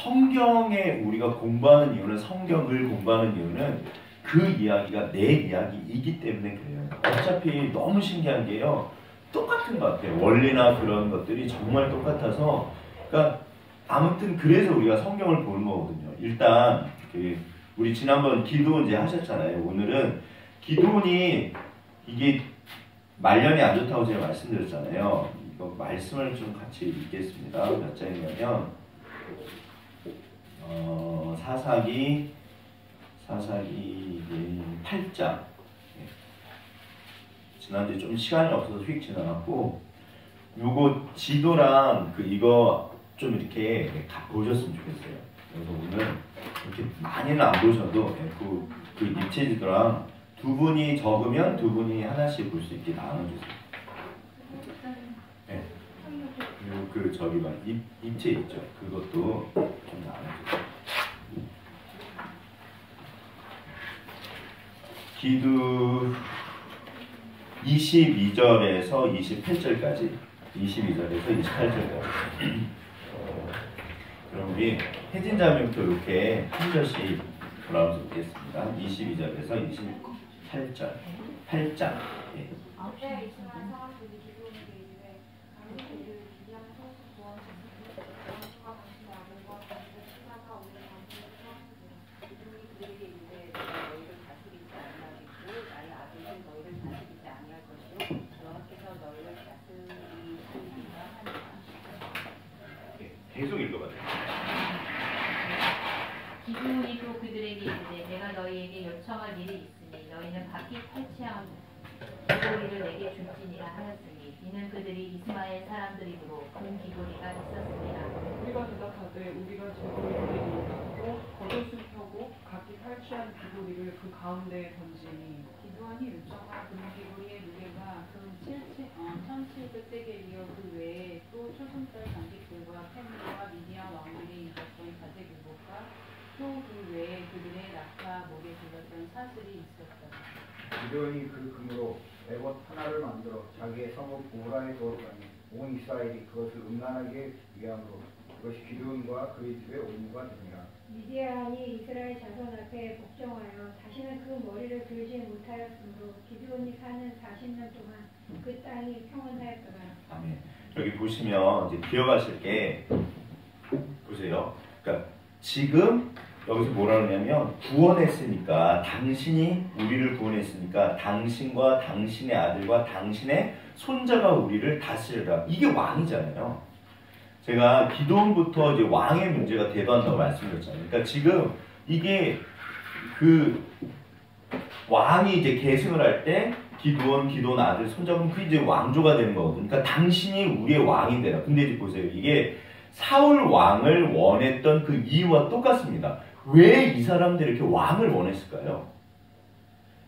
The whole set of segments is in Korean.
성경에 우리가 공부하는 이유는 성경을 공부하는 이유는 그 이야기가 내 이야기이기 때문에 그래요. 어차피 너무 신기한 게요. 똑같은 것 같아요. 원리나 그런 것들이 정말 똑같아서 그러니까 아무튼 그래서 우리가 성경을 보는 거거든요. 일단 우리 지난번 기도원 이제 하셨잖아요. 오늘은 기도원이 이게 말년이 안 좋다고 제가 말씀드렸잖아요. 이거 말씀을 좀 같이 읽겠습니다. 몇 장이냐면 사사기 8장. 지난주에 좀 시간이 없어서 휙 지나갔고 요거 지도랑 이거 좀 이렇게 보셨으면 좋겠어요. 그래서 오늘 이렇게 많이는 안 보셔도 그 입체 지도랑 두 분이 적으면 두 분이 하나씩 볼 수 있게 나눠주세요. 네. 그리고 저기 입체 있죠. 그것도 좀 나눠주세요. 기도 22절에서 28절까지 22절에서 28절까지 그럼 우리 혜진 자매부터 이렇게 한 절씩 돌아오면서 읽겠습니다. 22절에서 28절 8장 예. 계속 읽어봐요. 기드온이 또 그들에게 이르되 내가 너희에게 요청할 일이 있으니 너희는 각기 탈취한 귀고리를 내게 줄지니라 하였으니 이는 그들이 이스마엘 사람들이므로 큰 귀고리가 있었습니다. 우리가 대답하되 우리가 제고리를 일어나고 겉옷을 펴고 각기 탈취한 귀고리를 그 가운데에 던지니 기드온이 요청한 금귀고리의 무게가 금 1700세겔이요 그 외에 또 초승달 장식들과 캔들과 미디안 왕들이 입었던 가죽의복과 또 그 외에 그들의 낙타 목에 둘렀던 사슬이 있었다. 기드온이 그 금으로 에봇 하나를 만들어 자기의 성읍 오라에 두었더니 온 이스라엘이 그것을 음란하게 위함으로 그것이 기드온과 그의 집의 옹무가 되니라. 미디안이 이스라엘 자손 앞에 복종하여 다시는 그 머리를 들지 못하였으므로 기드온이 사는 40년 동안 그 땅이 평온하였더라. 아멘. 여기 보시면 이제 기억하실 게 보세요. 그러니까 지금 여기서 뭐라 그러냐면 구원했으니까 당신이 우리를 구원했으니까 당신과 당신의 아들과 당신의 손자가 우리를 다스리라. 이게 왕이잖아요. 제가 기도원부터 이제 왕의 문제가 대도한다고 말씀드렸잖아요. 그러니까 지금 이게 그 왕이 이제 계승을 할 때 기도원 아들 손자분 그 이제 왕조가 되는 거거든요. 그러니까 당신이 우리의 왕이 되라. 근데 이제 보세요. 이게 사울 왕을 원했던 그 이유와 똑같습니다. 왜 이 사람들이 이렇게 왕을 원했을까요?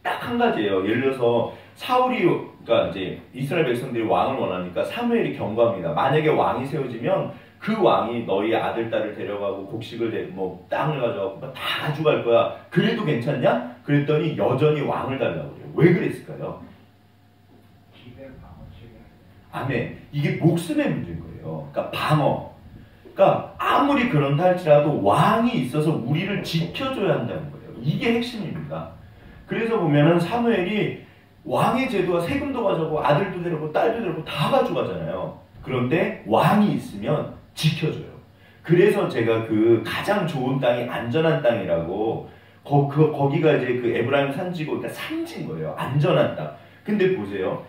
딱 한 가지예요. 예를 들어서 사울이 그러니까 이제 이스라엘 백성들이 왕을 원하니까 사무엘이 경고합니다. 만약에 왕이 세워지면 그 왕이 너희 아들 딸을 데려가고 곡식을 땅을 가져가고 다 가져갈 거야. 그래도 괜찮냐? 그랬더니 여전히 왕을 달라고 그래요. 왜 그랬을까요? 기대 방어 체계. 아멘. 이게 목숨의 문제인 거예요. 그러니까 방어. 그러니까 아무리 그런다 할지라도 왕이 있어서 우리를 지켜줘야 한다는 거예요. 이게 핵심입니다. 그래서 보면은 사무엘이 왕의 제도가 세금도 가져가고 아들도 데려고 딸도 데려고 다 가져가잖아요. 그런데 왕이 있으면 지켜줘요. 그래서 제가 그 가장 좋은 땅이 안전한 땅이라고 거기가 이제 그 에브라임 산지고 그러니까 산지인 거예요. 안전한 땅. 근데 보세요.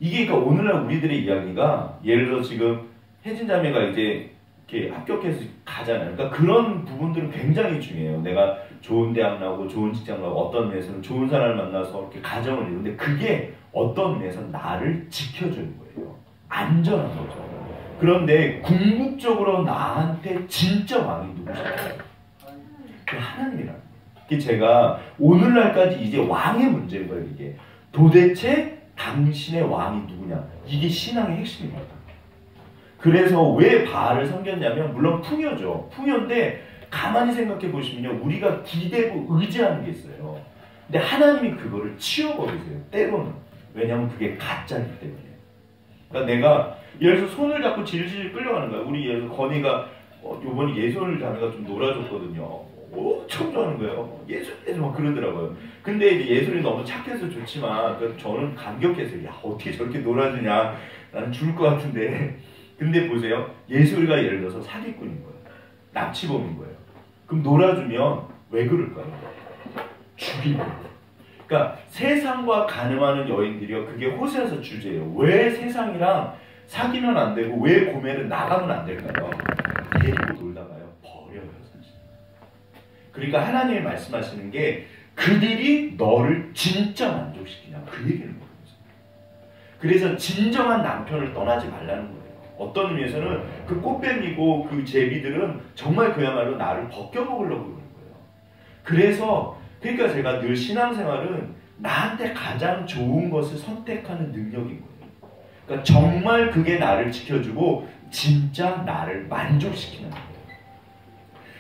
이게 그러니까 오늘날 우리들의 이야기가 예를 들어 지금 혜진 자매가 이제 이렇게 합격해서 가잖아요. 그러니까 그런 부분들은 굉장히 중요해요. 내가 좋은 대학 나오고 좋은 직장 나오고 어떤 면에서는 좋은 사람을 만나서 이렇게 가정을 이루는데 그게 어떤 면에서는 나를 지켜주는 거예요. 안전한 거죠. 그런데 궁극적으로 나한테 진짜 왕이 누구실까요? 그 하나님이라는 거예요. 제가 오늘날까지 이제 왕의 문제인 거예요. 이게 도대체 당신의 왕이 누구냐? 이게 신앙의 핵심입니다. 그래서 왜 바알을 섬겼냐면 물론 풍요죠. 풍요인데 가만히 생각해 보시면요. 우리가 기대고 의지하는 게 있어요. 근데 하나님이 그거를 치워버리세요. 때로는. 왜냐하면 그게 가짜이기 때문에. 그러니까 내가 예를 들어서 손을 잡고 질질 끌려가는 거야. 우리 예를 들어서 건이가 요번에 예솔 자매가 좀 놀아줬거든요. 엄청 좋아하는 거예요. 예솔 막 그러더라고요. 근데 이제 예솔이 너무 착해서 좋지만 저는 감격해서 야 어떻게 저렇게 놀아주냐 나는 죽을 것 같은데 근데 보세요. 예솔이가 예를 들어서 사기꾼인 거예요. 납치범인 거예요. 그럼 놀아주면 왜 그럴까요? 죽이고. 그러니까 세상과 가늠하는 여인들이요. 그게 호세아서 주제예요. 왜 세상이랑 사귀면 안 되고 왜 고멜은 나가면 안 될까요? 데리고 놀다가요. 버려요. 사실. 그러니까 하나님이 말씀하시는 게 그들이 너를 진짜 만족시키냐. 그 얘기를 하는 거죠. 그래서 진정한 남편을 떠나지 말라는 거예요. 어떤 의미에서는 그 꽃뱀이고 그 제비들은 정말 그야말로 나를 벗겨먹으려고 그러는 거예요. 그래서 그러니까 제가 늘 신앙생활은 나한테 가장 좋은 것을 선택하는 능력인 거예요. 그러니까 정말 그게 나를 지켜주고 진짜 나를 만족시키는 거예요.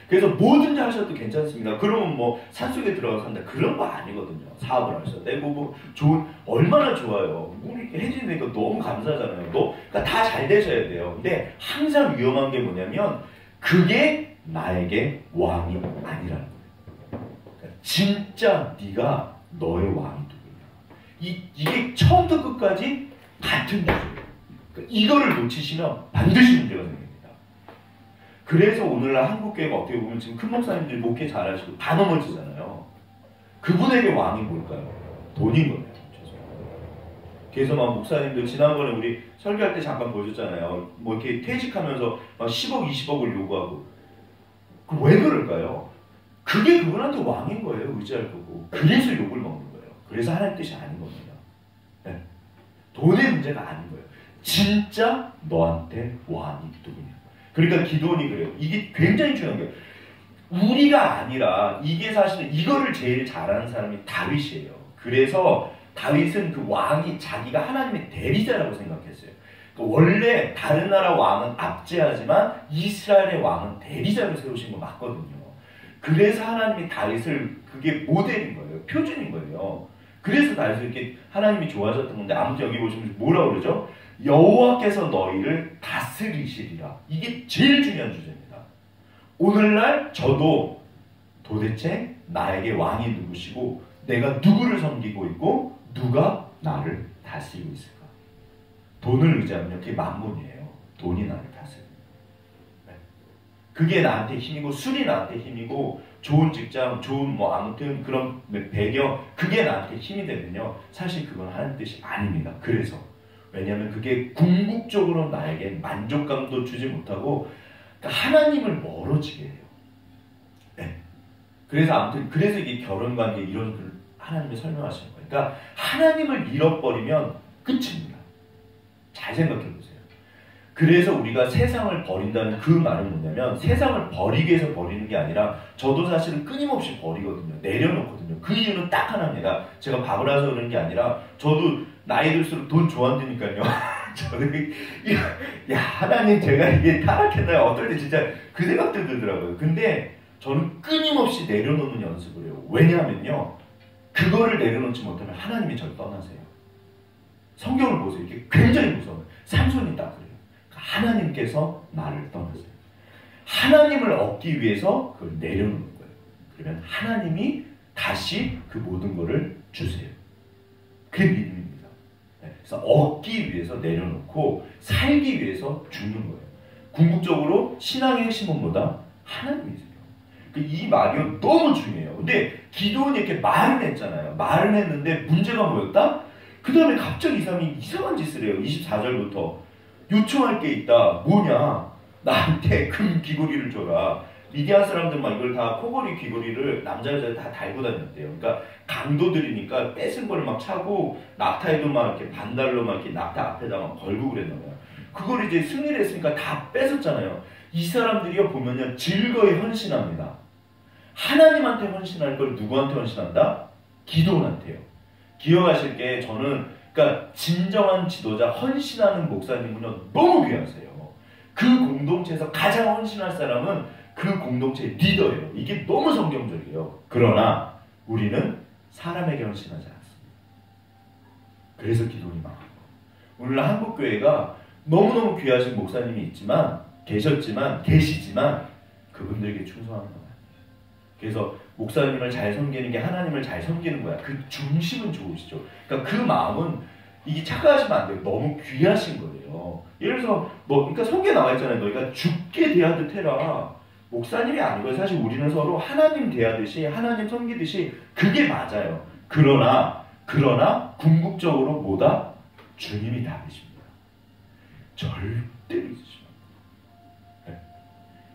그래서 뭐든지 하셔도 괜찮습니다. 그러면 뭐 산속에 들어가서 산다 그런 거 아니거든요. 사업을 하셔도 되고 뭐 좋은 얼마나 좋아요. 우리 혜진이니까 너무 감사하잖아요. 그러니까 다 잘 되셔야 돼요. 근데 항상 위험한 게 뭐냐면 그게 나에게 왕이 아니라는 거예요. 그러니까 진짜 네가 너의 왕이 누구냐. 이게 처음부터 끝까지 같은 주제예요. 그러니까 이거를 놓치시면 반드시 문제가 생깁니다. 그래서 오늘날 한국교회가 어떻게 보면 지금 큰 목사님들이 목회 잘하시고 다 넘어지잖아요. 그분에게 왕이 뭘까요? 돈인 거예요. 그래서 막 목사님들 지난번에 우리 설교할 때 잠깐 보셨잖아요. 뭐 이렇게 퇴직하면서 막 10억, 20억을 요구하고. 왜 그럴까요? 그게 그분한테 왕인 거예요. 의지할 거고. 그래서 욕을 먹는 거예요. 그래서 하나님 뜻이 아닌 겁니다. 네. 돈의 문제가 아닌 거예요. 진짜 너한테 왕이 누구냐. 그러니까 기도원이 그래요. 이게 굉장히 중요한 거예요. 우리가 아니라 이게 사실은 이거를 제일 잘하는 사람이 다윗이에요. 그래서 다윗은 그 왕이 자기가 하나님의 대리자라고 생각했어요. 원래 다른 나라 왕은 압제하지만 이스라엘의 왕은 대리자를 세우신 거 맞거든요. 그래서 하나님이 다윗을 그게 모델인 거예요. 표준인 거예요. 그래서 다윗을 이렇게 하나님이 좋아하셨던 건데 아무튼 여기 보시면 뭐라고 그러죠? 여호와께서 너희를 다스리시리라. 이게 제일 중요한 주제입니다. 오늘날 저도 도대체 나에게 왕이 누구시고 내가 누구를 섬기고 있고 누가 나를 다스리고 있을까? 돈을 의지하면 그게 만문이에요. 돈이 나를 다스립니다. 네. 그게 나한테 힘이고 술이 나한테 힘이고 좋은 직장, 좋은 뭐 아무튼 그런 배경 그게 나한테 힘이 되면요. 사실 그건 하나님 뜻이 아닙니다. 그래서 왜냐하면 그게 궁극적으로 나에게 만족감도 주지 못하고 그러니까 하나님을 멀어지게 해요. 네. 그래서 아무튼 그래서 이게 결혼관계 이런 걸 하나님이 설명하시는 거예요. 그러니까 하나님을 잃어버리면 끝입니다. 잘 생각해 보세요. 그래서 우리가 세상을 버린다는 그 말은 뭐냐면 세상을 버리기 위해서 버리는 게 아니라 저도 사실은 끊임없이 버리거든요. 내려놓거든요. 그 이유는 딱 하나입니다. 제가 바보라서 그런 게 아니라 저도 나이 들수록 돈 좋아한다니까요. 저는 야 하나님 제가 이게 타락했나요? 어떨 때 진짜 그 생각도 들더라고요. 근데 저는 끊임없이 내려놓는 연습을 해요. 왜냐하면요. 그거를 내려놓지 못하면 하나님이 저를 떠나세요. 성경을 보세요. 이게 굉장히 무서워요. 삼손이 딱 그래요. 하나님께서 나를 떠나세요. 하나님을 얻기 위해서 그걸 내려놓는 거예요. 그러면 하나님이 다시 그 모든 것을 주세요. 그게 믿음입니다. 그래서 얻기 위해서 내려놓고 살기 위해서 주는 거예요. 궁극적으로 신앙의 핵심은 뭐다? 하나님이세요. 이 말이 너무 중요해요. 근데 기도원이 이렇게 말을 했잖아요. 말을 했는데 문제가 뭐였다? 그 다음에 갑자기 이 사람이 이상한 짓을 해요. 24절부터. 요청할 게 있다. 뭐냐? 나한테 금 귀고리를 줘라. 미디안 사람들 막 이걸 다 코골이 귀고리를 남자 여자 다 달고 다녔대요. 그러니까 강도들이니까 뺏은 걸 막 차고 낙타에도 막 이렇게 반달로 막 이렇게 낙타 앞에다 막 걸고 그랬나 봐요. 그걸 이제 승리를 했으니까 다 뺏었잖아요. 이 사람들이요 보면요 즐거이 헌신합니다. 하나님한테 헌신할 걸 누구한테 헌신한다? 기도원한테요. 기억하실 게 저는 그러니까 진정한 지도자 헌신하는 목사님은요 너무 귀하세요. 그 공동체에서 가장 헌신할 사람은 그 공동체의 리더예요. 이게 너무 성경적이에요. 그러나 우리는 사람에게 헌신하지 않습니다. 그래서 기도원이 망하고 오늘날 한국교회가 너무너무 귀하신 목사님이 있지만 계시지만 그분들에게 충성하는 거야. 그래서 목사님을 잘 섬기는 게 하나님을 잘 섬기는 거야. 그 중심은 좋으시죠. 그러니까 그 마음은 이게 착각하시면 안 돼요. 너무 귀하신 거예요. 예를 들어서 그러니까 성경에 나와 있잖아요. 너희가 죽게 대하듯 해라. 목사님이 아니고요. 사실 우리는 서로 하나님 대하듯이 하나님 섬기듯이 그게 맞아요. 그러나 궁극적으로 뭐다? 주님이 답이십니다. 절대로 잊으시면 안 돼요.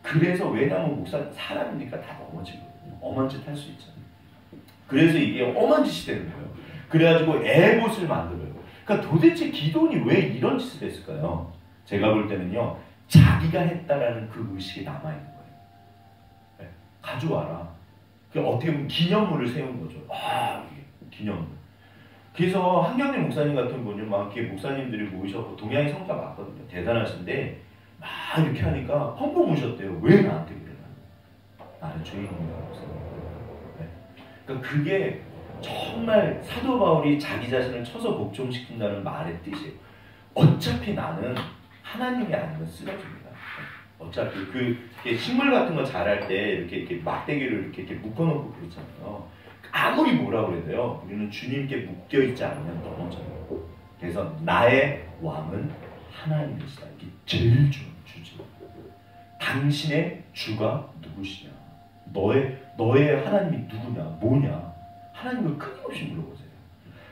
그래서 왜냐하면 목사님 사람이니까 다 넘어지거든요. 엄한 짓 할 수 있잖아요. 그래서 이게 엄한 짓이 되는 거예요. 그래가지고 에봇을 만들어요. 그러니까 도대체 기도원이 왜 이런 짓을 했을까요? 제가 볼 때는요. 자기가 했다라는 그 의식이 남아있는 거예요. 네, 가져와라. 어떻게 보면 기념물을 세운 거죠. 기념물. 그래서 한경래 목사님 같은 분은 막 이렇게 목사님들이 모이셨고 동양의 성가 맞거든요. 대단하신데 막 이렇게 하니까 펑펑 우셨대요. 왜 나한테 그래? 나는 죄인입니다. 네. 그러니까 그게 정말 사도 바울이 자기 자신을 쳐서 복종시킨다는 말의 뜻이에요. 어차피 나는 하나님이 아니면 쓰러집니다. 어차피 식물 같은 거 자랄 때 이렇게 막대기를 이렇게 묶어놓고 그렇잖아요. 아무리 뭐라 그래도요, 우리는 주님께 묶여 있지 않으면 넘어져요. 그래서 나의 왕은 하나님이시다. 이게 제일 중요한 주죠. 당신의 주가 누구시냐? 너의 하나님이 누구냐? 뭐냐? 하나님을 끊임없이 물어보세요.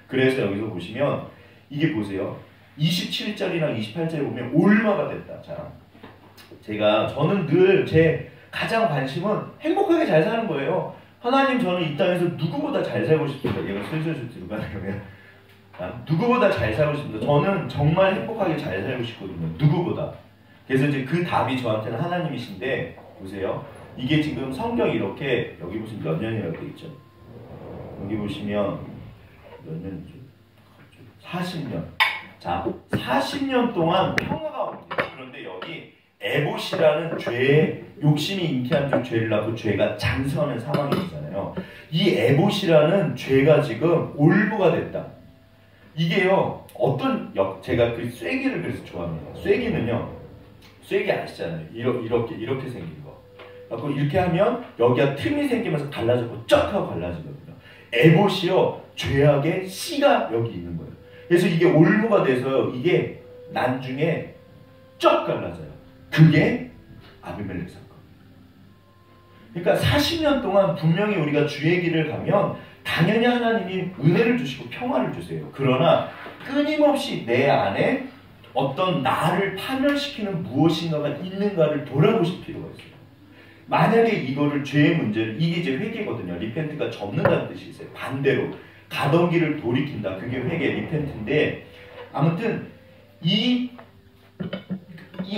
그래서 여기서 보시면 이게 보세요. 27절이랑 28절에 보면 올마가 됐다. 자, 저는 늘 제 가장 관심은 행복하게 잘 사는 거예요. 하나님, 저는 이 땅에서 누구보다 잘 살고 싶습니다. 얘가 슬슬 들고 가면 누구보다 잘 살고 싶습니다. 저는 정말 행복하게 잘 살고 싶거든요. 누구보다. 그래서 이제 그 답이 저한테는 하나님이신데, 보세요. 이게 지금 성경이 이렇게, 여기 보시면 몇 년이라고 되어 있죠. 여기 보시면 몇 년이죠? 40년. 자, 40년 동안 평화가 옵니다. 그런데 여기 에봇이라는 죄에 욕심이 잉태한 줄 죄를 낳고 죄가 장성하는 상황이 있잖아요. 이 에봇이라는 죄가 지금 올무가 됐다. 이게요, 제가 그 쐐기를 그래서 좋아합니다. 쐐기 아시잖아요. 이렇게 생긴 거. 그래서 이렇게 하면 여기가 틈이 생기면서 갈라지고 쩍 하고 갈라지거든요. 에봇이요, 죄악의 씨가 여기 있는 거예요. 그래서 이게 올무가 돼서 이게 난중에 쩍 갈라져요. 그게 아비멜렉 사건. 그러니까 40년 동안 분명히 우리가 주의 길을 가면 당연히 하나님이 은혜를 주시고 평화를 주세요. 그러나 끊임없이 내 안에 어떤 나를 파멸시키는 무엇인가가 있는가를 돌아보실 필요가 있어요. 만약에 이거를 죄의 문제를, 이게 이제 회개거든요. 리펜트가 접는다는 뜻이 있어요. 반대로 가던 길을 돌이킨다. 그게 회개, 리펜트인데, 아무튼 이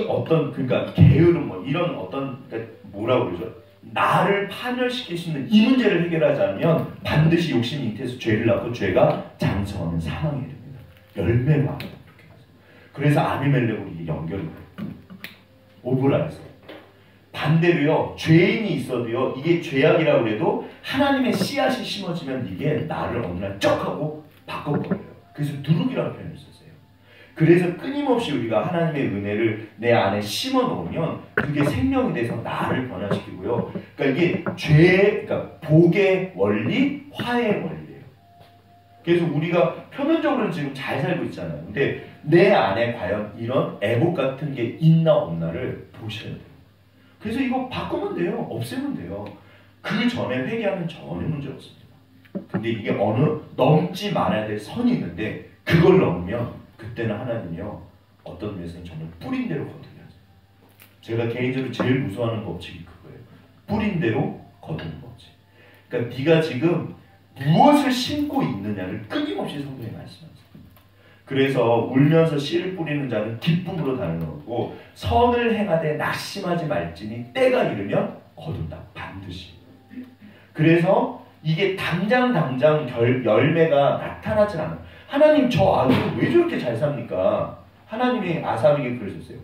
어떤, 그러니까 게으름, 이런 어떤, 그러니까 뭐라고 그러죠? 나를 파멸시킬 수 있는 이 문제를 해결하지 않으면 반드시 욕심이 잉태해서 죄를 낳고 죄가 장성하는 상황이 됩니다. 열매가 그렇게 해서. 그래서 아비멜렉으로 이게 연결이 돼요. 오브라에서. 반대로요, 죄인이 있어도요, 이게 죄악이라고 해도 하나님의 씨앗이 심어지면 이게 나를 어느 날 쩍 하고 바꿔버려요. 그래서 누룩이라는 표현을 썼어요. 그래서 끊임없이 우리가 하나님의 은혜를 내 안에 심어 놓으면 그게 생명이 돼서 나를 변화시키고요. 그러니까 이게 그러니까 복의 원리, 화의 원리예요. 그래서 우리가 표면적으로는 지금 잘 살고 있잖아요. 근데 내 안에 과연 이런 애복 같은 게 있나 없나를 보셔야 돼요. 그래서 이거 바꾸면 돼요. 없애면 돼요. 그 전에 회개하면 전혀 문제 없습니다. 근데 이게 넘지 말아야 될 선이 있는데 그걸 넘으면 그때는 하나님이요, 어떤 면에서는 정말 뿌린 대로 거두게 하죠. 제가 개인적으로 제일 무서워하는 법칙이 그거예요. 뿌린 대로 거두는 법칙. 그러니까 네가 지금 무엇을 심고 있느냐를 끊임없이 성경에 말씀하세요. 그래서 울면서 씨를 뿌리는 자는 기쁨으로 달려오고 선을 행하되 낙심하지 말지니 때가 이르면 거둔다. 반드시. 그래서 이게 당장 열매가 나타나지 않아요. 하나님, 저 아들 왜 저렇게 잘 삽니까? 하나님이 아삽에게 그러셨어요.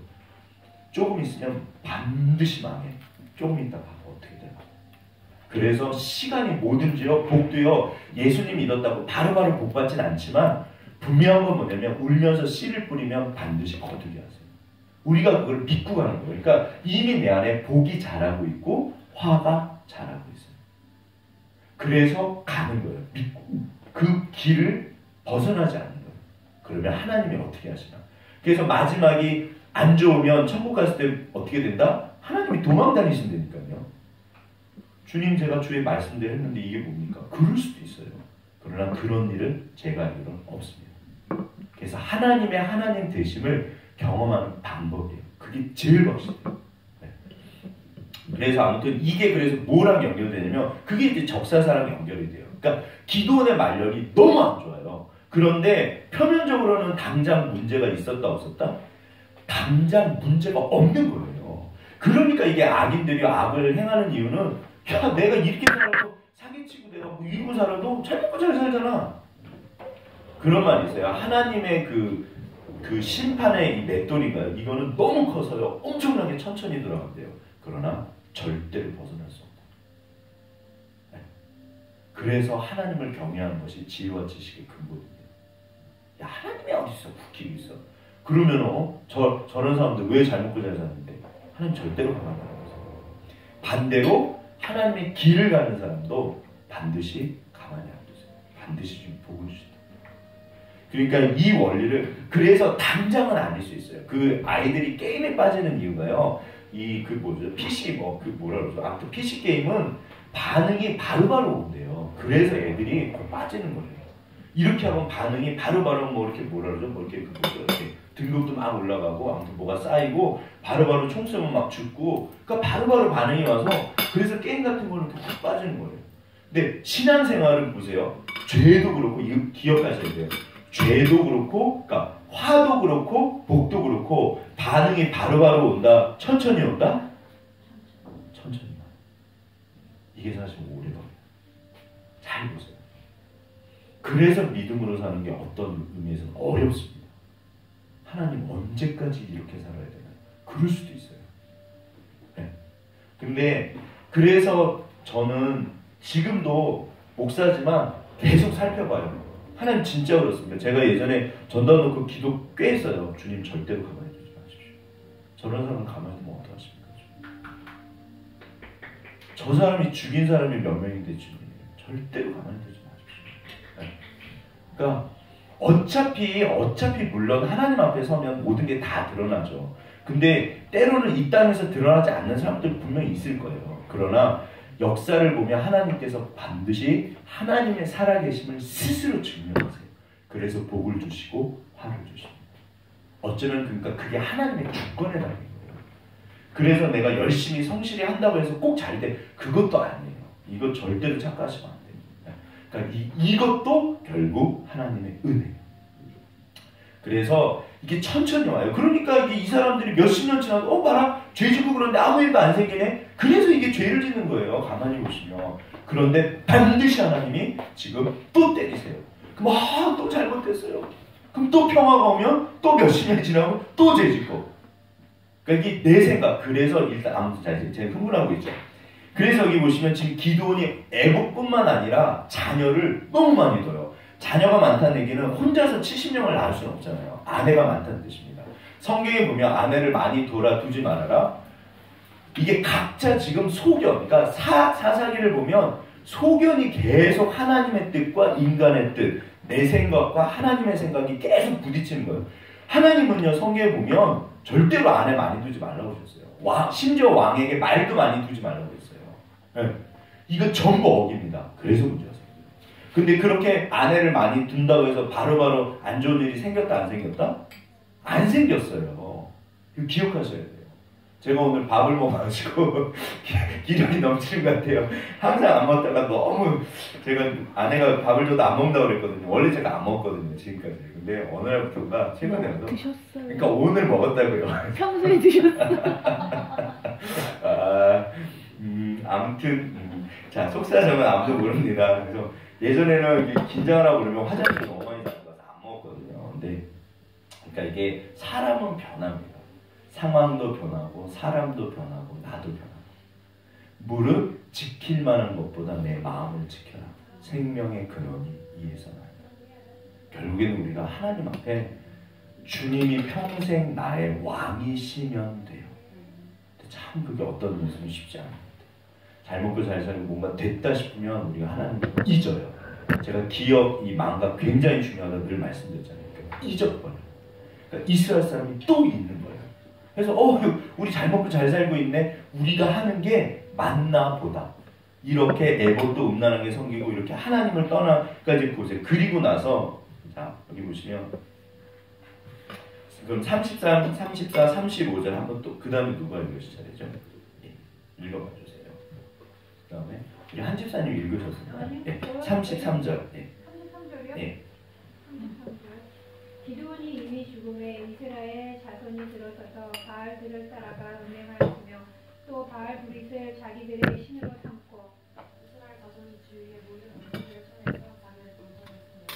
조금 있으면 반드시 망해. 조금 있다 봐. 어떻게 되나. 그래서 시간이 뭐든지요, 복도요, 예수님 믿었다고 바로바로 복 받진 않지만 분명한 건 뭐냐면 울면서 씨를 뿌리면 반드시 거두게 하세요. 우리가 그걸 믿고 가는 거예요. 그러니까 이미 내 안에 복이 자라고 있고 화가 자라고 있어요. 그래서 가는 거예요. 믿고. 그 길을 벗어나지 않는 거예요. 그러면 하나님이 어떻게 하시나? 그래서 마지막이 안 좋으면 천국 갔을 때 어떻게 된다? 하나님이 도망 다니신다니까요. 주님 제가 주에 말씀대로 했는데 이게 뭡니까? 그럴 수도 있어요. 그러나 그런 일은 제가 알기로는 없습니다. 그래서 하나님의 하나님 되심을 경험하는 방법이에요. 그게 제일 확실해요. 네. 그래서 아무튼 이게 그래서 뭐랑 연결되냐면 그게 이제 적사사랑 연결이 돼요. 그러니까 기도원의 말력이 너무 안 좋아요. 그런데 표면적으로는 당장 문제가 있었다 없었다? 당장 문제가 없는 거예요. 그러니까 이게 악인들이 악을 행하는 이유는 야 내가 이렇게 살아도 사기치고 내가 뭐 이러고 살아도 잘 먹고 잘 살잖아. 그런 말이 있어요. 하나님의 그 심판의 이 맷돌이가 이거는 너무 커서요. 엄청나게 천천히 들어간대요. 그러나 절대로 벗어날 수 없다. 네. 그래서 하나님을 경외하는 것이 지혜와 지식의 근본입니다. 야 하나님이 어디서 붙이고 있어? 그러면 저런 사람들 왜 잘 먹고 잘 사는데 하나님 절대로 가만히 안 두세요. 반대로 하나님의 길을 가는 사람도 반드시 가만히 안 두세요. 반드시 좀 복을 주신다. 그러니까 이 원리를 그래서 당장은 아닐 수 있어요. 그 아이들이 게임에 빠지는 이유가요. PC 아무튼 PC 게임은 반응이 바로바로 온대요. 그래서 애들이 빠지는 거예요. 이렇게 하면 반응이 바로바로 이렇게 등급도 막 올라가고 아무튼 뭐가 쌓이고 바로바로 총 쏘면 막 죽고 그러니까 바로바로 반응이 와서 그래서 게임 같은 거는 이렇게 훅 빠지는 거예요. 근데 신앙생활은 보세요. 죄도 그렇고 이거 기억하셔야 돼요. 죄도 그렇고 그러니까 화도 그렇고 복도 그렇고 반응이 바로바로 온다. 천천히 온다. 천천히 와. 이게 사실 오래 걸려요. 잘 보세요. 그래서 믿음으로 사는 게 어떤 의미에서는 어렵습니다. 하나님 언제까지 이렇게 살아야 되나요? 그럴 수도 있어요. 네. 근데 그래서 저는 지금도 목사지만 계속 살펴봐요. 하나님 진짜 그렇습니다. 제가 예전에 전도 놓고 기도 꽤 했어요. 주님 절대로 가만히 두지 마십시오. 저런 사람 가만히 두면 어떡하십니까? 저 사람이 죽인 사람이 몇 명인데 주님 절대로 가만히 두지 마십시오. 네. 그러니까 어차피 물론 하나님 앞에 서면 모든 게 다 드러나죠. 근데 때로는 이 땅에서 드러나지 않는 사람들 분명히 있을 거예요. 그러나 역사를 보면 하나님께서 반드시 하나님의 살아계심을 스스로 증명하세요. 그래서 복을 주시고 화를 주십니다. 어쩌면 그러니까 그게 하나님의 주권에 달린 거예요. 그래서 내가 열심히 성실히 한다고 해서 꼭 잘 돼. 그것도 아니에요. 이거 절대로 착각하시면 안 됩니다. 그러니까 이것도 결국 하나님의 은혜예요. 그래서 이게 천천히 와요. 그러니까 이게 이 사람들이 몇십 년 지나도 봐라 죄 짓고 그런데 아무 일도 안 생기네. 그래서 이게 죄를 짓는 거예요. 가만히 보시면. 그런데 반드시 하나님이 지금 또 때리세요. 그럼 또 잘못됐어요. 그럼 또 평화가 오면 또 몇십 년 지나면 또 죄 짓고. 그러니까 이게 내 생각. 그래서 일단 아무튼 제가 흥분하고 있죠. 그래서 여기 보시면 지금 기도원이 애국뿐만 아니라 자녀를 너무 많이 둬요. 자녀가 많다는 얘기는 혼자서 70명을 낳을 수는 없잖아요. 아내가 많다는 뜻입니다. 성경에 보면 아내를 많이 두지 말아라. 이게 각자 지금 소견, 그러니까 사사기를 보면 소견이 계속 하나님의 뜻과 인간의 뜻, 내 생각과 하나님의 생각이 계속 부딪히는 거예요. 하나님은요, 성경에 보면 절대로 아내 많이 두지 말라고 하셨어요. 심지어 왕에게 말도 많이 두지 말라고 했어요. 네. 이거 전부 어깁니다. 그래서 문제가 생겨요. 근데 그렇게 아내를 많이 둔다고 해서 바로바로 안 좋은 일이 생겼다 안 생겼다? 안 생겼어요. 이거 기억하셔야 돼요. 제가 오늘 밥을 먹어가지고 기력이 넘치는 것 같아요. 항상 안 먹다가 너무 제가 아내가 밥을 줘도 안 먹는다고 그랬거든요. 원래 제가 안 먹거든요. 지금까지. 근데 어느 날부터가 최근에 와서 드셨어요. 그러니까 오늘 먹었다고요. 평소에 드셨어요. 아무튼 자 속사정은 아무도 모릅니다. 그래서 예전에는 긴장을 하고 그러면 화장실 너무 많이 다녀가서 안 먹었거든요. 근데 그러니까 이게 사람은 변합니다. 상황도 변하고 사람도 변하고 나도 변하고. 무릇 지킬 만한 것보다 내 마음을 지켜라. 생명의 근원이 이에서 나다. 결국에는 우리가 하나님 앞에 주님이 평생 나의 왕이시면 돼요. 참 그게 어떤 모습은 쉽지 않아요. 잘 먹고 잘 살고 뭔가 됐다 싶으면 우리가 하나님을 잊어요. 제가 기억, 이 망각 굉장히 중요하다고 늘 말씀드렸잖아요. 그러니까 잊어버려요. 그러니까 이스라엘 사람이 또 있는 거예요. 그래서 우리 잘 먹고 잘 살고 있네. 우리가 하는 게 맞나 보다. 이렇게 에봇도 음란하게 섬기고 이렇게 하나님을 떠나까지 보세요. 그리고 나서 자 여기 보시면 그럼 33, 34, 35절 한번 또 그 다음에 누가 읽으실 차례죠? 예, 읽어봐 주세요. 그 다음에 우리 한 집사님 읽으셨습니다. 예, 33절. 예. 33절이요? 예. 33절. 기드온이 이미 죽음에 이스라엘 자손이 들어서서 바알들을 따라가 음행하였으며 또 바알 브릿을 자기들의 신으로 삼고 이스라엘 자손이 주위의 모든 음식을 청해서 자기를 동정했으며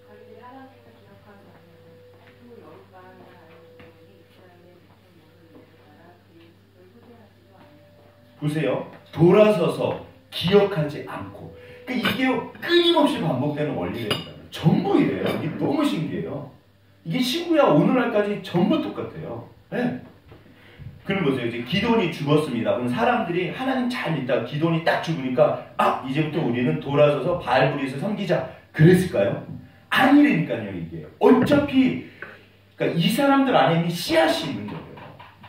자기들이 하나님을 기억하지 않으며 또 여룻바알이나 아이들이 이스라엘의 모든 일을 따라 그의 습을 후대하지도 않으며 보세요. 돌아서서 기억하지 않고. 그러니까 이게 끊임없이 반복되는 원리입니다. 전부 이래요. 이게 너무 신기해요. 이게 시구야 오늘날까지 전부 똑같아요. 네. 그럼 보세요. 이제 기돈이 죽었습니다. 그럼 사람들이 하나님 잘 믿다가 기돈이 딱 죽으니까 이제부터 우리는 돌아서서 바알브릿을 섬기자. 그랬을까요? 아니라니까요. 이게 어차피 그러니까 이 사람들 안에 이미 씨앗이 있는 거예요.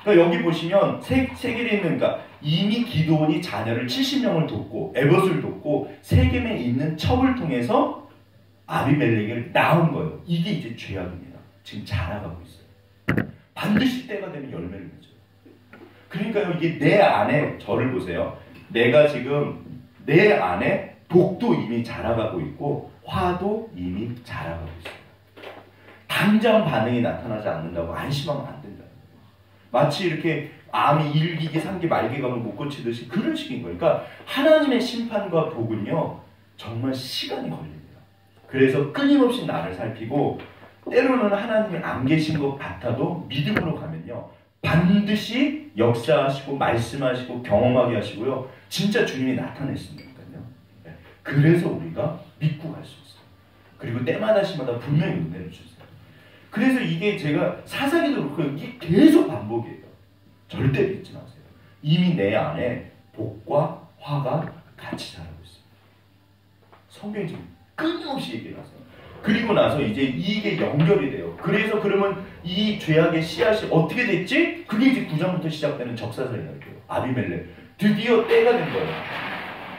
그러니까 여기 보시면 세겔에 있는 그러니까 이미 기드온이 자녀를 70명을 돕고 에봇을 돕고 세겜에 있는 첩을 통해서 아비멜렉을 낳은 거예요. 이게 이제 죄악입니다. 지금 자라가고 있어요. 반드시 때가 되면 열매를 맺어요. 그러니까요, 이게 내 안에 저를 보세요. 내가 지금 내 안에 복도 이미 자라가고 있고 화도 이미 자라가고 있어요. 당장 반응이 나타나지 않는다고 안심하면 안 된다. 마치 이렇게 암이 1기기, 3기, 말기 가면 못 고치듯이 그런 식인 거예요. 그러니까 하나님의 심판과 복은요 정말 시간이 걸립니다. 그래서 끊임없이 나를 살피고 때로는 하나님이 안 계신 것 같아도 믿음으로 가면요 반드시 역사하시고 말씀하시고 경험하게 하시고요 진짜 주님이 나타냈으니까요. 그래서 우리가 믿고 갈 수 있어요. 그리고 때마다 시마다 분명히 은혜를 주세요. 그래서 이게 제가 사사기도 그렇고 이게 계속 반복이에요. 절대 믿지 마세요. 이미 내 안에 복과 화가 같이 자라고 있습니다. 성경이 지금 끊임없이 얘기를 하세요. 그리고 나서 이제 이게 연결이 돼요. 그래서 그러면 이 죄악의 씨앗이 어떻게 됐지? 그게 이제 9장부터 시작되는 적사서 이야기예요. 아비멜렉. 드디어 때가 된 거예요.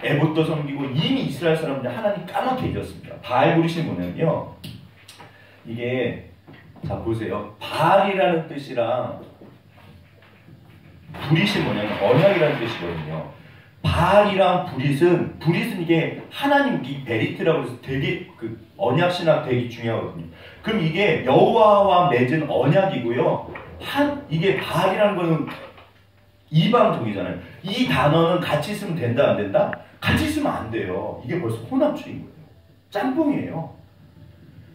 에봇도 섬기고 이미 이스라엘 사람들 하나님 까맣게 잊었습니다. 바알브릿이 뭐냐면요. 이게 자 보세요. 바알이라는 뜻이랑 브릿이 뭐냐면 언약이라는 뜻이거든요. 바알이랑 브릿은 이게 하나님 이 베리트라고 해서 되게 그 언약 신학 되게 중요하거든요. 그럼 이게 여호와와 맺은 언약이고요. 이게 바알이라는 거는 이방종이잖아요. 이 단어는 같이 쓰면 된다 안 된다? 같이 쓰면 안 돼요. 이게 벌써 혼합주의인 거예요. 짬뽕이에요.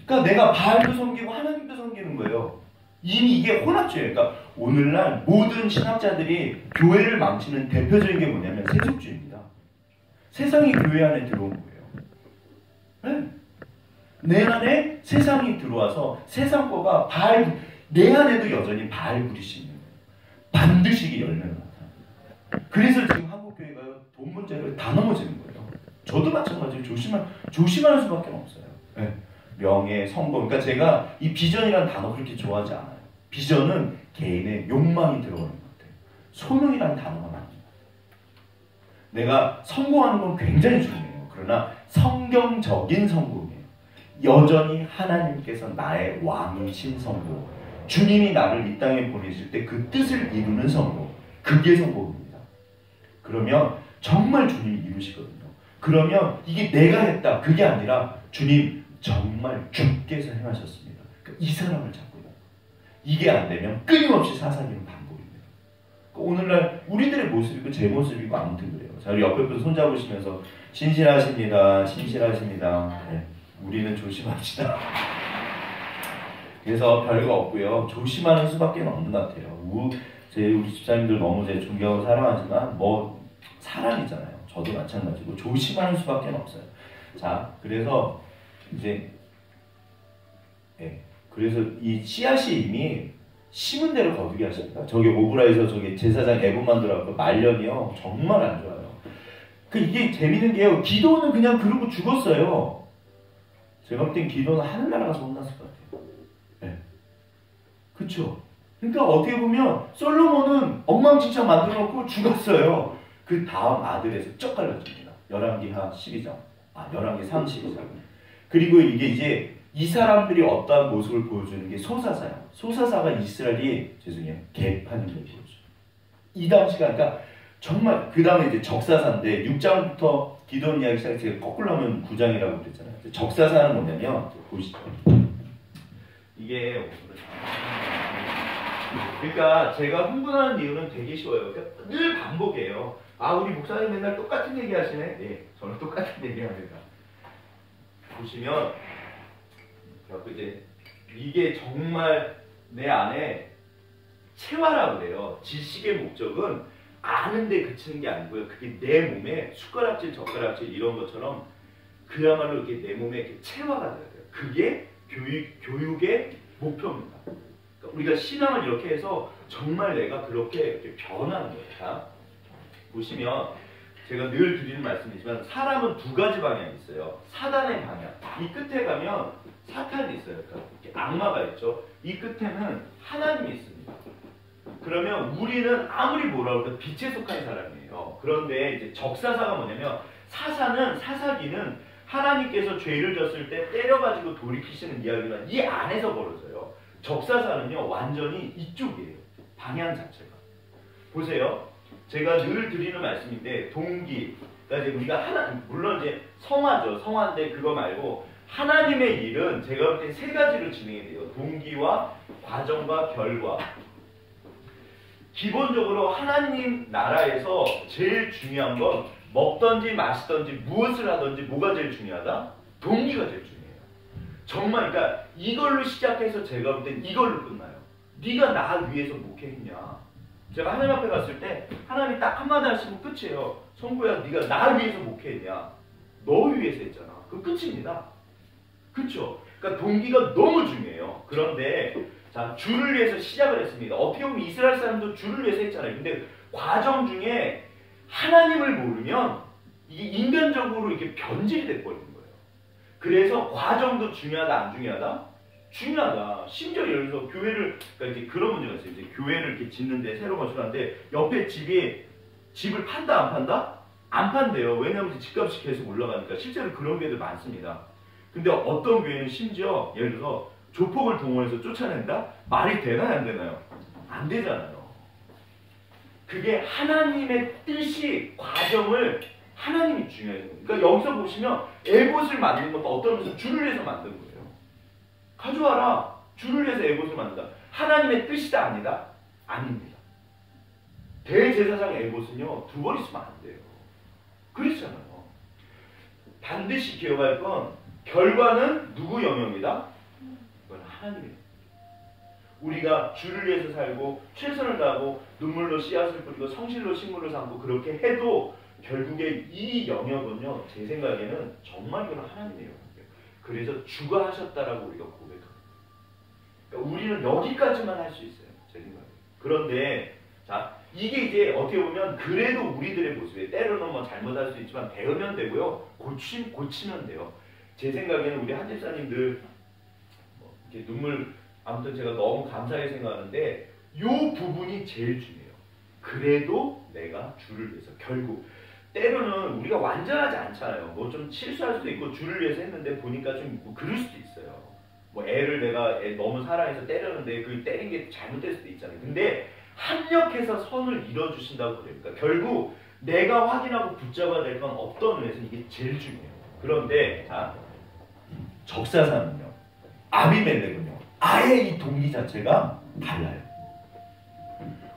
그러니까 내가 바알도 섬기고 하나님도 섬기는 거예요. 이미 이게 혼합주의예요. 그러니까 오늘날 모든 신학자들이 교회를 망치는 대표적인 게 뭐냐면 세속주의입니다. 세상이 교회 안에 들어온 거예요. 네? 내 안에 세상이 들어와서 세상 거가 내 안에도 여전히 바알브릿이 있는 거예요. 반드시 이게 열매가 나타나요. 그래서 지금 한국교회가 돈 문제로 다 넘어지는 거예요. 저도 마찬가지로 조심하는 수밖에 없어요. 네. 명예, 성공. 그러니까 제가 이 비전이라는 단어 그렇게 좋아하지 않아요. 비전은 개인의 욕망이 들어가는 것 같아요. 소명이라는 단어가 많은 것 같아요. 내가 성공하는 건 굉장히 중요해요. 그러나 성경적인 성공이에요. 여전히 하나님께서 나의 왕이신 성공. 주님이 나를 이 땅에 보내실 때 그 뜻을 이루는 성공. 그게 성공입니다. 그러면 정말 주님이 이루시거든요. 그러면 이게 내가 했다. 그게 아니라 주님 정말 주께서 행하셨습니다. 그러니까 이 사람을 잡고요. 이게 안 되면 끊임없이 사사기는 반복입니다. 그러니까 오늘날 우리들의 모습이고 제 모습이고 아무튼 그래요. 자, 우리 옆에 분들 손잡으시면서 신실하십니다. 신실하십니다. 네, 우리는 조심합시다. 그래서 별거 없고요. 조심하는 수밖에 없는 것 같아요. 우리 집사님들 너무 제 존경하고 사랑하지만 뭐 사람이잖아요. 저도 마찬가지고 조심하는 수밖에 없어요. 자, 그래서 이제 그래서 이 씨앗이 이미 심은 대로 거두게 하십니다. 저기 오브라에서 저기 제사장 에봇만 들어가고 말년이요 정말 안 좋아요. 이게 재밌는 게요. 기도는 그냥 그러고 죽었어요. 제가 볼 땐 기도는 하늘나라 가서 혼났을 것 같아요. 네. 그쵸? 그러니까 어떻게 보면 솔로몬은 엉망진창 만들어놓고 죽었어요. 그 다음 아들에서 쩍 갈라집니다. 열왕기하 12장. 열왕기 3, 12장. 그리고 이게 이제 이 사람들이 어떠한 모습을 보여주는 게 소사사예요. 소사사가 이스라엘이 개판임을 보여줘요. 이 당시가 그러니까 정말 그 다음에 이제 적사사인데 6장부터 기도원 이야기 시작해서 제가 거꾸로 하면 9장이라고 그랬잖아요. 적사사는 뭐냐면 보시죠. 이게 그러니까 제가 흥분하는 이유는 되게 쉬워요. 그러니까 늘 반복이에요. 우리 목사님 맨날 똑같은 얘기 하시네. 네, 저는 똑같은 얘기 합니다. 보시면 이제 이게 정말 내 안에 체화라고 그래요. 지식의 목적은 아는데 그치는 게 아니고요. 그게 내 몸에 숟가락질, 젓가락질 이런 것처럼 그야말로 이렇게 내 몸에 이렇게 체화가 돼야 돼요. 그게 교육의 목표입니다. 그러니까 우리가 신앙을 이렇게 해서 정말 내가 그렇게 이렇게 변하는 거예요. 자, 보시면 제가 늘 드리는 말씀이지만 사람은 두 가지 방향이 있어요. 사단의 방향. 이 끝에 가면 사탄이 있어요. 그러니까 이렇게 악마가 있죠. 이 끝에는 하나님이 있습니다. 그러면 우리는 아무리 뭐라고 해도 빛에 속한 사람이에요. 그런데 이제 적사사가 뭐냐면 사사기는 하나님께서 죄를 졌을 때 때려가지고 돌이키시는 이야기가 이 안에서 벌어져요. 적사사는요 완전히 이쪽이에요. 방향 자체가. 보세요. 제가 늘 드리는 말씀인데 동기. 그러니까 이제 우리가 물론 이제 성화죠. 성화인데 그거 말고 하나님의 일은 제가 볼 때 세 가지로 진행이 돼요. 동기와 과정과 결과. 기본적으로 하나님 나라에서 제일 중요한 건 먹든지 마시든지 무엇을 하든지 뭐가 제일 중요하다? 동기가 제일 중요해요. 정말 그러니까 이걸로 시작해서 제가 볼 땐 이걸로 끝나요. 네가 나 위해서 목회했냐? 제가 하나님 앞에 갔을 때 하나님이 딱 한마디 하시면 끝이에요. 성구야 네가 나 위해서 목회했냐? 너 위해서 했잖아. 그 끝입니다. 그쵸? 그러니까 동기가 너무 중요해요. 그런데 자, 주를 위해서 시작을 했습니다. 어떻게 보면 이스라엘 사람도 주를 위해서 했잖아요. 근데 과정 중에 하나님을 모르면 이게 인간적으로 이렇게 변질이 돼버리는 거예요. 그래서 과정도 중요하다, 안 중요하다? 중요하다. 심지어 예를 들어서 교회를, 그러니까 이제 그런 문제가 있어요. 이제 교회를 이렇게 짓는데, 새로 건축하는데, 옆에 집을 판다, 안 판다? 안 판대요. 왜냐하면 집값이 계속 올라가니까. 실제로 그런 교회들 많습니다. 근데 어떤 교회는 심지어, 예를 들어서, 조폭을 동원해서 쫓아낸다? 말이 되나요, 안 되나요? 안 되잖아요. 그게 하나님의 뜻이, 과정을 하나님이 중요해요. 그러니까 여기서 보시면 에봇을 만든 것도 어떤 면에서 주를 위해서 만든 거예요. 가져와라. 주를 위해서 에봇을 만든다. 하나님의 뜻이다, 아니다? 아닙니다. 대제사장 에봇은요, 두 번 있으면 안 돼요. 그렇잖아요. 반드시 기억할 건 결과는 누구 영역이다? 그건 하나님이에요. 우리가 주를 위해서 살고 최선을 다하고 눈물로 씨앗을 뿌리고 성실로 식물을 삼고 그렇게 해도 결국에 이 영역은요, 제 생각에는 정말 이건 하나님의 영역이에요. 그래서 주가 하셨다라고 우리가 고백합니다. 그러니까 우리는 여기까지만 할 수 있어요. 제 생각에. 그런데 자, 이게 이제 어떻게 보면 그래도 우리들의 모습에 때로는 뭐 잘못할 수 있지만 배우면 되고요. 고치면 돼요. 제 생각에는 우리 한 집사님들 뭐 이렇게 눈물, 아무튼 제가 너무 감사하게 생각하는데 이 부분이 제일 중요해요. 그래도 내가 주를 위해서 결국 때로는 우리가 완전하지 않잖아요. 뭐 좀 실수할 수도 있고 주를 위해서 했는데 보니까 좀 뭐 그럴 수도 있어요. 뭐 애를 내가 너무 사랑해서 때렸는데 그 때린 게 잘못될 수도 있잖아요. 근데 합력해서 선을 이뤄주신다고 그래요. 그러니까 결국 내가 확인하고 붙잡아야 될 건 어떤 면에서 이게 제일 중요해요. 그런데 자, 적사사는요, 아비멜렉은요, 아예 이 동기 자체가 달라요.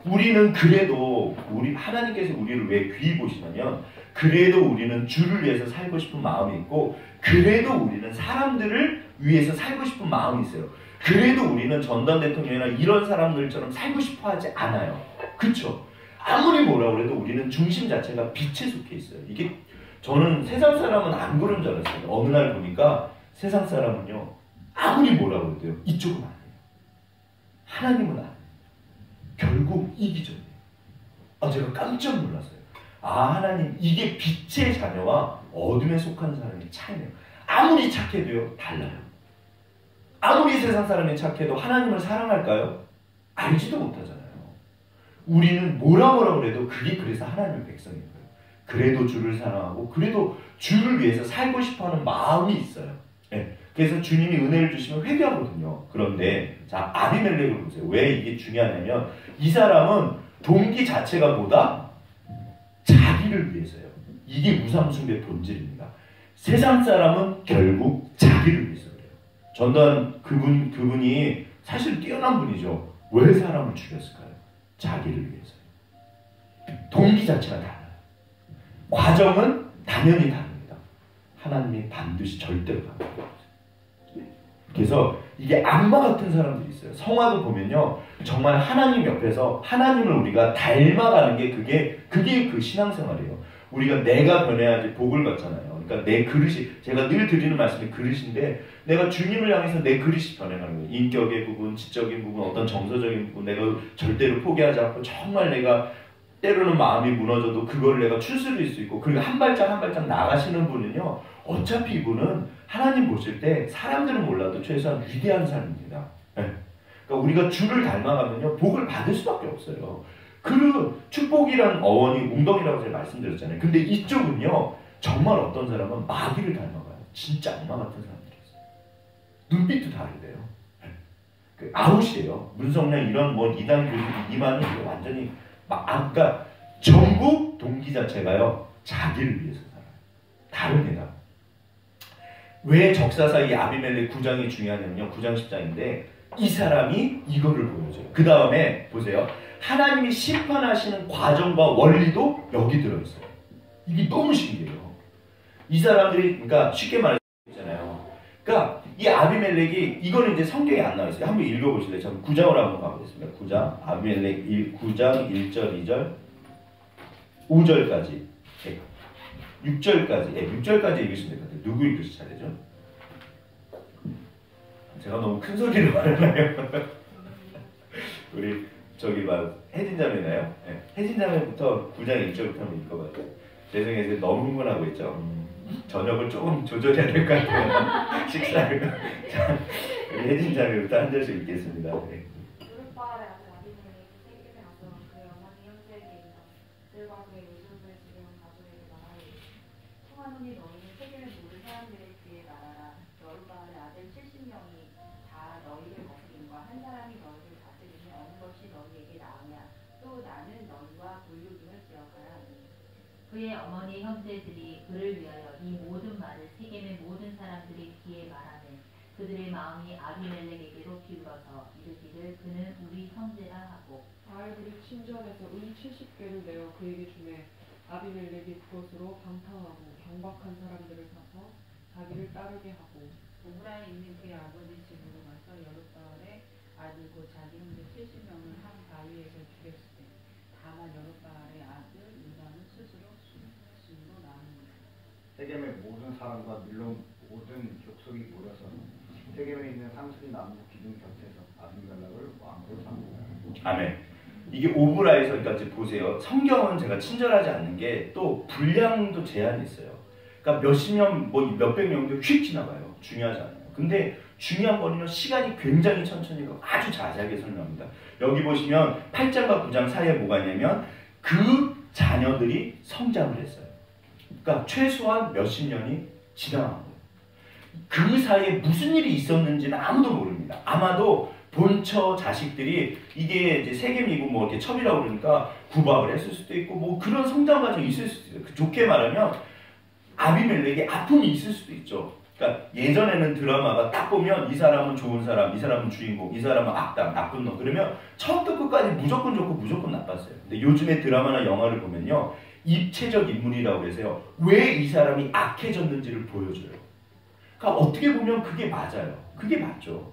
우리는 그래도 하나님께서 우리를 왜 귀히 보시냐면 그래도 우리는 주를 위해서 살고 싶은 마음이 있고 그래도 우리는 사람들을 위해서 살고 싶은 마음이 있어요. 그래도 우리는 전단 대통령이나 이런 사람들처럼 살고 싶어 하지 않아요. 그쵸? 아무리 뭐라고 해도 우리는 중심 자체가 빛에 속해 있어요. 이게 저는 세상 사람은 안 그런 줄 알았어요. 어느 날 보니까 세상 사람은요, 아무리 뭐라고 해도요. 이쪽은 아니에요. 하나님은 아니에요. 결국 이기적이에요. 제가 깜짝 놀랐어요. 하나님 이게 빛의 자녀와 어둠에 속한 사람의 차이네요. 아무리 착해도요. 달라요. 아무리 세상 사람이 착해도 하나님을 사랑할까요? 알지도 못하잖아요. 우리는 뭐라 그래도 그게 그래서 하나님의 백성인 거예요. 그래도 주를 사랑하고 그래도 주를 위해서 살고 싶어하는 마음이 있어요. 네. 그래서 주님이 은혜를 주시면 회개하거든요. 그런데 자 아비멜렉을 보세요. 왜 이게 중요하냐면 이 사람은 동기 자체가 뭐다? 자기를 위해서요. 이게 무상숭배 본질입니다. 세상 사람은 결국 자기를 위해서 그래요. 전도한 그분이 사실 뛰어난 분이죠. 왜 사람을 죽였을까요? 자기를 위해서요. 동기 자체가 달라요. 과정은 당연히 다릅니다. 하나님이 반드시 절대로 바꿔요. 그래서 이게 악마 같은 사람들이 있어요. 성화도 보면요. 정말 하나님 옆에서 하나님을 우리가 닮아가는 게 그게 그 신앙생활이에요. 우리가 내가 변해야지 복을 받잖아요. 그러니까 내 그릇이, 제가 늘 드리는 말씀이 그릇인데 내가 주님을 향해서 내 그릇이 변해가는 거예요. 인격의 부분, 지적인 부분, 어떤 정서적인 부분 내가 절대로 포기하지 않고 정말 내가 때로는 마음이 무너져도 그걸 내가 추스릴 수 있고 그리고 한 발짝 한 발짝 나가시는 분은요. 어차피 이분은 하나님 보실 때 사람들은 몰라도 최소한 위대한 사람입니다. 네. 그러니까 우리가 주를 닮아가면요. 복을 받을 수밖에 없어요. 그 축복이란 어원이 웅덩이라고 제가 말씀드렸잖아요. 근데 이쪽은요. 정말 어떤 사람은 마귀를 닮아가요. 진짜 악마 같은 사람들이 있어요. 눈빛도 다르대요. 네. 그 아웃이에요. 문성량 이런 이단 교리들 이만은 완전히 그러니까 전부 동기 자체가요. 자기를 위해서 살아요. 다릅니다. 왜 적사사의 아비멜렉 9장이 중요하냐면요. 9장 10장인데 이 사람이 이거를 보여줘요. 그 다음에 보세요. 하나님이 심판하시는 과정과 원리도 여기 들어있어요. 이게 너무 신기해요. 이 사람들이 그러니까 쉽게 말하잖아요. 그러니까 이 아비멜렉이 이거는 이제 성경에 안 나와 있어요. 한번 읽어보실래요? 저 9장으로 한번 가보겠습니다. 9장 아비멜렉 9장 1절 2절 5절까지 6절까지 6절까지 읽으시면 될 것 같아요. 누구 읽으실 차례죠? 제가 너무 큰 소리로 말하나요? 우리 저기 혜진 자매나요? 네. 혜진 자매부터 9장 1절부터 한번 읽어봐요. 죄송해요. 너무 흥분하고 있죠. 저녁을 조금 조절해야 될 것 같아요. 식사를. 자, 우리 혜진 자매부터 한 절씩 읽겠습니다. 네. 요룻바알의 아들 아비멜렉이 세겜에 가서 그의 어머니 형제에게 이르러 그들과 그의 요셉을 지내온 가족에게 말하되 청하노니 너희는 세겜의 모든 사람들의 귀에 말하라. 요룻바알의 아들 70명이 다 너희를 거스림과 한 사람이 너희를 다스리며 어느 것이 너희에게 나으냐. 또 나는 너희와 불륜임을 기억하라 하니 그의 어머니 형제들이 그를 위하여 이 모든 말을 세겜의 모든 사람들이 귀에 말하매 그들의 마음이 아비멜렉에게로 기울어서 이르기를 그는 우리 형제라 하고 바알들이 친전에서 은 70개를 내어 그에게 주매 아비멜렉이 그것으로 방탕하고 경박한 사람들을 사서 자기를 따르게 하고 오브라에 있는 그의 아버지 집으로 가서 여룻바알의 아들 곧 자기 형제 70명을 한 바위에서 죽였으되 다만 여룻바알의 아들 유다는 스스로 숨으로 나옵니다. 세겜의 모든 사람과 밀로 모든 족속이 모여서 세겜에 있는 상수리 나무 기둥 곁에서 아비멜렉을 왕으로 삼는다. 아멘. 이게 오브라에서 그러니까 이제 보세요. 성경은 제가 친절하지 않는 게 또 분량도 제한이 있어요. 그러니까 몇십 년, 몇백 년도 휙 지나가요. 중요하지 않아요. 근데 중요한 거는요. 시간이 굉장히 천천히 가고 아주 자세하게 설명합니다. 여기 보시면 8장과 9장 사이에 뭐가 있냐면 그 자녀들이 성장을 했어요. 그러니까 최소한 몇십 년이 지나간 거예요. 그 사이에 무슨 일이 있었는지는 아무도 모릅니다. 아마도 본처 자식들이 이게 이제 세겜이고 뭐 이렇게 첩이라고 그러니까 구박을 했을 수도 있고 뭐 그런 성장 과정이 있을 수도 있어요. 좋게 말하면 아비멜렉에 아픔이 있을 수도 있죠. 그러니까 예전에는 드라마가 딱 보면 이 사람은 좋은 사람, 이 사람은 주인공, 이 사람은 악당, 나쁜 놈 그러면 처음부터 끝까지 무조건 좋고 무조건 나빴어요. 근데 요즘에 드라마나 영화를 보면요. 입체적 인물이라고 해서요. 왜 이 사람이 악해졌는지를 보여줘요. 그러니까 어떻게 보면 그게 맞아요. 그게 맞죠.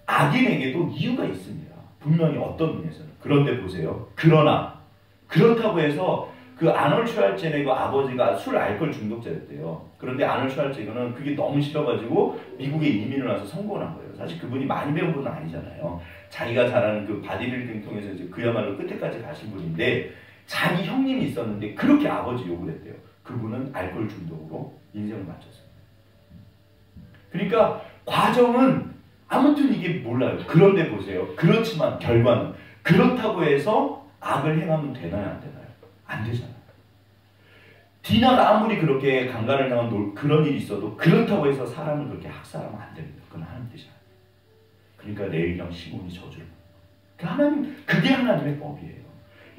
악인에게도 이유가 있습니다. 분명히 어떤 면에서는. 그런데 보세요. 그러나 그렇다고 해서 그 아놀드 슈왈제네거 아버지가 술 알코올 중독자였대요. 그런데 아놀드 슈왈제네거는 그게 너무 싫어가지고 미국에 이민을 와서 성공을 한 거예요. 사실 그분이 많이 배운 분은 아니잖아요. 자기가 잘하는 그 바디빌딩 통해서 이제 그야말로 끝에까지 가신 분인데 자기 형님이 있었는데 그렇게 아버지 욕을 했대요. 그분은 알코올 중독으로 인생을 마쳤어요. 그러니까 과정은 아무튼 이게 몰라요. 그런데 보세요. 그렇지만 결과는 그렇다고 해서 악을 행하면 되나요? 안 되나요? 안 되잖아요. 디나가 아무리 그렇게 강간을 당한 그런 일이 있어도 그렇다고 해서 사람을 그렇게 학살하면 안 됩니다. 그건 하나님 뜻이잖아요. 그러니까 레위랑 시몬이 저주를 그게 하나님의 법이에요.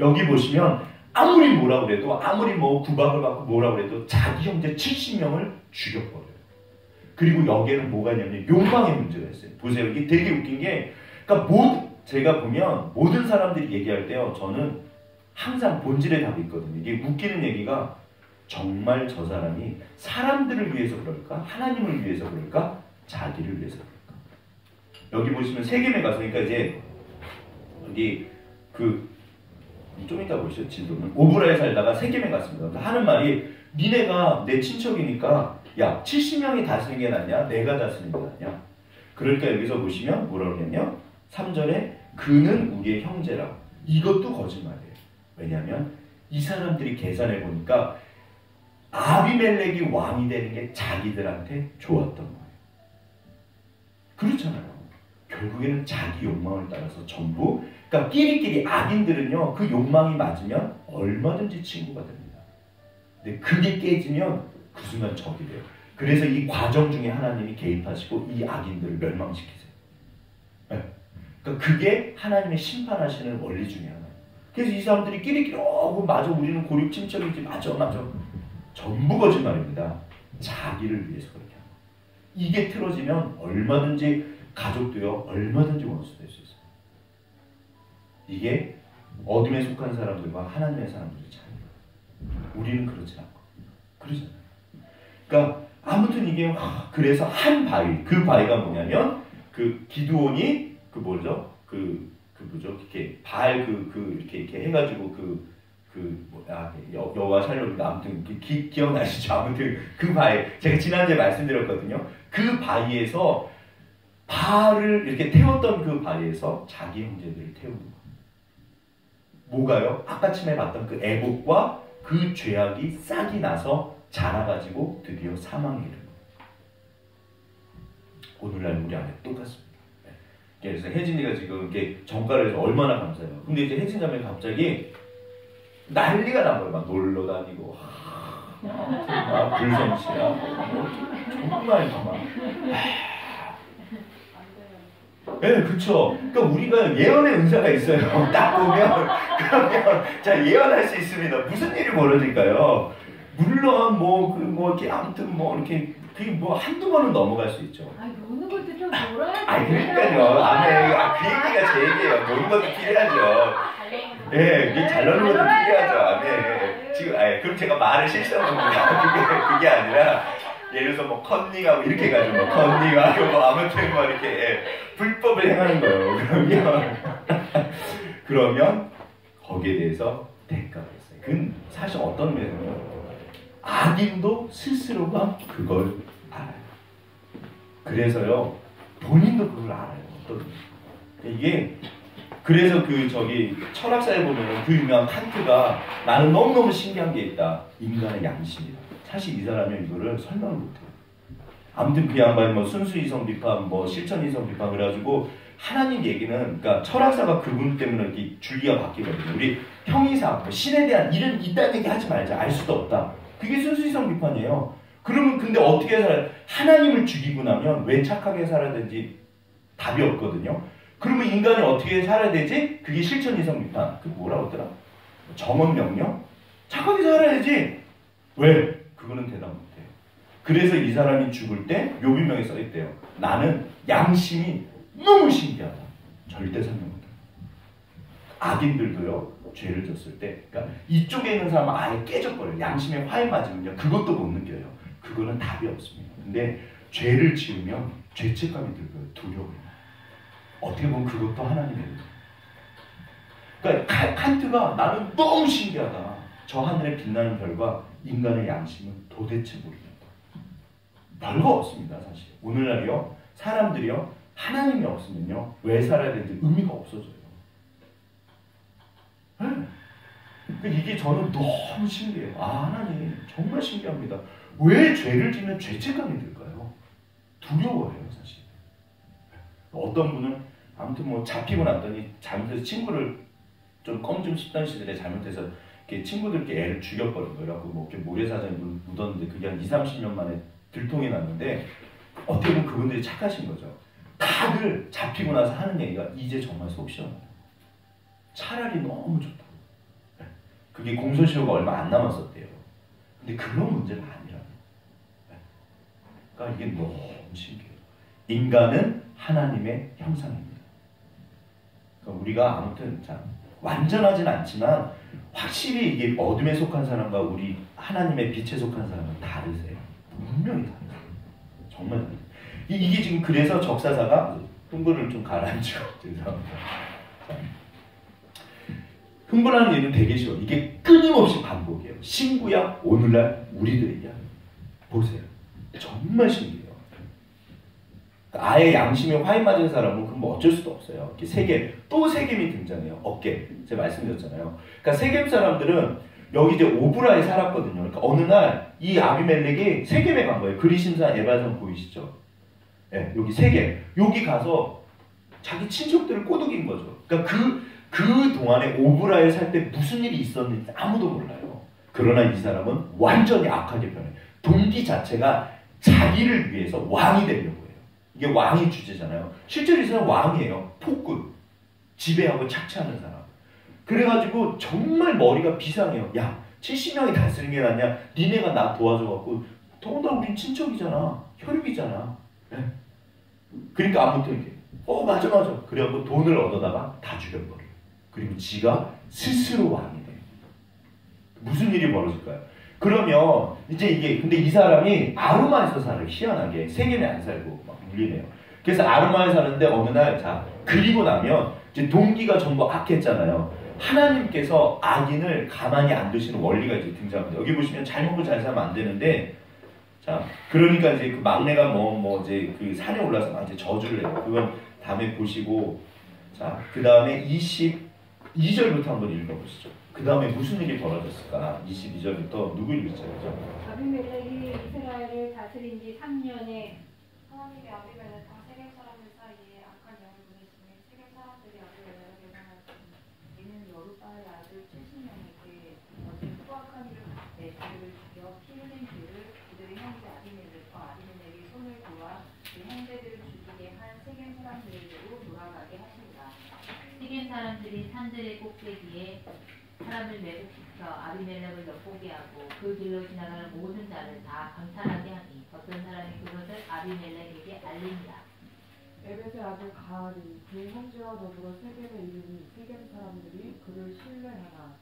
여기 보시면 아무리 뭐라 그래도 아무리 뭐 구박을 받고 뭐라 그래도 자기 형제 70명을 죽여버려요. 그리고 여기에는 뭐가 있냐면 욕망의 문제가 있어요. 보세요. 이게 되게 웃긴 게 그러니까 제가 보면 모든 사람들이 얘기할 때요. 저는 항상 본질에 답이 있거든요. 이게 웃기는 얘기가 정말 저 사람이 사람들을 위해서 그럴까? 하나님을 위해서 그럴까? 자기를 위해서 그럴까? 여기 보시면 세겜에 가서 그러니까 이제 여기 좀 이따 보시죠. 진도는 오브라에 살다가 세겜에 갔습니다. 하는 말이 니네가 내 친척이니까 야 70명이 다스리는 게 낫냐? 내가 다스리는 게 낫냐? 그러니까 여기서 보시면 뭐라고 그러냐면 3절에 그는 우리의 형제라고. 이것도 거짓말이에요. 왜냐하면 이 사람들이 계산해 보니까 아비멜렉이 왕이 되는 게 자기들한테 좋았던 거예요. 그렇잖아요. 결국에는 자기 욕망을 따라서 전부 그러니까 끼리끼리 악인들은요. 그 욕망이 맞으면 얼마든지 친구가 됩니다. 근데 그게 깨지면 그 순간 적이 돼요. 그래서 이 과정 중에 하나님이 개입하시고 이 악인들을 멸망시키세요. 네. 그러니까 그게 하나님의 심판하시는 원리 중에 하나예요. 그래서 이 사람들이 끼리끼리 맞아 우리는 고륙 친척이지 맞아 전부 거짓말입니다. 자기를 위해서 그렇게 하는 거예요. 이게 틀어지면 얼마든지 가족도요 얼마든지 원수 될 수 있어요. 이게 어둠에 속한 사람들과 하나님의 사람들의 차이예요. 우리는 그렇지 않고 그러잖아요. 그러니까 아무튼 이게 그래서 한 바위 그 바위가 뭐냐면 그 기드온이 뭐죠 이렇게 이렇게 해가지고 여호와 살려니까 아무튼 기억나시죠? 아무튼 그 바위 제가 지난주에 말씀드렸거든요. 그 바위에서 바알을 이렇게 태웠던 그 바위에서 자기 형제들을 태우는 거예요. 뭐가요? 아까 처음에 봤던 그 애곡과 그 죄악이 싹이 나서 자라가지고 드디어 사망에 이르는 거예요. 오늘날 우리 안에 똑같습니다. 그래서 혜진이가 지금 이렇게 전가를 해서 얼마나 감사해요. 근데 이제 혜진 자매가 갑자기 난리가 난 거예요. 막 놀러 다니고, 불성씨야. 정말 막. 네, 그쵸. 그러니까 우리가 예언의 은사가 있어요. 딱 보면, 그러면, 자, 예언할 수 있습니다. 무슨 일이 벌어질까요? 물론, 이렇게, 아무튼 이렇게, 그게 한두 번은 넘어갈 수 있죠. 노는 것도 좀 놀아야 그러니까요. 그 얘기가 제 얘기예요. 노는 것도 필요하죠. 예, 잘 노는 것도 필요하죠. 지금, 그럼 제가 말을 실수한 겁니다. 그게 아니라, 예를 들어서 컨닝하고 이렇게 해가지고 컨닝하고 아무튼 이렇게 불법을 행하는 거예요. 그러면 거기에 대해서 대가가 있어요. 그건 사실 어떤 면에서는 악인도 스스로가 그걸 알아요. 그래서요 본인도 그걸 알아요. 이게 그래서 철학사에 보면 그 유명한 칸트가 나는 너무너무 신기한 게 있다. 인간의 양심이다. 사실 이 사람이 이거를 설명을 못해요. 아무튼 그 양반이 순수이성 비판, 실천이성 비판 그래가지고 하나님 얘기는 그러니까 철학사가 그분 때문에 이렇게 줄기가 바뀌거든요. 우리 형이상, 신에 대한 일은 이딴 얘기 하지 말자. 알 수도 없다. 그게 순수이성 비판이에요. 그러면 근데 어떻게 살아야 하나님을 죽이고 나면 왜 착하게 살아야 되는지 답이 없거든요. 그러면 인간이 어떻게 살아야 되지? 그게 실천이성 비판. 그 뭐라고 하더라? 정언명령? 착하게 살아야지. 왜? 그거는 대답 못해요. 그래서 이 사람이 죽을 때 욥일명에 써있대요. 나는 양심이 너무 신기하다. 절대 설명 못해요. 악인들도요. 죄를 졌을 때 그러니까 이쪽에 있는 사람은 아예 깨져버려요. 양심에 화에 맞으면요. 그것도 못 느껴요. 그거는 답이 없습니다. 근데 죄를 지으면 죄책감이 들고요. 두려워요. 어떻게 보면 그것도 하나님의 은혜예요. 그러니까 칸트가 나는 너무 신기하다. 저 하늘에 빛나는 별과 인간의 양심은 도대체 모릅니다. 별거 없습니다. 사실 오늘날이요 사람들이요 하나님이 없으면요 왜 살아야 되는지 의미가 없어져요. 이게 저는 너무 신기해요. 하나님 정말 신기합니다. 왜 죄를 지면 죄책감이 들까요? 두려워해요 사실. 어떤 분은 아무튼 뭐 잡히고 났더니 잘못해서 친구를 좀 껌 좀 씹던 시절에 잘못해서 이렇게 친구들께 애를 죽여버린 거예요. 그래갖고 뭐 이렇게 모래사장에 묻었는데 그게 한 20-30년 만에 들통이 났는데 어떻게 보면 그분들이 착하신 거죠. 다들 잡히고 나서 하는 얘기가 이제 정말 속 시원해요. 차라리 너무 좋다고. 그게 공소시효가 얼마 안 남았었대요. 근데 그런 문제는 아니라요. 그러니까 이게 너무 신기해요. 인간은 하나님의 형상입니다. 그러니까 우리가 아무튼 참 완전하진 않지만 확실히 이게 어둠에 속한 사람과 우리 하나님의 빛에 속한 사람은 다르세요. 분명히 다르세요. 정말 다르세요. 이게 지금 그래서 적사사가 흥분을 좀 가라앉히고 죄송합니다. 흥분하는 일은 되게 쉬워. 이게 끊임없이 반복이에요. 신구약 오늘날 우리들의 이야기 보세요. 정말 신기해요. 아예 양심에 화인 맞은 사람은 그럼 뭐 어쩔 수도 없어요. 이렇게 세겜, 또 세겜이 등장해요. 어깨. 제가 말씀드렸잖아요. 그러니까 세겜 사람들은 여기 이제 오브라에 살았거든요. 그러니까 어느 날 이 아비멜렉이 세겜에 간 거예요. 그리심산 에발산 보이시죠? 네, 여기 세겜. 여기 가서 자기 친척들을 꼬드긴 거죠. 그러니까 그 동안에 오브라에 살 때 무슨 일이 있었는지 아무도 몰라요. 그러나 이 사람은 완전히 악하게 변해. 동기 자체가 자기를 위해서 왕이 되려고 해요. 이게 왕이 주제잖아요. 실제로 이 사람 왕이에요. 폭군. 지배하고 착취하는 사람. 그래가지고 정말 머리가 비상해요. 야 70명이 다스리는 게 낫냐. 니네가 나 도와줘갖고 더군다나 우린 친척이잖아. 혈육이잖아. 네. 그러니까 아무튼 이렇게 맞아. 그래갖고 돈을 얻어다가 다 죽여버려요. 그리고 지가 스스로 왕이 돼요. 무슨 일이 벌어질까요? 그러면 이제 이게 근데 이 사람이 아르마에서 살아요. 희한하게 세겜에 안 살고 막 물리네요. 그래서 아르마에 사는데 어느 날 그리고 나면 이제 동기가 전부 악했잖아요. 하나님께서 악인을 가만히 안 두시는 원리가 이제 등장합니다. 여기 보시면 잘 먹고 잘 살면 안 되는데 그러니까 이제 그 막내가 이제 그 산에 올라서 막 이제 저주를 해요. 그건 다음에 보시고 그 다음에 22절부터 한번 읽어보시죠. 그 다음에 무슨 일이 벌어졌을까? 22절부터 누구 읽으시죠? 아비멜렉이 이스라엘을 다스린 지 3년에 하나님의 아비멜렉과 세겜 사람들 사이에 악한 영을 보내시니 세겜 사람들이 아비멜렉을 예방하였습니다. 이는 여룻바알의 아들 70명에게 어제 후악한 일을 내 그들을 죽여 피 흘린 뒤를 그들의 형제 아비멜렉과 아비멜렉이 손을 보아 그 형제들을 죽이게 한 세겜 사람들에게로 돌아가게 하시니라. 세겜 사람들이 산들의 꼭대기에 사람을 매복시켜 아비멜렉을 엿보게 하고 그 길로 지나가는 모든 자를 다 강탈하게 하니 어떤 사람이 그것을 아비멜렉에게 알립니다. 에벳의 아들 가알이 그 형제와 더불어 세겜에 이르니 세겜 사람들이 그를 신뢰하니라.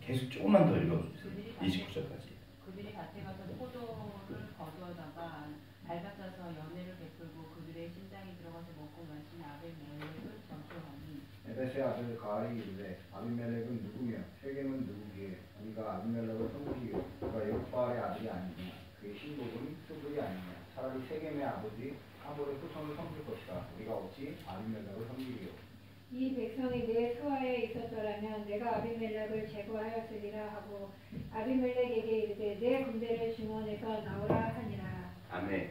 계속 조금만 더 읽어주세요. 29절까지. 그들이 밭에 가서 포도를 거두어다가 밟아짜서 연회를 베풀고 그들의 심장에 들어가서 먹고 마신 아비멜렉을 전투하니 에벳의 아들 가알이 이르되 아비멜렉은 누구며 세겜은 누구기에 우리가 아비멜렉을 섬기기에 그가 여룻바알의 아들이 아니냐 그의 신복은 수블이 아니냐 차라리 세겜의 아버지 하볼의 후손을 섬길 것이다. 우리가 어찌 아비멜렉을 섬기리요. 이 백성이 내 수하에 있었더라면 내가 아비멜렉을 제거하였으리라 하고 아비멜렉에게 이르되 내 군대를 중원에서 나오라 하니라. 아멘.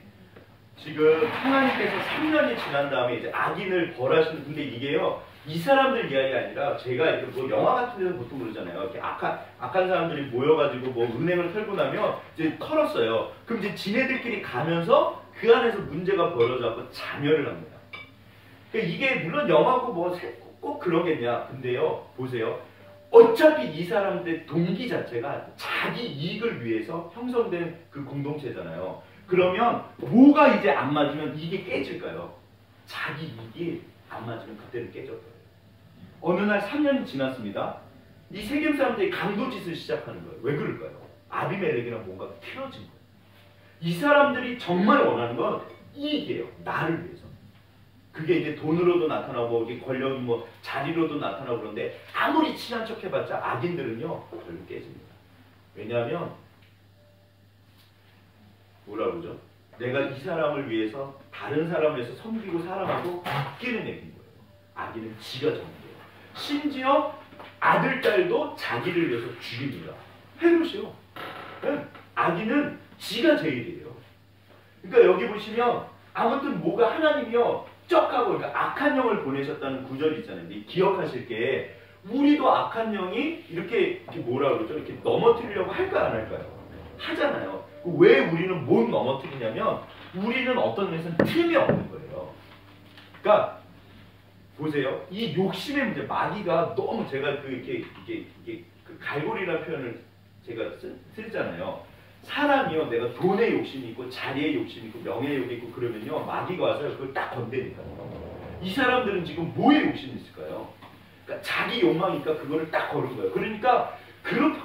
지금 하나님께서 3년이 지난 다음에 이제 악인을 벌하시는 근데 이게요 이 사람들 이야기가 아니라 제가 이렇게 뭐 영화 같은 데서 보통 그러잖아요. 이렇게 악한 사람들이 모여가지고 뭐 은행을 털고 나면 이제 털었어요. 그럼 이제 지네들끼리 가면서 그 안에서 문제가 벌어져서 자멸을 합니다. 그러니까 이게 물론 영화고 뭐 꼭 그러겠냐. 근데요 보세요. 어차피 이 사람들의 동기 자체가 자기 이익을 위해서 형성된 그 공동체잖아요. 그러면 뭐가 이제 안 맞으면 이게 깨질까요? 자기 이익이 안 맞으면 그때는 깨져버려요. 어느 날 3년이 지났습니다. 이 세겜 사람들이 강도짓을 시작하는 거예요. 왜 그럴까요? 아비멜렉이랑 뭔가 틀어진 거예요. 이 사람들이 정말 원하는 건 이익이에요. 나를 위해서. 그게 이제 돈으로도 나타나고 이게 권력이 뭐 자리로도 나타나고 그런데 아무리 친한 척 해봤자 악인들은요 별로 깨집니다. 왜냐하면 뭐라 그러죠? 내가 이 사람을 위해서 다른 사람을 위해서 섬기고 사랑하고 아끼는 애인 거예요. 악인은 지가 전부예요. 심지어 아들, 딸도 자기를 위해서 죽입니다. 헤롯이요. 네? 악인은 지가 제일이에요. 그러니까 여기 보시면 아무튼 뭐가 하나님이요 쩍하고 그러니까 악한 영을 보내셨다는 구절이 있잖아요. 기억하실 게 우리도 악한 영이 이렇게 뭐라 그러죠? 이렇게 넘어뜨리려고 할까 안 할까요? 하잖아요. 왜 우리는 못 넘어뜨리냐면 우리는 어떤 면에서는 틈이 없는 거예요. 그러니까 보세요. 이 욕심의 문제, 마귀가 너무 제가 이게 그 갈고리라는 표현을 제가 쓰잖아요. 사람이요, 내가 돈의 욕심이 있고 자리의 욕심이 있고 명예의 욕심이 있고 그러면요, 마귀가 와서 그걸 딱 건드니까요. 이 사람들은 지금 뭐에 욕심이 있을까요? 그러니까 자기 욕망이니까 그거를 딱 거는 거예요. 그러니까 그렇게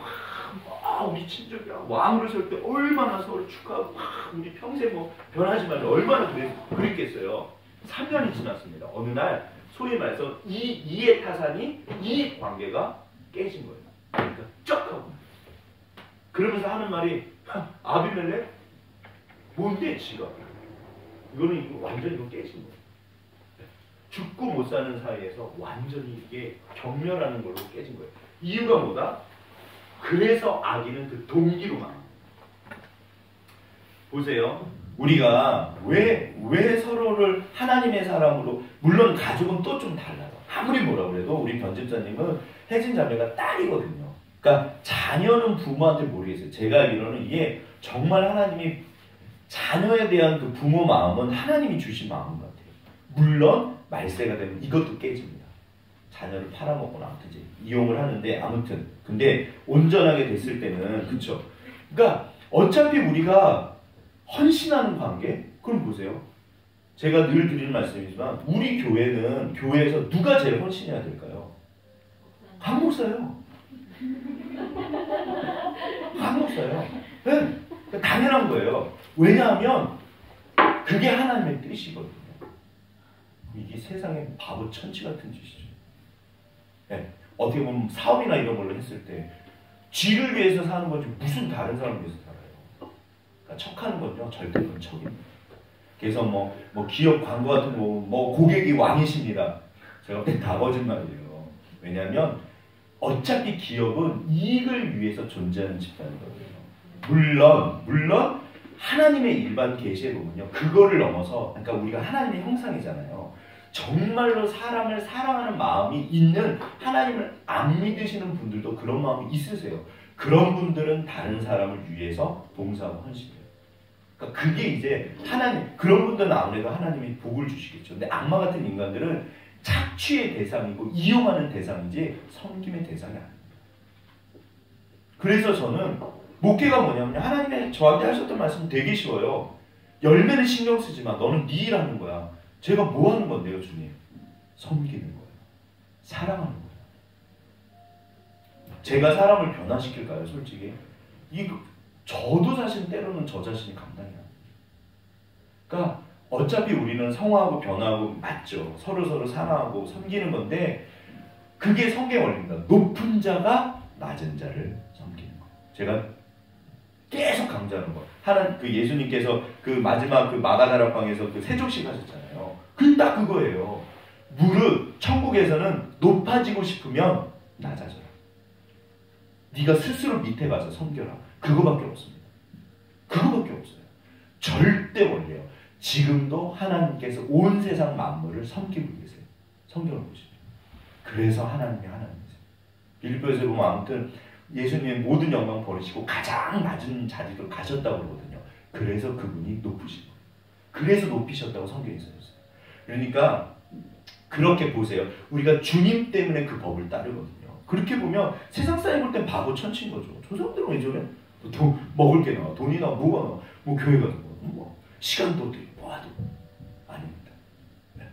우리 친족이랑 왕으로 설 때 얼마나 서로 축하하고 우리 평생 뭐 변하지 말자 얼마나 그랬겠어요. 3년이 지났습니다. 어느 날 소위 말해서 이의 타산이 이 관계가 깨진 거예요. 그러니까 쩍 하고 그러면서 하는 말이 아비멜렉 뭔데 지가 이거는 이거 완전히 이거 깨진 거예요. 죽고 못 사는 사이에서 완전히 이게 경멸하는 걸로 깨진 거예요. 이유가 뭐다? 그래서 악인은 그 동기로 망합니다. 보세요. 우리가 왜 서로를 하나님의 사람으로, 물론 가족은 또 좀 달라요. 아무리 뭐라 그래도 우리 변집자님은 혜진 자매가 딸이거든요. 그러니까 자녀는 부모한테 모르겠어요. 제가 알기로는 이게 정말 하나님이 자녀에 대한 그 부모 마음은 하나님이 주신 마음 같아요. 물론 말세가 되면 이것도 깨집니다. 자녀를 팔아먹거나 아무튼 이제 이용을 하는데 아무튼 근데 온전하게 됐을 때는 그쵸. 그러니까 어차피 우리가 헌신하는 관계? 그럼 보세요. 제가 늘 드리는 말씀이지만 우리 교회는 교회에서 누가 제일 헌신해야 될까요? 강 목사요. 강 목사요. 네. 당연한 거예요. 왜냐하면 그게 하나님의 뜻이거든요. 이게 세상에 바보 천치 같은 짓이죠. 네. 어떻게 보면 사업이나 이런 걸로 했을 때 지를 위해서 사는 거지 무슨 다른 사람을 위해서 살아요. 그러니까 척하는 건요 절대 그건 척입니다. 그래서 뭐 기업 광고 같은 뭐 고객이 왕이십니다. 제가 볼 때 다 거짓말이에요. 왜냐하면 어차피 기업은 이익을 위해서 존재하는 집단이거든요. 물론 하나님의 일반 계시에 보면요 그거를 넘어서 그러니까 우리가 하나님의 형상이잖아요. 정말로 사람을 사랑하는 마음이 있는 하나님을 안 믿으시는 분들도 그런 마음이 있으세요. 그런 분들은 다른 사람을 위해서 봉사하고 헌신해요. 그러니까 그게 이제 하나님, 그런 분들은 아무래도 하나님이 복을 주시겠죠. 근데 악마 같은 인간들은 착취의 대상이고 이용하는 대상이지 섬김의 대상이 아닙니다. 그래서 저는 목회가 뭐냐면 하나님이 저한테 하셨던 말씀 되게 쉬워요. 열매는 신경 쓰지 마. 너는 네 일 하는 거야. 제가 뭐 하는 건데요, 주님? 섬기는 거예요. 사랑하는 거예요. 제가 사람을 변화시킬까요, 솔직히? 저도 사실 때로는 저 자신이 감당이 안 돼요. 그러니까 어차피 우리는 성화하고 변화하고 맞죠. 서로 사랑하고 섬기는 건데 그게 성경에 올립니다. 높은 자가 낮은 자를 섬기는 거예요. 제가 계속 강조하는 거예요. 그 예수님께서 그 마지막 그 마가다락방에서 그 세족식 하셨잖아요. 딱 그거예요. 무릇 천국에서는 높아지고 싶으면 낮아져라. 네가 스스로 밑에 가서 섬겨라. 그거밖에 없습니다. 그거밖에 없어요. 절대 원리예요. 지금도 하나님께서 온 세상 만물을 섬기고 계세요. 성경을 보시죠. 그래서 하나님이 하나님이세요. 빌립보에서 보면 아무튼 예수님의 모든 영광 버리시고 가장 낮은 자리로 가셨다고 그러거든요. 그래서 그분이 높으신 거예요. 그래서 높이셨다고 성경에 써있어요. 그러니까 그렇게 보세요. 우리가 주님 때문에 그 법을 따르거든요. 그렇게 보면 세상 사람이 볼 땐 바보 천치인 거죠. 저 사람들은 왜 저래? 먹을 게 나와. 돈이 나와. 뭐가 나와. 뭐 교회 가서 뭐 시간도 어떻게 모아도 아닙니다. 네.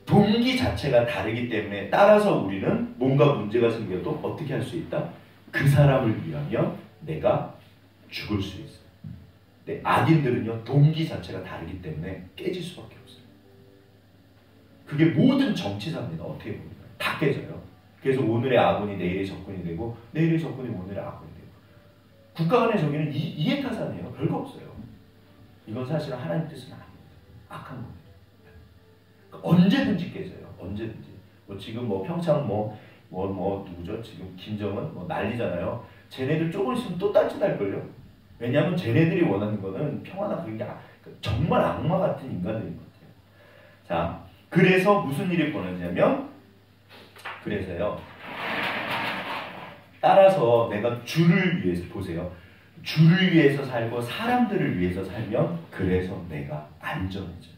동기 자체가 다르기 때문에 따라서 우리는 뭔가 문제가 생겨도 어떻게 할 수 있다? 그 사람을 위하면 내가 죽을 수 있어요. 근데 악인들은요 동기 자체가 다르기 때문에 깨질 수밖에 없어요. 그게 모든 정치사입니다. 어떻게 보면 다 깨져요. 그래서 오늘의 아군이 내일의 적군이 되고 내일의 적군이 오늘의 아군이 되고 국가 간의 적이는 이해타산이에요. 별거 없어요. 이건 사실은 하나님 뜻은 아닙니다. 악한 겁니다. 그러니까 언제든지 깨져요. 언제든지. 뭐 지금 뭐 평창 누구죠? 지금 김정은 뭐 난리잖아요. 쟤네들 조금 있으면 또 딴짓할걸요. 왜냐하면 쟤네들이 원하는 거는 평화나 그런 게 정말 악마 같은 인간들인 것 같아요. 자, 그래서 무슨 일이 벌어지냐면 그래서요. 따라서 내가 주를 위해서 보세요. 주를 위해서 살고 사람들을 위해서 살면 그래서 내가 안전해져요.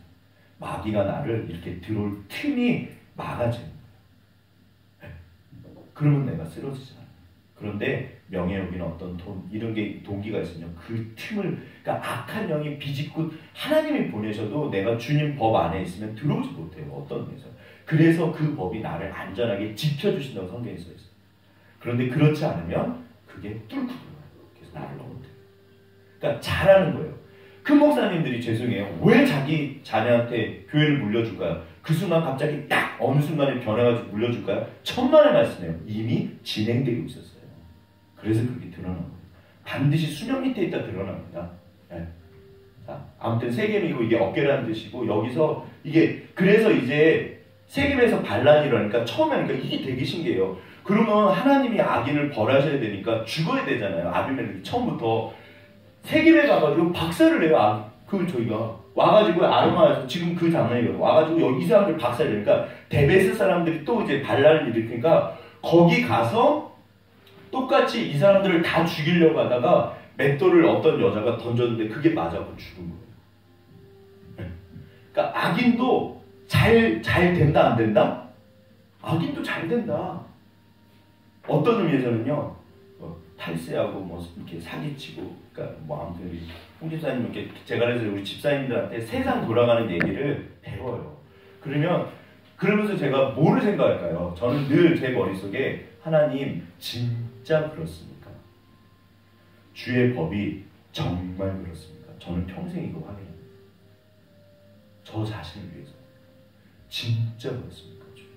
마귀가 나를 이렇게 들어올 틈이 막아져요. 그러면 내가 쓰러지지 않아요. 그런데 명예욕이나 어떤 돈 이런 게 동기가 있으면 그 틈을 그러니까 악한 영이 비집고 하나님이 보내셔도 내가 주님 법 안에 있으면 들어오지 못해요. 어떤 의미에서. 그래서 그 법이 나를 안전하게 지켜주신다고 성경에 써 있어요. 그런데 그렇지 않으면 그게 뚫고 들어와요. 그래서 나를 넘어뜨려요. 그러니까 잘하는 거예요. 큰 목사님들이 죄송해요. 왜 자기 자녀한테 교회를 물려줄까요? 그 순간 갑자기 딱 어느 순간에 변해가지고 물려줄까요? 천만의 말씀이에요. 이미 진행되고 있었어요. 그래서 그게 드러난 거예요. 반드시 수면 밑에 있다 드러납니다. 네. 자, 아무튼 세겜이고 이게 어깨라는 뜻이고 여기서 이게 그래서 이제 세겜에서 반란이 일어나니까 처음에 그러니까 이게 되게 신기해요. 그러면 하나님이 악인을 벌하셔야 되니까 죽어야 되잖아요. 아비멜렉이 처음부터 세겜에 가가지고 박살을 내요. 저희가 와가지고 아르마에서 지금 그 장면이거든요. 와가지고 여기 이 사람들 박살을 내니까 데베스 사람들이 또 이제 반란을 일으키니까 거기 가서 똑같이 이 사람들을 다 죽이려고 하다가 맷돌을 어떤 여자가 던졌는데 그게 맞아서 죽은 거예요. 그러니까 악인도 잘 된다 안 된다? 악인도 잘 된다. 어떤 의미에서는요. 탈세하고 뭐 이렇게 사기치고 그러니까 뭐 아무튼 홍 집사님 이렇게 제가 그래서 우리 집사님들한테 세상 돌아가는 얘기를 배워요. 그러면서 제가 뭐를 생각할까요? 저는 늘 제 머릿속에 하나님 진짜 그렇습니까? 주의 법이 정말 그렇습니까? 저는 평생 이거 확인합니다. 저 자신을 위해서 진짜 그렇습니까? 주님?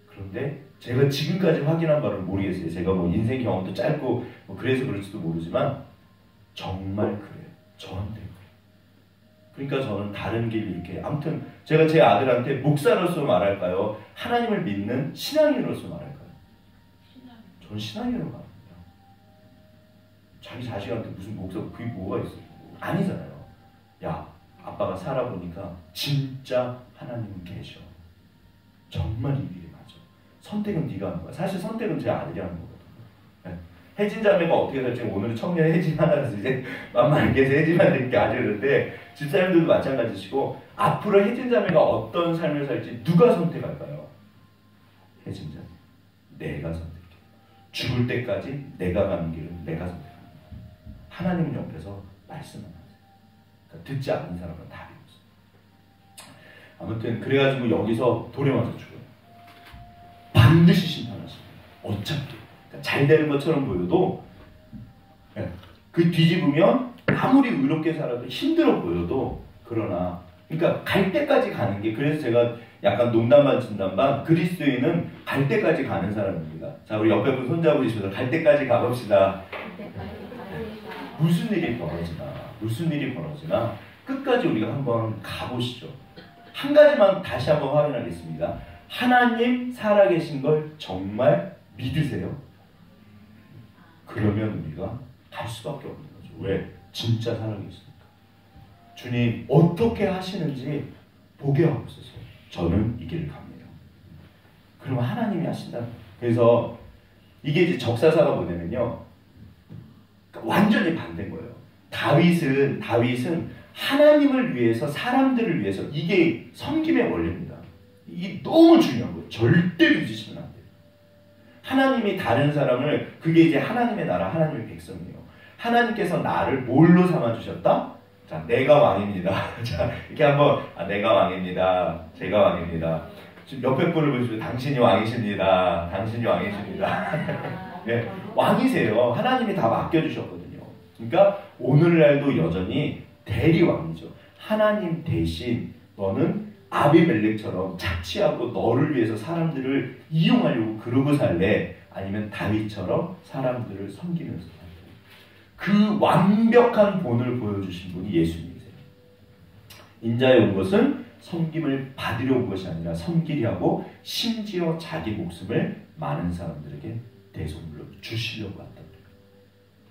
그런데 제가 지금까지 확인한 바를 모르겠어요. 제가 뭐 인생 경험도 짧고 뭐 그래서 그럴지도 모르지만 정말 그래요. 저한테 그래요. 그러니까 저는 다른 길 이렇게 아무튼 제가 제 아들한테 목사로서 말할까요? 하나님을 믿는 신앙인으로서 말할까요? 저는 신앙인으로 말합니다. 자기 자식한테 무슨 목사 그게 뭐가 있어요? 아니잖아요. 야 아빠가 살아보니까 진짜 하나님은 계셔. 정말 이 길이 맞아. 선택은 네가 하는 거야. 사실 선택은 제 아들이 하는 거거든요. 네. 혜진 자매가 어떻게 살지 오늘 청년 혜진 하나라서 이제 만만하게 해서 혜진만 드릴 게 아니었는데 집사님들도 마찬가지시고 앞으로 혜진 자매가 어떤 삶을 살지 누가 선택할까요? 혜진 자매. 내가 선택해. 죽을 때까지 내가 가는 길은 내가 선택합니다. 하나님은 옆에서 말씀을 하세요. 그러니까 듣지 않는 사람은 답이 없어요. 아무튼 그래가지고 여기서 돌에 맞아 죽어요. 반드시 심판하십니다. 어차피 그러니까 잘 되는 것처럼 보여도 그 뒤집으면 아무리 의롭게 살아도 힘들어 보여도 그러나 그러니까 갈 때까지 가는 게 그래서 제가 약간 농담반 진담반 그리스도인은 갈 때까지 가는 사람입니다. 자 우리 옆에 분 손잡고 계시면서 갈 때까지 가봅시다. 무슨 일이 벌어지나 끝까지 우리가 한번 가보시죠. 한 가지만 다시 한번 확인하겠습니다. 하나님 살아계신 걸 정말 믿으세요? 그러면 우리가 갈 수밖에 없는 거죠. 왜? 진짜 살아계시니까. 주님 어떻게 하시는지 보게 하옵소서. 저는 이 길을 갑니다. 그러면 하나님이 하신다. 그래서 이게 이제 적사사가 뭐냐면요. 완전히 반대인 거예요. 다윗은 하나님을 위해서 사람들을 위해서 이게 섬김의 원리입니다. 이게 너무 중요한 거예요. 절대 잊으시면 안 돼요. 하나님이 다른 사람을 그게 이제 하나님의 나라 하나님의 백성이에요. 하나님께서 나를 뭘로 삼아주셨다? 자, 내가 왕입니다. 자, 이렇게 한번 내가 왕입니다. 제가 왕입니다. 지금 옆에 분을 보시면 당신이 왕이십니다. 당신이 왕이십니다. 네, 왕이세요. 하나님이 다 맡겨주셨거든요. 그러니까 오늘날도 여전히 대리왕이죠. 하나님 대신 너는 아비멜렉처럼 착취하고 너를 위해서 사람들을 이용하려고 그러고 살래? 아니면 다윗처럼 사람들을 섬기면서 살래? 그 완벽한 본을 보여주신 분이 예수님이세요. 인자에 온 것은 섬김을 받으려 온 것이 아니라 섬기려 하고 심지어 자기 목숨을 많은 사람들에게 대속물로 주시려고 한다.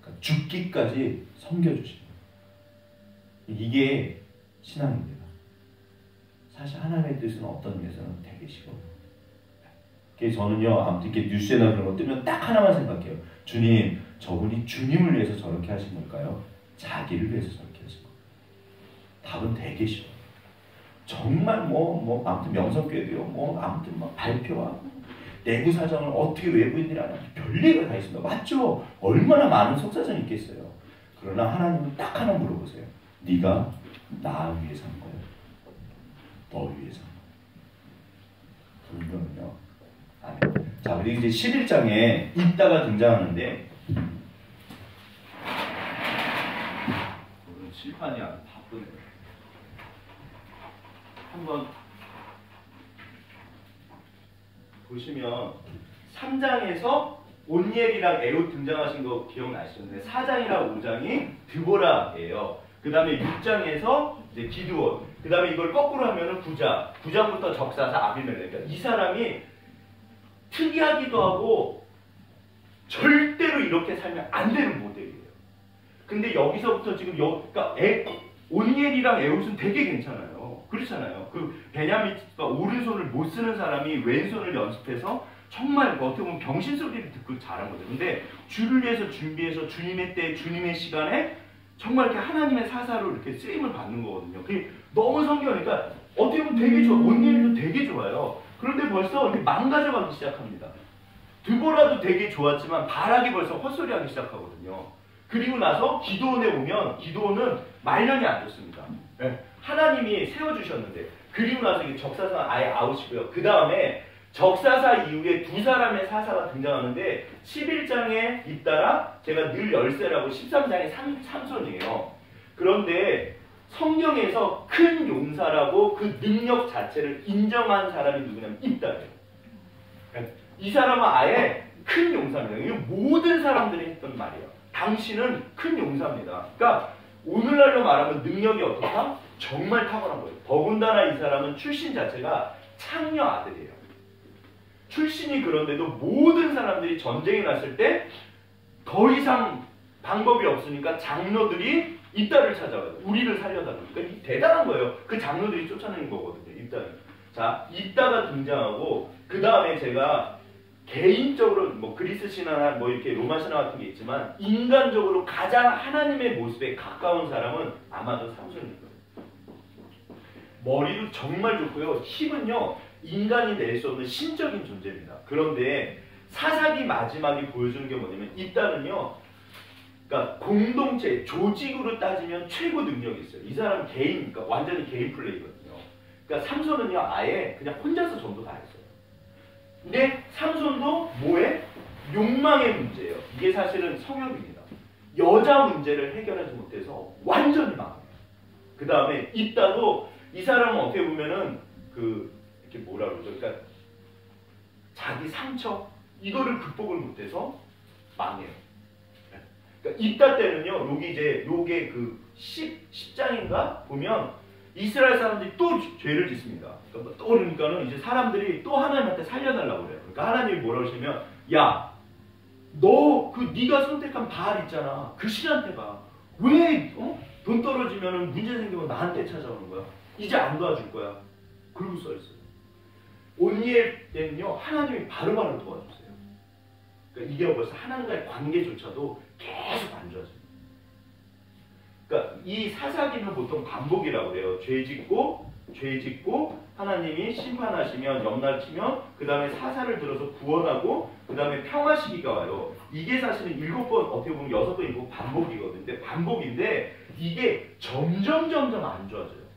그러니까 죽기까지 섬겨주시는 거예요. 이게 신앙입니다. 사실 하나님의 뜻은 어떤 면에서는 되게 싫어요. 그래서 저는요, 아무튼 이렇게 뉴스에나 그런 거 뜨면 딱 하나만 생각해요. 주님, 저분이 주님을 위해서 저렇게 하신 걸까요? 자기를 위해서 저렇게 하신 걸까요? 답은 되게 싫어요. 정말 아무튼 명성교회도요, 아무튼 발표하고 내부 사정을 어떻게 외부인들이 하나 별일이 다 있습니다. 맞죠? 얼마나 많은 속사정이 있겠어요. 그러나 하나님은 딱 하나 물어보세요. 네가 나 위해서 한 거야? 너 위해서 한 거야? 그러면요. 자, 그리고 이제 11장에 이따가 등장하는데 오늘 칠판이 아주 바쁘네요. 한번 보시면 3장에서 온니엘이랑 에훗 등장하신 거 기억나시죠? 4장이랑 5장이 드보라예요. 그 다음에 6장에서 이제 기드온. 그 다음에 이걸 거꾸로 하면은 9장부터 적사사 아비멜렉. 그러니까 이 사람이 특이하기도 하고 절대로 이렇게 살면 안 되는 모델이에요. 근데 여기서부터 지금 그러니까 온니엘이랑 에훗은 되게 괜찮아요. 그렇잖아요. 그 베냐민가 오른손을 못 쓰는 사람이 왼손을 연습해서 정말 어떻게 보면 병신 소리를 듣고 잘한 거죠. 근데 주를 위해서 준비해서 주님의 때, 주님의 시간에 정말 이렇게 하나님의 사사로 이렇게 쓰임을 받는 거거든요. 그게 너무 성경이니까 어떻게 보면 되게 좋아. 온니엘도 되게 좋아요. 그런데 벌써 이렇게 망가져가기 시작합니다. 드보라도 되게 좋았지만 바락이 벌써 헛소리하기 시작하거든요. 그리고 나서 기드온에 오면 기드온은 말년이 안 좋습니다. 네. 하나님이 세워주셨는데 그리고 나서 이 적사사 아예 아웃이고요. 그 다음에 적사사 이후에 두 사람의 사사가 등장하는데 11장에 잇따라 제가 늘 열세라고 13장에 삼손이에요. 그런데 성경에서 큰 용사라고 그 능력 자체를 인정한 사람이 누구냐면 입다예요. 이 사람은 아예 큰 용사입니다. 이거 모든 사람들이 했던 말이에요. 당신은 큰 용사입니다. 그러니까 오늘날로 말하면 능력이 어떻다? 정말 탁월한 거예요. 더군다나 이 사람은 출신 자체가 창녀 아들이에요. 출신이 그런데도 모든 사람들이 전쟁이 났을 때 더 이상 방법이 없으니까 장로들이 입다를 찾아와요. 우리를 살려달라고. 그러니까 대단한 거예요. 그 장로들이 쫓아내는 거거든요. 입다는. 자, 입다가 등장하고 그 다음에 제가 개인적으로 뭐 그리스 신화나 뭐 이렇게 로마 신화 같은 게 있지만 인간적으로 가장 하나님의 모습에 가까운 사람은 아마도 삼손일 거예요. 머리도 정말 좋고요. 힘은요. 인간이 낼 수 없는 신적인 존재입니다. 그런데 사사기 마지막에 보여주는 게 뭐냐면 입다는요. 그러니까 공동체, 조직으로 따지면 최고 능력이 있어요. 이 사람은 개인, 그러니까 완전히 개인 플레이거든요. 그러니까 삼손은요. 아예 그냥 혼자서 전부 다 했어요. 근데 삼손도 뭐에? 욕망의 문제예요. 이게 사실은 성욕입니다. 여자 문제를 해결하지 못해서 완전히 망해요. 그 다음에 입다도 이 사람은 어떻게 보면은 이렇게 뭐라 그러죠? 그러니까 자기 상처 이거를 극복을 못해서 망해요. 그러니까 입다 때는요. 여기 이제 요게 그 10장인가 보면 이스라엘 사람들이 또 죄를 짓습니다. 그러니까 또 그러니까는 이제 사람들이 또 하나님한테 살려달라고 그래요. 그러니까 하나님이 뭐라고 하시면 야, 너 네가 선택한 바알 있잖아. 그 신한테 가. 왜 돈 떨어지면 문제 생기면 나한테 찾아오는 거야? 이제 안 도와줄 거야. 그러고 써있어요. 온니엘 때는요. 하나님이 바로바로 도와주세요. 그러니까 이게 벌써 하나님과의 관계조차도 계속 안 좋아집니다. 그러니까 이 사사기는 보통 반복이라고 해요. 죄 짓고 하나님이 심판하시면 염라치면 그 다음에 사사를 들어서 구원하고 그 다음에 평화 시기가 와요. 이게 사실은 7번 어떻게 보면 6번 7번 반복이거든요. 근데 반복인데 이게 점점 안 좋아져요.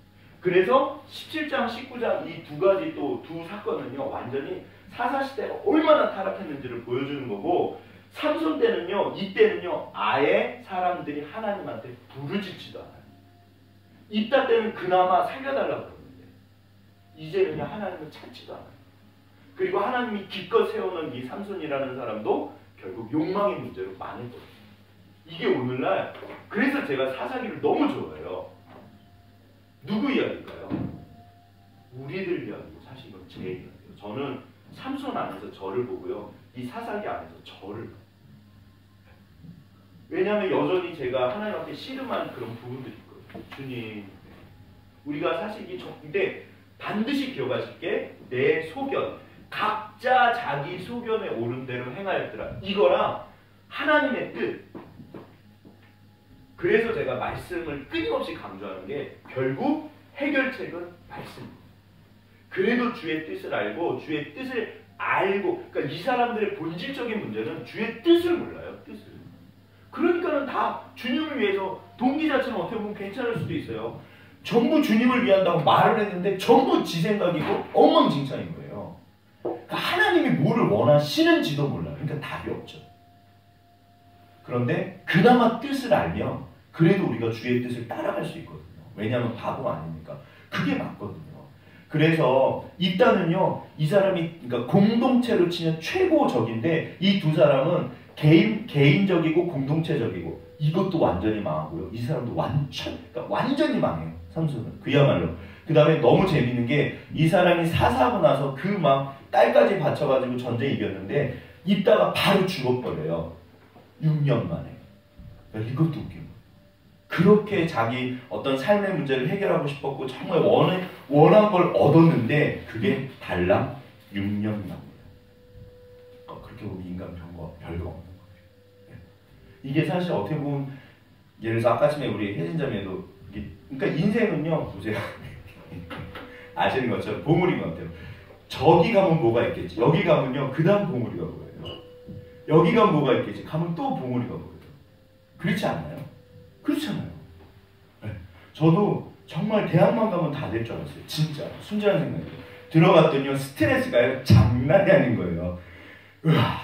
그래서 17장 19장 이 두 가지 또 두 사건은요. 완전히 사사시대가 얼마나 타락했는지를 보여주는 거고 삼손 때는요. 이때는요. 아예 사람들이 하나님한테 부르짖지도 않아요. 입다 때는 그나마 살려달라고 그러는데 이제는요 하나님을 찾지도 않아요. 그리고 하나님이 기껏 세워놓은 이 삼손이라는 사람도 결국 욕망의 문제로 망할 거예요. 이게 오늘날 그래서 제가 사사기를 너무 좋아해요. 누구 이야기일까요? 우리들 이야기고 사실 이건 제 이야기예요. 저는 삼손 안에서 저를 보고요. 이 사사기 안에서 저를 봐요. 왜냐하면 여전히 제가 하나님 앞에 씨름한 그런 부분들이 있거든요. 주님, 우리가 사실 근데 반드시 기억하실 게 내 소견, 각자 자기 소견에 옳은 대로 행하였더라. 이거랑 하나님의 뜻. 그래서 제가 말씀을 끊임없이 강조하는 게 결국 해결책은 말씀입니다. 그래도 주의 뜻을 알고 주의 뜻을 알고 그러니까 이 사람들의 본질적인 문제는 주의 뜻을 몰라요. 뜻을. 그러니까는 다 주님을 위해서 동기 자체는 어떻게 보면 괜찮을 수도 있어요. 전부 주님을 위한다고 말을 했는데 전부 지 생각이고 엉망진창인 거예요. 그러니까 하나님이 뭐를 원하시는지도 몰라요. 그러니까 답이 없죠. 그런데 그나마 뜻을 알면 그래도 우리가 주의 뜻을 따라갈 수 있거든요. 왜냐하면 바보 아닙니까? 그게 맞거든요. 그래서 일단은요 이 사람이 그러니까 공동체로 치면 최고적인데 이 두 사람은 개인적이고 공동체적이고 이것도 완전히 망하고요. 이 사람도 그러니까 완전히 망해요. 삼손은 그야말로. 그 다음에 너무 재밌는 게 이 사람이 사사하고 나서 그 막 딸까지 바쳐가지고 전쟁 이겼는데 이따가 바로 죽어버려요. 6년 만에. 그러니까 이것도 웃긴 거예요. 그렇게 자기 어떤 삶의 문제를 해결하고 싶었고 정말 원한 걸 얻었는데 그게 달랑 6년 남아요. 그렇게 보면 인간 별거 없는 거예요. 이게 사실 어떻게 보면 예를 들어서 아까 전에 우리 혜진자매도 그러니까 인생은요 보세요. 아시는 것처럼 봉우리인 것 같아요. 저기 가면 뭐가 있겠지. 여기 가면요 그 다음 봉우리가 보여요. 여기 가면 뭐가 있겠지. 가면 또 봉우리가 보여요. 그렇지 않나요? 그렇잖아요. 네. 저도 정말 대학만 가면 다 될 줄 알았어요. 진짜 순진한 생각이에요. 들어갔더니요 스트레스가 장난이 아닌 거예요. 으아.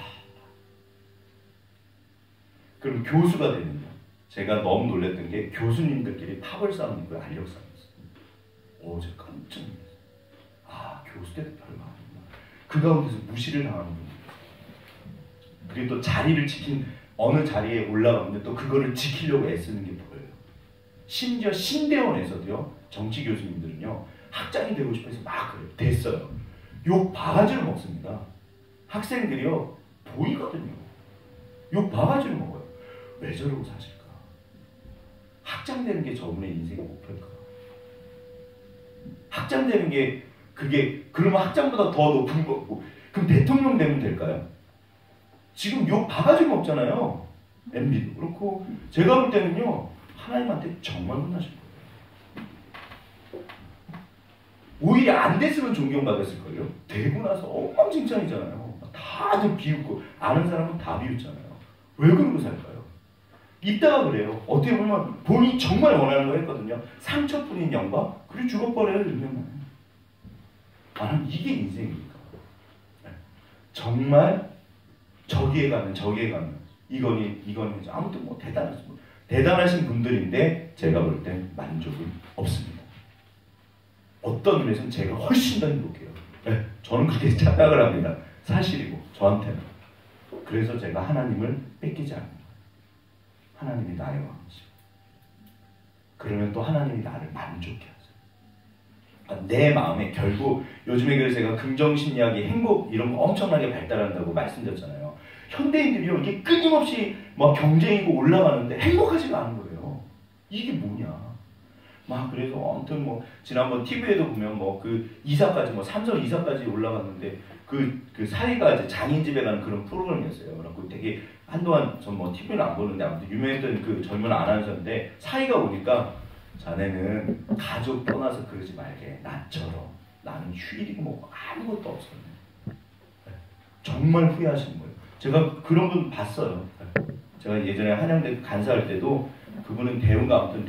그럼 교수가 되면요. 제가 너무 놀랐던 게 교수님들끼리 팝을 싸우는 거예요. 알력 싸움이었어요. 제가 깜짝 놀랐어요. 아 교수 때도 별거 아니구나. 그 가운데서 무시를 당하는 분들. 그리고 또 자리를 어느 자리에 올라가는데 또 그거를 지키려고 애쓰는 게 보여요. 심지어 신대원에서도요. 정치 교수님들은요. 학장이 되고 싶어서 막 그래요. 됐어요. 욕 바가지를 먹습니다. 학생들이요. 보이거든요. 욕 바가지를 먹어요. 왜 저러고 사실까? 학장 되는 게 저분의 인생의 목표일까? 학장 되는 게 그러면 학장보다 더 높은 거고 그럼 대통령 되면 될까요? 지금 욕 바가지 먹잖아요. MB도 그렇고 제가 볼 때는요 하나님한테 정말 혼나실 거예요. 오히려 안 됐으면 존경받았을걸요. 되고 나서 엉망진창이잖아요. 다들 비웃고 아는 사람은 다 비웃잖아요. 왜 그러고 살까요? 이따가 그래요. 어떻게 보면 본인이 정말 원하는 걸 했거든요. 상처뿐인 영광 그리고 죽어버려요. 6년 만에. 나는 이게 인생이니까. 정말 저기에 가면 이거니 아무튼 뭐 대단하신 분들인데 제가 볼 땐 만족은 없습니다. 어떤 면에서는 제가 훨씬 더 행복해요. 네, 저는 그렇게 착각을 합니다. 사실이고 저한테는. 그래서 제가 하나님을 뺏기지 않습니다. 하나님이 나의 왕이시고 그러면 또 하나님이 나를 만족해 하세요. 그러니까 내 마음에 결국 요즘에 그래서 제가 긍정심리학이 행복 이런 거 엄청나게 발달한다고 말씀드렸잖아요. 현대인들이요 이게 끊임없이 막 경쟁이고 올라가는데 행복하지가 않은 거예요. 이게 뭐냐? 막 그래서 아무튼 뭐 지난번 TV에도 보면 뭐 그 이사까지 삼성 이사까지 올라갔는데 그 사위가 이제 장인 집에 가는 그런 프로그램이었어요. 그래서 되게 한동안 전 뭐 TV는 안 보는데 아무튼 유명했던 그 젊은 아나운서인데 사위가 오니까 자네는 가족 떠나서 그러지 말게. 나처럼 나는 휴일이고 뭐 아무것도 없었네. 정말 후회하시는 거예요. 제가 그런 분 봤어요. 제가 예전에 한양대 간사할 때도 그분은 대우가 아무튼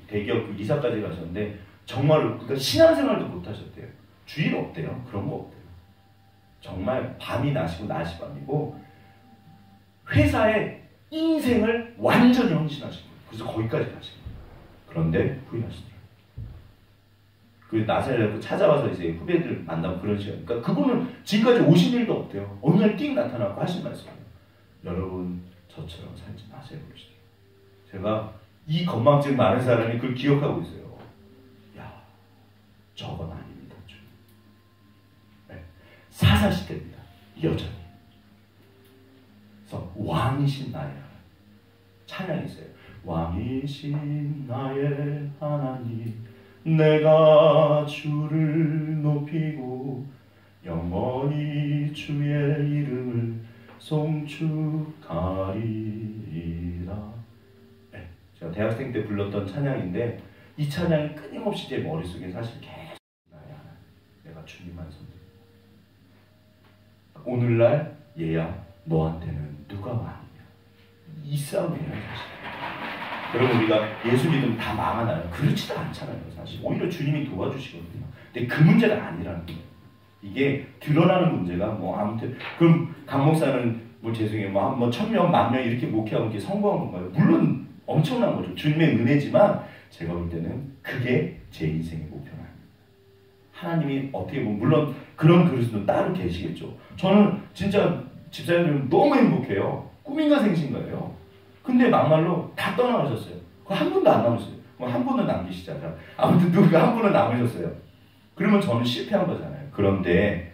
대기업 그 이사까지 가셨는데 정말로 그러니까 신앙생활도 못 하셨대요. 주일 없대요. 그런 거 없대요. 정말 밤이 낮이고 낮이 밤이고 회사에 인생을 완전히 헌신하신 거예요. 그래서 거기까지 가신 거예요. 그런데 후회하시더라고요. 그 나사렛 찾아와서 이제 후배들 만나고 그런 시간. 그러니까 그분은 지금까지 오신 일도 없대요. 어느 날 띵 나타나고 하신 말씀이에요. 여러분 저처럼 살지 마세요. 그러시죠. 제가 이 건망증 많은 사람이 그걸 기억하고 있어요. 야, 저건 아닙니다. 네. 사사시대입니다. 여전히. 그래서 왕이신 나의 하나님. 찬양이 있어요. 왕이신 나의 하나님, 내가 주를 높이고 영원히 주의 이름을 송축하리라. 네, 제가 대학생 때 불렀던 찬양인데 이 찬양이 끊임없이 제 머릿속에 사실 계속 나의 하나님, 내가 주님만 선택. 오늘날 얘야 너한테는 누가 왕이냐, 이 싸움이에요 사실. 여러분 우리가 예수 믿으면 다 망하나요? 그렇지도 않잖아요 사실. 오히려 주님이 도와주시거든요. 근데 그 문제가 아니라는 거예요. 이게 드러나는 문제가 뭐 아무튼 그럼 강 목사는 뭐 죄송해요 뭐 1000명 10,000명 이렇게 목회하면 이렇게 성공한 건가요? 물론 엄청난 거죠. 주님의 은혜지만 제가 볼 때는 그게 제 인생의 목표는 아닙니다. 하나님이 어떻게 보면 물론 그런 그릇은 따로 계시겠죠. 저는 진짜 집사님들은 너무 행복해요. 꿈인가 생신 거예요. 근데 막말로 다 떠나가셨어요. 한 분도 안 남으셨어요. 한 분은 남기시잖아요. 아무튼 누가 한 분은 남으셨어요. 그러면 저는 실패한 거잖아요. 그런데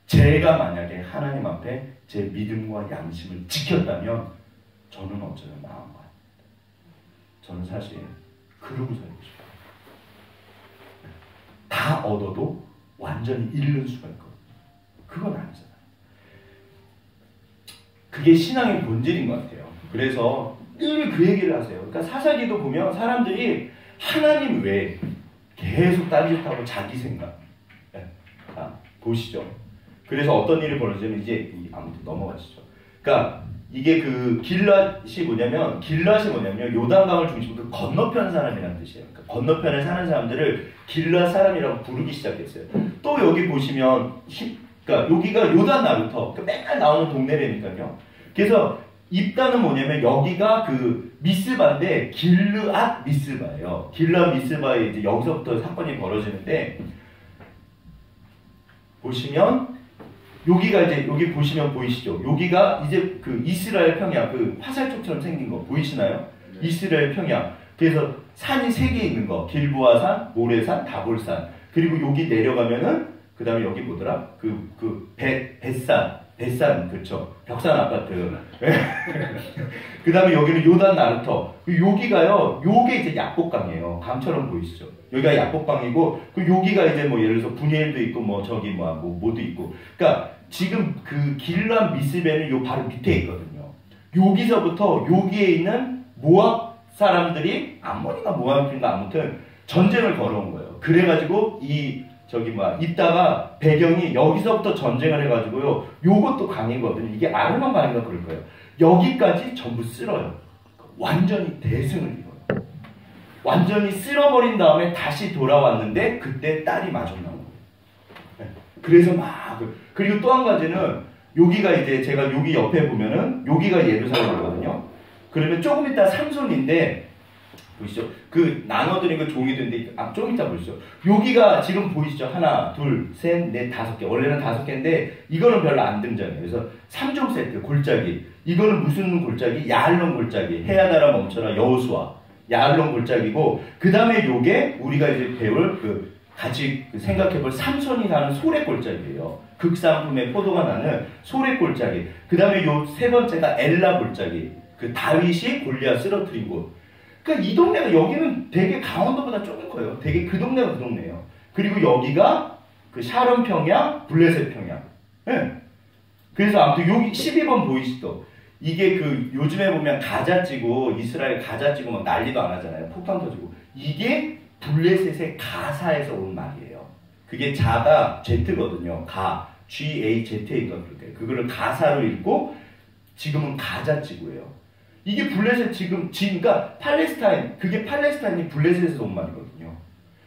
제가 만약에 하나님 앞에 제 믿음과 양심을 지켰다면 저는 어쩌면 나은 것 같아요. 저는 사실 그러고 살고 싶어요. 다 얻어도 완전히 잃는 수가 있거든요. 그건 아니잖아요. 그게 신앙의 본질인 것 같아요. 그래서 늘 그 얘기를 하세요. 그러니까 사사기도 보면 사람들이 하나님 외에 계속 딴짓하고 자기 생각. 네. 자, 보시죠. 그래서 어떤 일이 벌어지면 이제 아무튼 넘어가시죠. 그러니까 이게 그 길랏이 뭐냐면 요단강을 중심으로 그 건너편 사람이라는 뜻이에요. 그러니까 건너편에 사는 사람들을 길랏 사람이라고 부르기 시작했어요. 또 여기 보시면 그러니까 여기가 요단 나루터 그러니까 맨날 나오는 동네라니까요. 그래서 입단은 뭐냐면 여기가 그 미스바인데 길르앗 미스바예요. 길르앗 미스바에 이제 여기서부터 사건이 벌어지는데 보시면 여기가 이제 여기 보시면 보이시죠? 여기가 이제 그 이스라엘 평야 그 화살촉처럼 생긴 거 보이시나요? 네. 이스라엘 평야. 그래서 산이 3개 있는 거 길보아산, 모레산, 다볼산. 그리고 여기 내려가면은 그 다음에 여기 뭐더라? 벳산, 그렇죠. 벽산 아파트. 그 다음에 여기는 요단 나루터. 여기가요, 요게 이제 약복강이에요. 강처럼 보이시죠? 여기가 약복강이고, 여기가 이제 뭐 예를 들어서 분예일도 있고, 뭐 저기 뭐도 있고. 그러니까 지금 그 길란 미스베는 요 바로 밑에 있거든요. 여기서부터 여기에 있는 모압 사람들이 암몬인가 모압인가 아무튼 전쟁을 걸어온 거예요. 그래가지고 있다가 배경이 여기서부터 전쟁을 해가지고요. 요것도 강이거든요. 이게 아르논 강인가 그럴 거예요. 여기까지 전부 쓸어요. 완전히 대승을 이뤄요. 완전히 쓸어버린 다음에 다시 돌아왔는데 그때 딸이 마중 나온 거예요. 네. 그래서 그리고 또 한 가지는 여기가 이제 제가 여기 옆에 보면은 여기가 예루살렘이거든요. 그러면 조금 이따 삼손인데 보시죠. 그 나눠드린 거 종이도 있는데 좀 이따 보시죠. 여기가 지금 보이시죠? 하나, 둘, 셋, 넷, 5개. 원래는 5개인데 이거는 별로 안 등장해요. 그래서 3종 세트 골짜기. 이거는 무슨 골짜기? 야알론 골짜기. 해야나라 멈춰라 여호수아. 야알론 골짜기고 그 다음에 요게 우리가 이제 배울 같이 생각해볼 삼손이 사는 소래 골짜기예요. 극상품의 포도가 나는 소래 골짜기. 그 다음에 요 3번째가 엘라 골짜기. 그 다윗이 골리앗 쓰러뜨린 곳. 그러니까 이 동네가 여기는 되게 강원도보다 조금 커요. 되게 그 동네가 그 동네예요. 그리고 여기가 그 샤론 평야, 블레셋 평야. 네. 그래서 아무튼 여기 12번 보이시죠? 이게 요즘에 보면 가자 찌고 이스라엘 가자 찌고 막 난리도 안 하잖아요. 폭탄 터지고. 이게 블레셋의 가사에서 온 말이에요. 그게 자가 Z거든요. G-A-Z-A가 그렇게. 그거를 가사로 읽고 지금은 가자 찌고예요. 이게 블레셋 그러니까 그게 팔레스타인이 블레셋에서 온 말이거든요.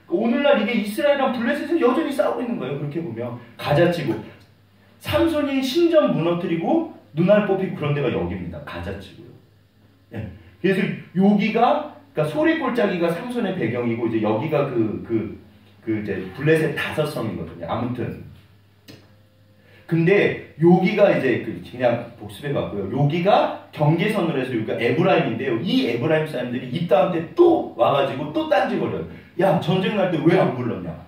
오늘날 이게 이스라엘이랑 블레셋에서 여전히 싸우고 있는 거예요. 그렇게 보면 가자치고 삼손이 신전 무너뜨리고 눈알 뽑히고 그런 데가 여기입니다. 가자치고요. 네. 그래서 여기가 그러니까 소래골짜기가 삼손의 배경이고 이제 여기가 그 그 이제 블레셋 5성이거든요. 아무튼 근데 여기가 이제 그냥 복습해봤고요. 여기가 경계선으로 해서 여기가 에브라임인데요. 이 에브라임 사람들이 이따한테 또 와가지고 또 딴지거려요. 야, 전쟁 날 때 왜 안 불렀냐?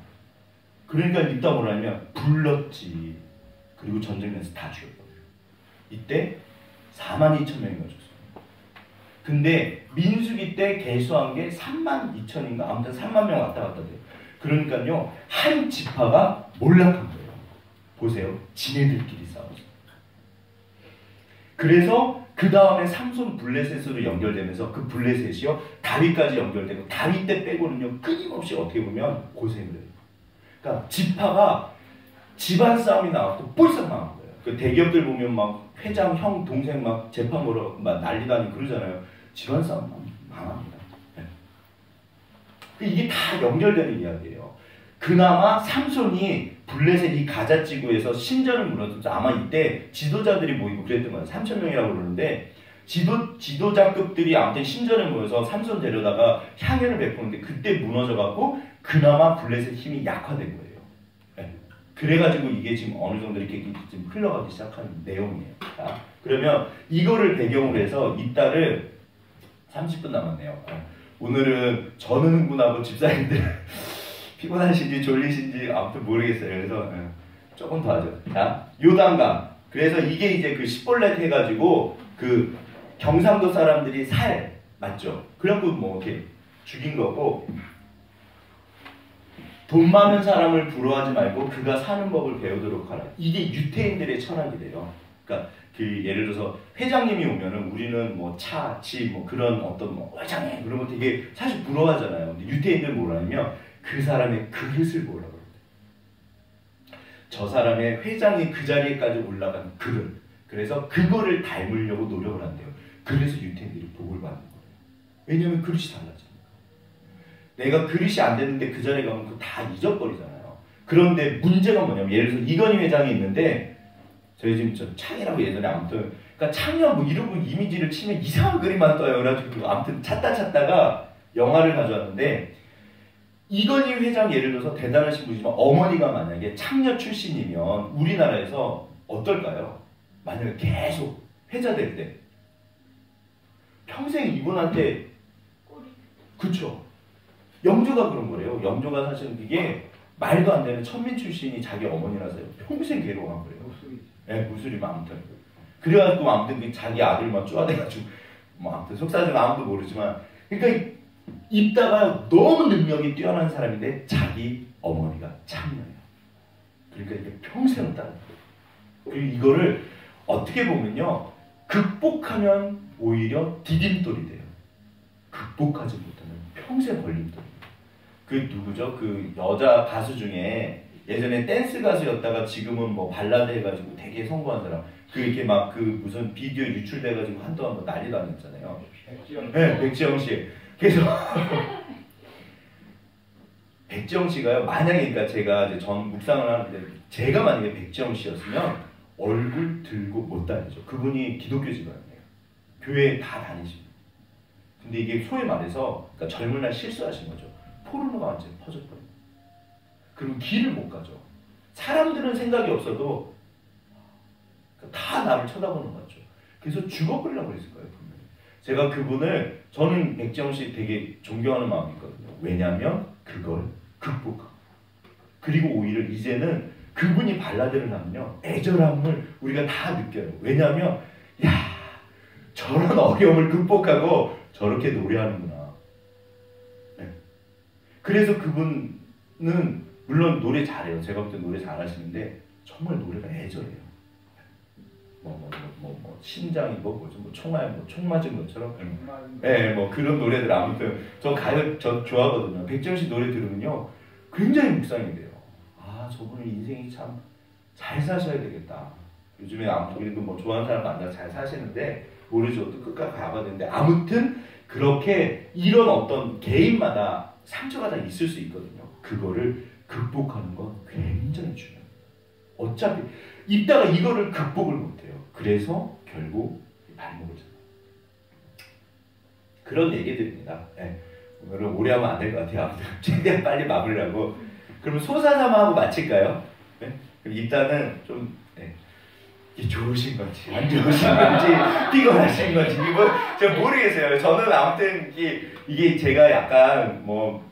그러니까 이따 뭐라냐면 불렀지. 그리고 전쟁 나서 다 죽였거든요. 이때 42,000명이 죽었어요. 근데 민수기 때 개수한 게 32,000인가? 아무튼 3만 명 왔다 갔다 돼요. 그러니까요, 한 지파가 몰락한 거예요. 보세요. 지네들끼리 싸웠어요. 그래서 그 다음에 삼손 블레셋으로 연결되면서 그 블레셋이요, 다윗까지 연결되고, 다윗 때 빼고는요, 끊임없이 어떻게 보면 고생을 해요. 그러니까 지파가 집안 싸움이 나왔고 뿔싹 망한 거예요. 그 대기업들 보면 막 회장, 형, 동생 막 재판 걸어 막 난리 나니 그러잖아요. 집안 싸움 망합니다. 네. 이게 다 연결되는 이야기예요. 그나마 삼손이 블레셋 이 가자 지구에서 신전을 무너뜨려서 아마 이때 지도자들이 모이고 그랬던 거예요. 3,000명이라고 그러는데 지도자급들이 아무튼 신전에 모여서 삼손 데려다가 향연을 베푸는데 그때 무너져갖고 그나마 블레셋 힘이 약화된 거예요. 네. 그래가지고 이게 지금 어느 정도 이렇게 지금 흘러가기 시작하는 내용이에요. 자, 그러면 이거를 배경으로 해서 이따를 30분 남았네요. 오늘은 저는 흥분하고 집사님들 피곤하신지 졸리신지 아무튼 모르겠어요. 그래서 조금 더 하죠. 자, 요단강. 그래서 이게 이제 그 시볼렛 해가지고 그 경상도 사람들이 살 맞죠? 그래갖고 뭐 이렇게 죽인 거고, 돈 많은 사람을 부러워하지 말고 그가 사는 법을 배우도록 하라. 이게 유태인들의 철학이래요. 그러니까 그 예를 들어서 회장님이 오면은 우리는 뭐 차, 집, 뭐 그런 어떤 뭐 회장님 그런 거 되게 사실 부러워하잖아요. 근데 유태인들은 뭐라냐면 그 사람의 그릇을 보라고 그래요. 저 사람의 회장이 그 자리에까지 올라간 그릇. 그래서 그거를 닮으려고 노력을 한대요. 그래서 유태인들이 복을 받는 거예요. 왜냐면 그릇이 달라지니까. 내가 그릇이 안 됐는데 그 자리에 가면 그거 다 잊어버리잖아요. 그런데 문제가 뭐냐면 예를 들어서 이건희 회장이 있는데 저희 지금 저 창이라고 예전에 아무튼 그러니까 창이랑 뭐 이러고 이미지를 치면 이상한 그림만 떠요. 그래가지고 아무튼 찾다가 영화를 가져왔는데 이건희 회장 예를 들어서 대단하신 분이지만 어머니가 만약에 창녀 출신이면 우리나라에서 어떨까요? 만약에 계속 회자될 때 평생 이분한테 그쵸? 영조가 그런 거래요. 영조가 사실은 그게 말도 안 되는 천민 출신이 자기 어머니라서요. 평생 괴로워한 거예요. 네, 무술이면 아무튼. 그래가지고 아무튼 자기 아들만 쪼아대가지고 뭐 아무튼 속사정 아무도 모르지만 그러니까 입다가 너무 능력이 뛰어난 사람인데 자기 어머니가 창녀예요. 그러니까 이게 평생 따라. 그리고 이거를 어떻게 보면요, 극복하면 오히려 디딤돌이 돼요. 극복하지 못하면 평생 걸림돌. 그 누구죠? 그 여자 가수 중에 예전에 댄스 가수였다가 지금은 뭐 발라드 해가지고 되게 성공한 사람. 그 이렇게 막 그 무슨 비디오 유출돼가지고 한동안 뭐 난리도 아니었잖아요. 네, 백지영 씨. 그래서 백지영 씨가요. 만약에 그러니까 제가 이제 전 묵상을 하는데 제가 만약에 백지영 씨였으면 얼굴 들고 못 다니죠. 그분이 기독교 집안이에요. 교회 다 다니시고. 근데 이게 소위 말해서 그러니까 젊은 날 실수하신 거죠. 포르노가 완전히 퍼져버려요. 그리고 길을 못 가죠. 사람들은 생각이 없어도 다 나를 쳐다보는 거죠. 그래서 죽어버리려고 했을 거예요. 분명히. 제가 그분을 저는 백지영 씨 되게 존경하는 마음이 있거든요. 왜냐하면 그걸 극복하고 그리고 오히려 이제는 그분이 발라드를 하면요 애절함을 우리가 다 느껴요. 왜냐하면 야 저런 어려움을 극복하고 저렇게 노래하는구나. 네. 그래서 그분은 물론 노래 잘해요. 제가 볼 때 노래 잘하시는데 정말 노래가 애절해요. 심장이 뭐 총알 총 맞은 것처럼 네, 뭐 그런 노래들 아무튼 저 가요 저 좋아하거든요. 백지영 씨 노래 들으면요 굉장히 묵상이 돼요. 아 저분은 인생이 참 잘 사셔야 되겠다. 요즘에 아무튼 우리도 뭐 좋아하는 사람 만나서 잘 사시는데 모르죠. 또 끝까지 가봐야 되는데 아무튼 그렇게 이런 어떤 개인마다 상처가 다 있을 수 있거든요. 그거를 극복하는 건 굉장히 중요해요. 어차피 이따가 이거를 극복을 못해요. 그래서 결국 발목을 잡아요. 그런 얘기들입니다. 네. 오늘은 오래 하면 안 될 것 같아요. 아무튼 최대한 빨리 마무리하고 그러면 소사사마하고 맞힐까요? 네? 그럼 일단은 좀 이게 좋으신 건지 안 좋으신 건지 피곤하신 건지 뭐 제가 모르겠어요. 저는 아무튼 이게 제가 약간 뭐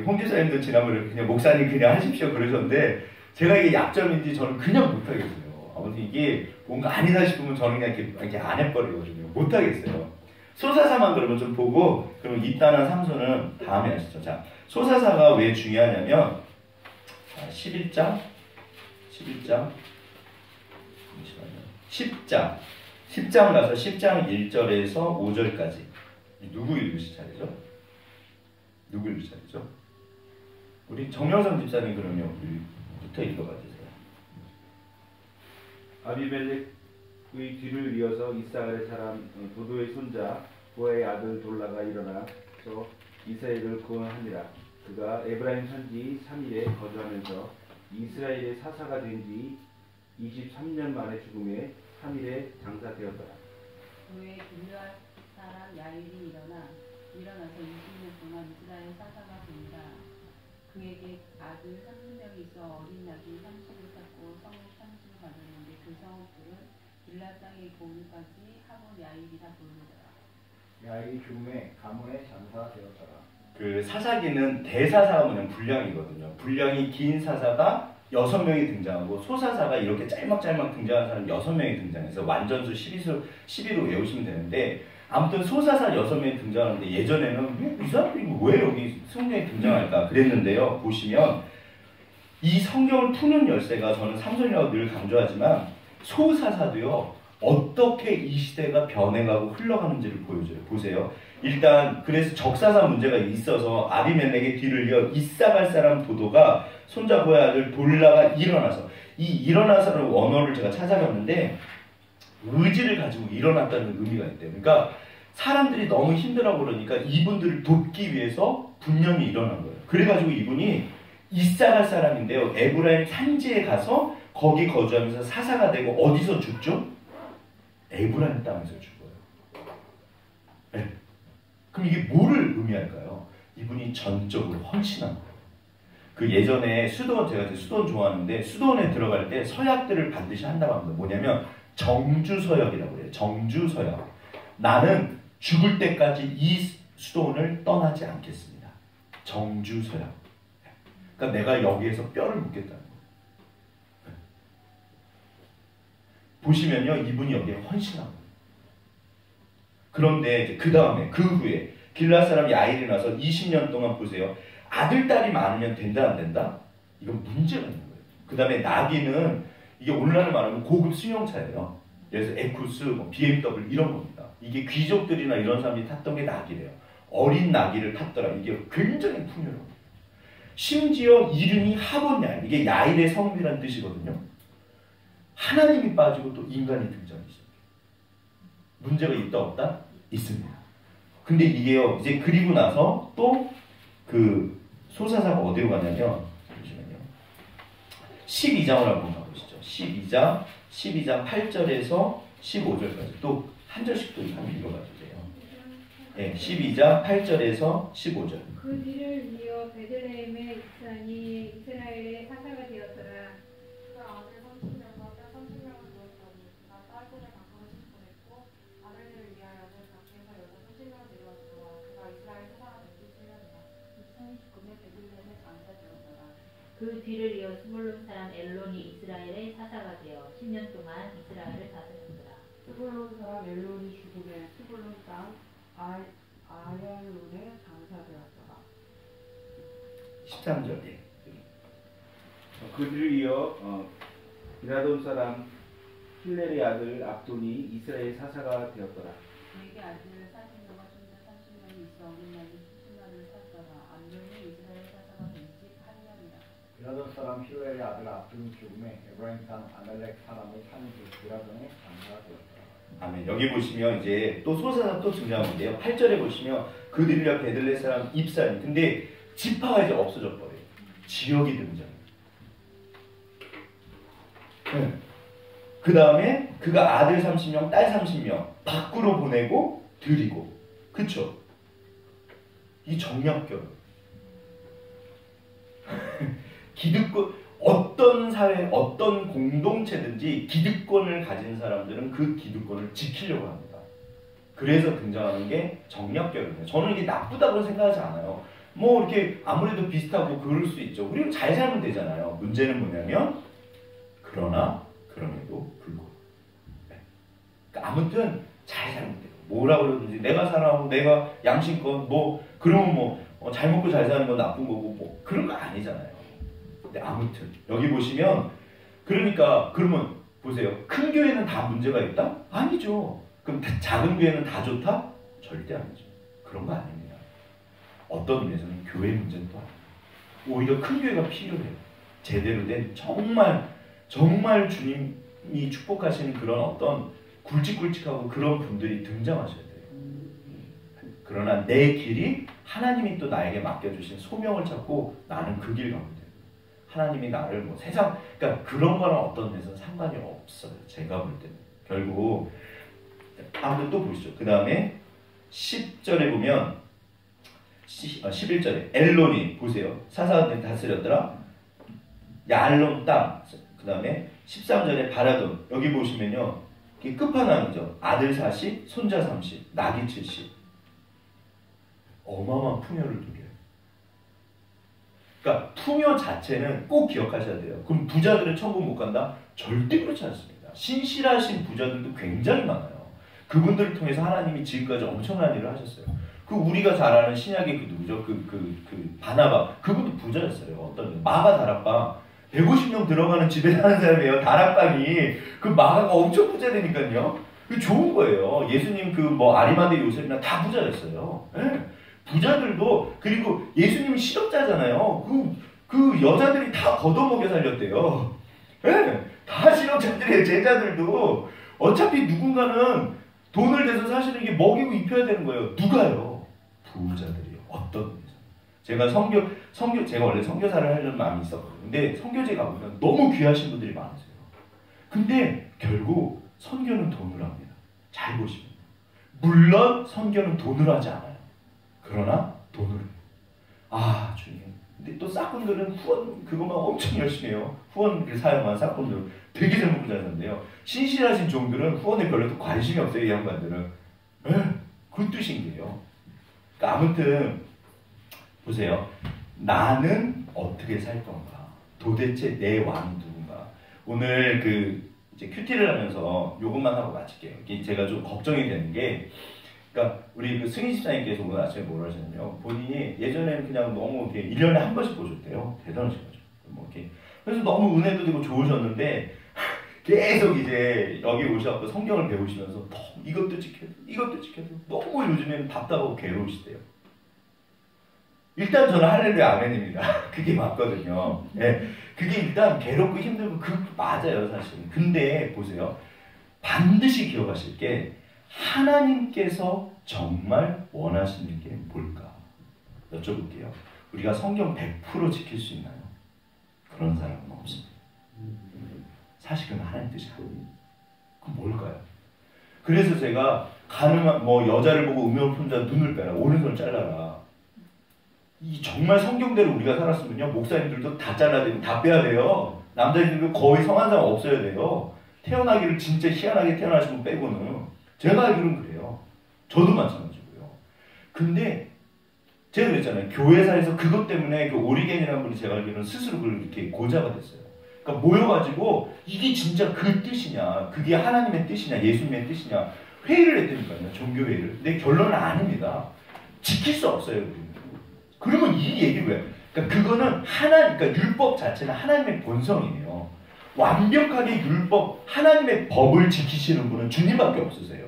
홍 지사님도 지난번에 그냥 목사님 그냥 하십시오 그러셨는데 제가 이게 약점인지 저는 그냥 못하겠어요. 아무튼 이게 뭔가 아니다 싶으면 저는 그냥 이렇게 안 해버리거든요. 못하겠어요. 소사사만 그러면 좀 보고 그럼 이따나 삼소는 다음에 하시죠. 자, 소사사가 왜 중요하냐면 11장 10장 가서 10장 1절에서 5절까지 누구 읽으실 차례죠? 누구 읽으실 차례죠? 우리 정명선 집사님 그러면 우리부터 읽어봐 주세요. 아비멜렉의 뒤를 이어서 이스라엘의 사람 도도의 손자 부하의 아들 돌라가 일어나서 이스라엘을 구원하니라. 그가 에브라임 산지 3일에 거주하면서 이스라엘의 사사가 된 지 23년 만에 죽음에 3일에 장사되었더라. 그의 길르앗 사람 야일이 일어나서 20년 동안 이스라엘 사사가 됩니다. 그에게 아들 30명이 있어 어린 낙이 30을 쌓고 성읍 30을 가졌는데 그 성읍들은 길르앗 땅의 고을까지 하본 야일이라 부르더라. 야일이 죽음에 가문의 장사가 되었더라. 그 사사기는 대사사가 뭐냐면 분량이거든요. 분량이 긴 사사가 6명이 등장하고 소사사가 이렇게 짤막짤막 등장하는 사람 6명이 등장해서 완전수 12로 외우시면 되는데 아무튼 소사사 6명이 등장하는데 예전에는 이 사람들이 왜 여기 성경에 등장할까 그랬는데요. 보시면 이 성경을 푸는 열쇠가 저는 삼손이라고 늘 강조하지만 소사사도요. 어떻게 이 시대가 변해가고 흘러가는지를 보여줘요. 보세요. 일단 그래서 적사사 문제가 있어서 아비멜렉의 뒤를 이어 이사갈 사람 도도가 손자 부하의 아들 돌라가 일어나서 이 일어나서라는 원어를 제가 찾아봤는데 의지를 가지고 일어났다는 의미가 있대요. 그러니까 사람들이 너무 힘들어 그러니까 이분들을 돕기 위해서 분명히 일어난 거예요. 그래가지고 이분이 이사갈 사람인데요. 에브라임 산지에 가서 거기 거주하면서 사사가 되고 어디서 죽죠? 에브라임 땅에서 죽어요. 네. 그럼 이게 뭐를 의미할까요? 이분이 전적으로 헌신한 거예요. 그 예전에 수도원, 제가 수도원 좋아하는데 수도원에 들어갈 때 서약들을 반드시 한다고 합니다. 뭐냐면 정주서약이라고 해요. 정주서약. 나는 죽을 때까지 이 수도원을 떠나지 않겠습니다. 정주서약. 그러니까 내가 여기에서 뼈를 묻겠다는 거예요. 보시면요, 이분이 여기에 헌신한 거예요. 그런데 그 다음에 그 후에 길르앗 사람 야일이 나서 20년 동안 보세요. 아들, 딸이 많으면 된다 안 된다? 이건 문제가 있는 거예요. 그 다음에 나귀는 이게 오늘날 말하면 고급 승용차예요. 그래서 에쿠스, BMW 이런 겁니다. 이게 귀족들이나 이런 사람들이 탔던 게 나귀래요. 어린 나귀를 탔더라. 이게 굉장히 풍요로워요. 심지어 이름이 하본 야일. 이게 야일의 성이라는 뜻이거든요. 하나님이 빠지고 또 인간이 등장이죠. 문제가 있다 없다? 있습니다. 근데 이게요. 이제 그리고 나서 또 그 소사사가 어디로 가냐면 잠시만요. 12장을 한번 가보시죠. 12장 8절에서 15절까지 또 한 절씩 또 한번 읽어봐 주세요. 네, 12장 8절에서 15절. 그 뒤를 이어 베들레헴의 입산이 이스라엘의 사사가 되었더라. 그 아들 30명과 딸 30명을 두었더니 그가 딸들을 방문을 심고했고 아들들을 위하여는 밖에서 여자 30명을 데려왔더라. 그가 이스라엘 사사가 된 지 7년이다. 이스라엘 죽음에 베들레헴에 장사되었더라. 그 뒤를 이어 스불론 사람 엘론이 이스라엘의 사사가 되어 10년 동안 이스라엘을 다스렸더라. 스불론 사람 엘론이 죽음에 스불론 땅 아얄론에 장사되었더라. 13절에 그 뒤를 이어 비라돈 사람 힐렐의 아들 압돈이 이스라엘 사사가 되었더라. 그에게 아들 40명과 손자 30명이 있어 어린 나이 70만을 샀더라. 압돈이 이스라엘 사사가 된 지 8년이라. 비라돈 사람 힐렐의 아들 압돈이 죽음에 에브라임 땅 아멜렉 사람의 산지 비라돈에 장사가 되었더라. 아멘. 여기 보시면 이제 또 소사사 또 등장하는데요. 8절에 보시면 그들이라 베들레 사람 입산. 근데 지파가 이제 없어져 버려요. 지역이 등장해요. 네. 그 다음에 그가 아들 30명, 딸 30명 밖으로 보내고 드리고. 그쵸? 이 정략결. 기득권, 어떤 사회, 어떤 공동체든지 기득권을 가진 사람들은 그 기득권을 지키려고 합니다. 그래서 등장하는 게 정략결혼이에요. 저는 이게 나쁘다고 생각하지 않아요. 뭐 이렇게 아무래도 비슷하고 그럴 수 있죠. 그리고 잘 살면 되잖아요. 문제는 뭐냐면 그러나 그럼에도 불구하고 그러니까 아무튼 잘 살면 돼요. 뭐라 그러든지 내가 살아하고 내가 양심껏 뭐 그러면 뭐 잘 먹고 잘 사는 건 나쁜 거고 뭐 그런 거 아니잖아요. 근데 아무튼 여기 보시면 그러니까 그러면 보세요. 큰 교회는 다 문제가 있다? 아니죠. 그럼 작은 교회는 다 좋다? 절대 아니죠. 그런 거 아닙니다. 어떤 의미에서는 교회 문제는 또 아니에요. 오히려 큰 교회가 필요해요. 제대로 된 정말 주님이 축복하시는 그런 어떤 굵직굵직하고 그런 분들이 등장하셔야 돼요. 그러나 내 길이 하나님이 또 나에게 맡겨주신 소명을 찾고 나는 그 길 가면 돼요. 하나님이 나를 뭐 세상, 그러니까 그런 거랑 어떤 데서는 상관이 없어요. 제가 볼 때는. 결국, 아무튼 또 보시죠. 그 다음에 10절에 보면, 11절에 엘론이 보세요. 사사한테 다스렸더라. 야알론 땅. 그 다음에 13절에 바라돈. 여기 보시면요. 이게 끝판왕이죠. 아들 40, 손자 30, 나귀 70. 어마어마한 풍요를 누려요. 그러니까 풍요 자체는 꼭 기억하셔야 돼요. 그럼 부자들은 천국 못 간다? 절대 그렇지 않습니다. 신실하신 부자들도 굉장히 많아요. 그분들을 통해서 하나님이 지금까지 엄청난 일을 하셨어요. 그 우리가 잘 아는 신약의 그 누구죠? 바나바. 그분도 부자였어요. 어떤 마가 다락방. 150명 들어가는 집에 사는 사람이에요. 다락방이. 그 마가가 엄청 부자 되니까요. 그 좋은 거예요. 예수님 아리마대 요셉이나 다 부자였어요. 네. 부자들도, 그리고 예수님은 실업자잖아요. 그 여자들이 다 걷어먹여 살렸대요. 네. 다 실업자들이에요. 제자들도. 어차피 누군가는 돈을 내서 사실은 이게 먹이고 입혀야 되는 거예요. 누가요? 부자들이요. 어떤 의미에서. 제가 원래 선교사를 하려는 마음이 있었거든요. 근데 선교제 가보면 너무 귀하신 분들이 많으세요. 근데 결국 선교는 돈으로 합니다. 잘 보시면. 물론 선교는 돈으로 하지 않아요. 그러나 돈으로 해요. 아, 주님. 근데 또 싹꾼들은 후원 그것만 엄청 열심히 해요. 후원을 사용한 싹꾼들 되게 잘 먹고 잘 사는데요. 신실하신 종들은 후원에 별로 또 관심이 없어요. 이 양반들은. 그 뜻인데요. 그러니까 아무튼 보세요. 나는 어떻게 살 건가? 도대체 내 왕이 누군가? 오늘 이제 큐티를 하면서 요것만 하고 마칠게요. 이게 제가 좀 걱정이 되는 게, 그러니까 우리 승희 집사님께서 오늘 아침에 뭐라 하셨냐면 본인이 예전에는 그냥 너무 이렇게 1년에 한 번씩 보셨대요. 대단하신 거죠. 뭐 이렇게. 그래서 너무 은혜도 되고 좋으셨는데 계속 이제 여기 오셔서 성경을 배우시면서 이것도 지켜야 돼, 이것도 지켜야 돼. 너무 요즘에는 답답하고 괴로우시대요. 일단 저는 할렐루야 아멘입니다. 그게 맞거든요. 네. 그게 일단 괴롭고 힘들고 맞아요 사실. 근데 보세요. 반드시 기억하실 게 하나님께서 정말 원하시는 게 뭘까? 여쭤볼게요. 우리가 성경 100% 지킬 수 있나요? 그런 사람은 없습니다. 사실 그건 하나님 뜻이 아니에요. 그건 뭘까요? 그래서 제가 가능한 여자를 보고 음욕품자 눈을 빼라, 오른손을 잘라라. 이 정말 성경대로 우리가 살았으면요, 목사님들도 다 잘라야 되고 다 빼야 돼요. 남자들도 거의 성한 사람 없어야 돼요. 태어나기를 진짜 희한하게 태어나신 분 빼고는. 제가 알기로는 그래요. 저도 마찬가지고요. 근데 제가 그랬잖아요. 교회사에서 그것 때문에 오리겐이라는 분이 제가 알기로는 스스로 이렇게 고자가 됐어요. 그러니까 모여가지고 이게 진짜 그 뜻이냐, 그게 하나님의 뜻이냐, 예수님의 뜻이냐 회의를 했다니까요. 종교회의를. 근데 결론은 아닙니다. 지킬 수 없어요. 그러면 이 얘기를 왜? 그러니까 그거는 그러니까 율법 자체는 하나님의 본성이에요. 완벽하게 하나님의 법을 지키시는 분은 주님밖에 없으세요.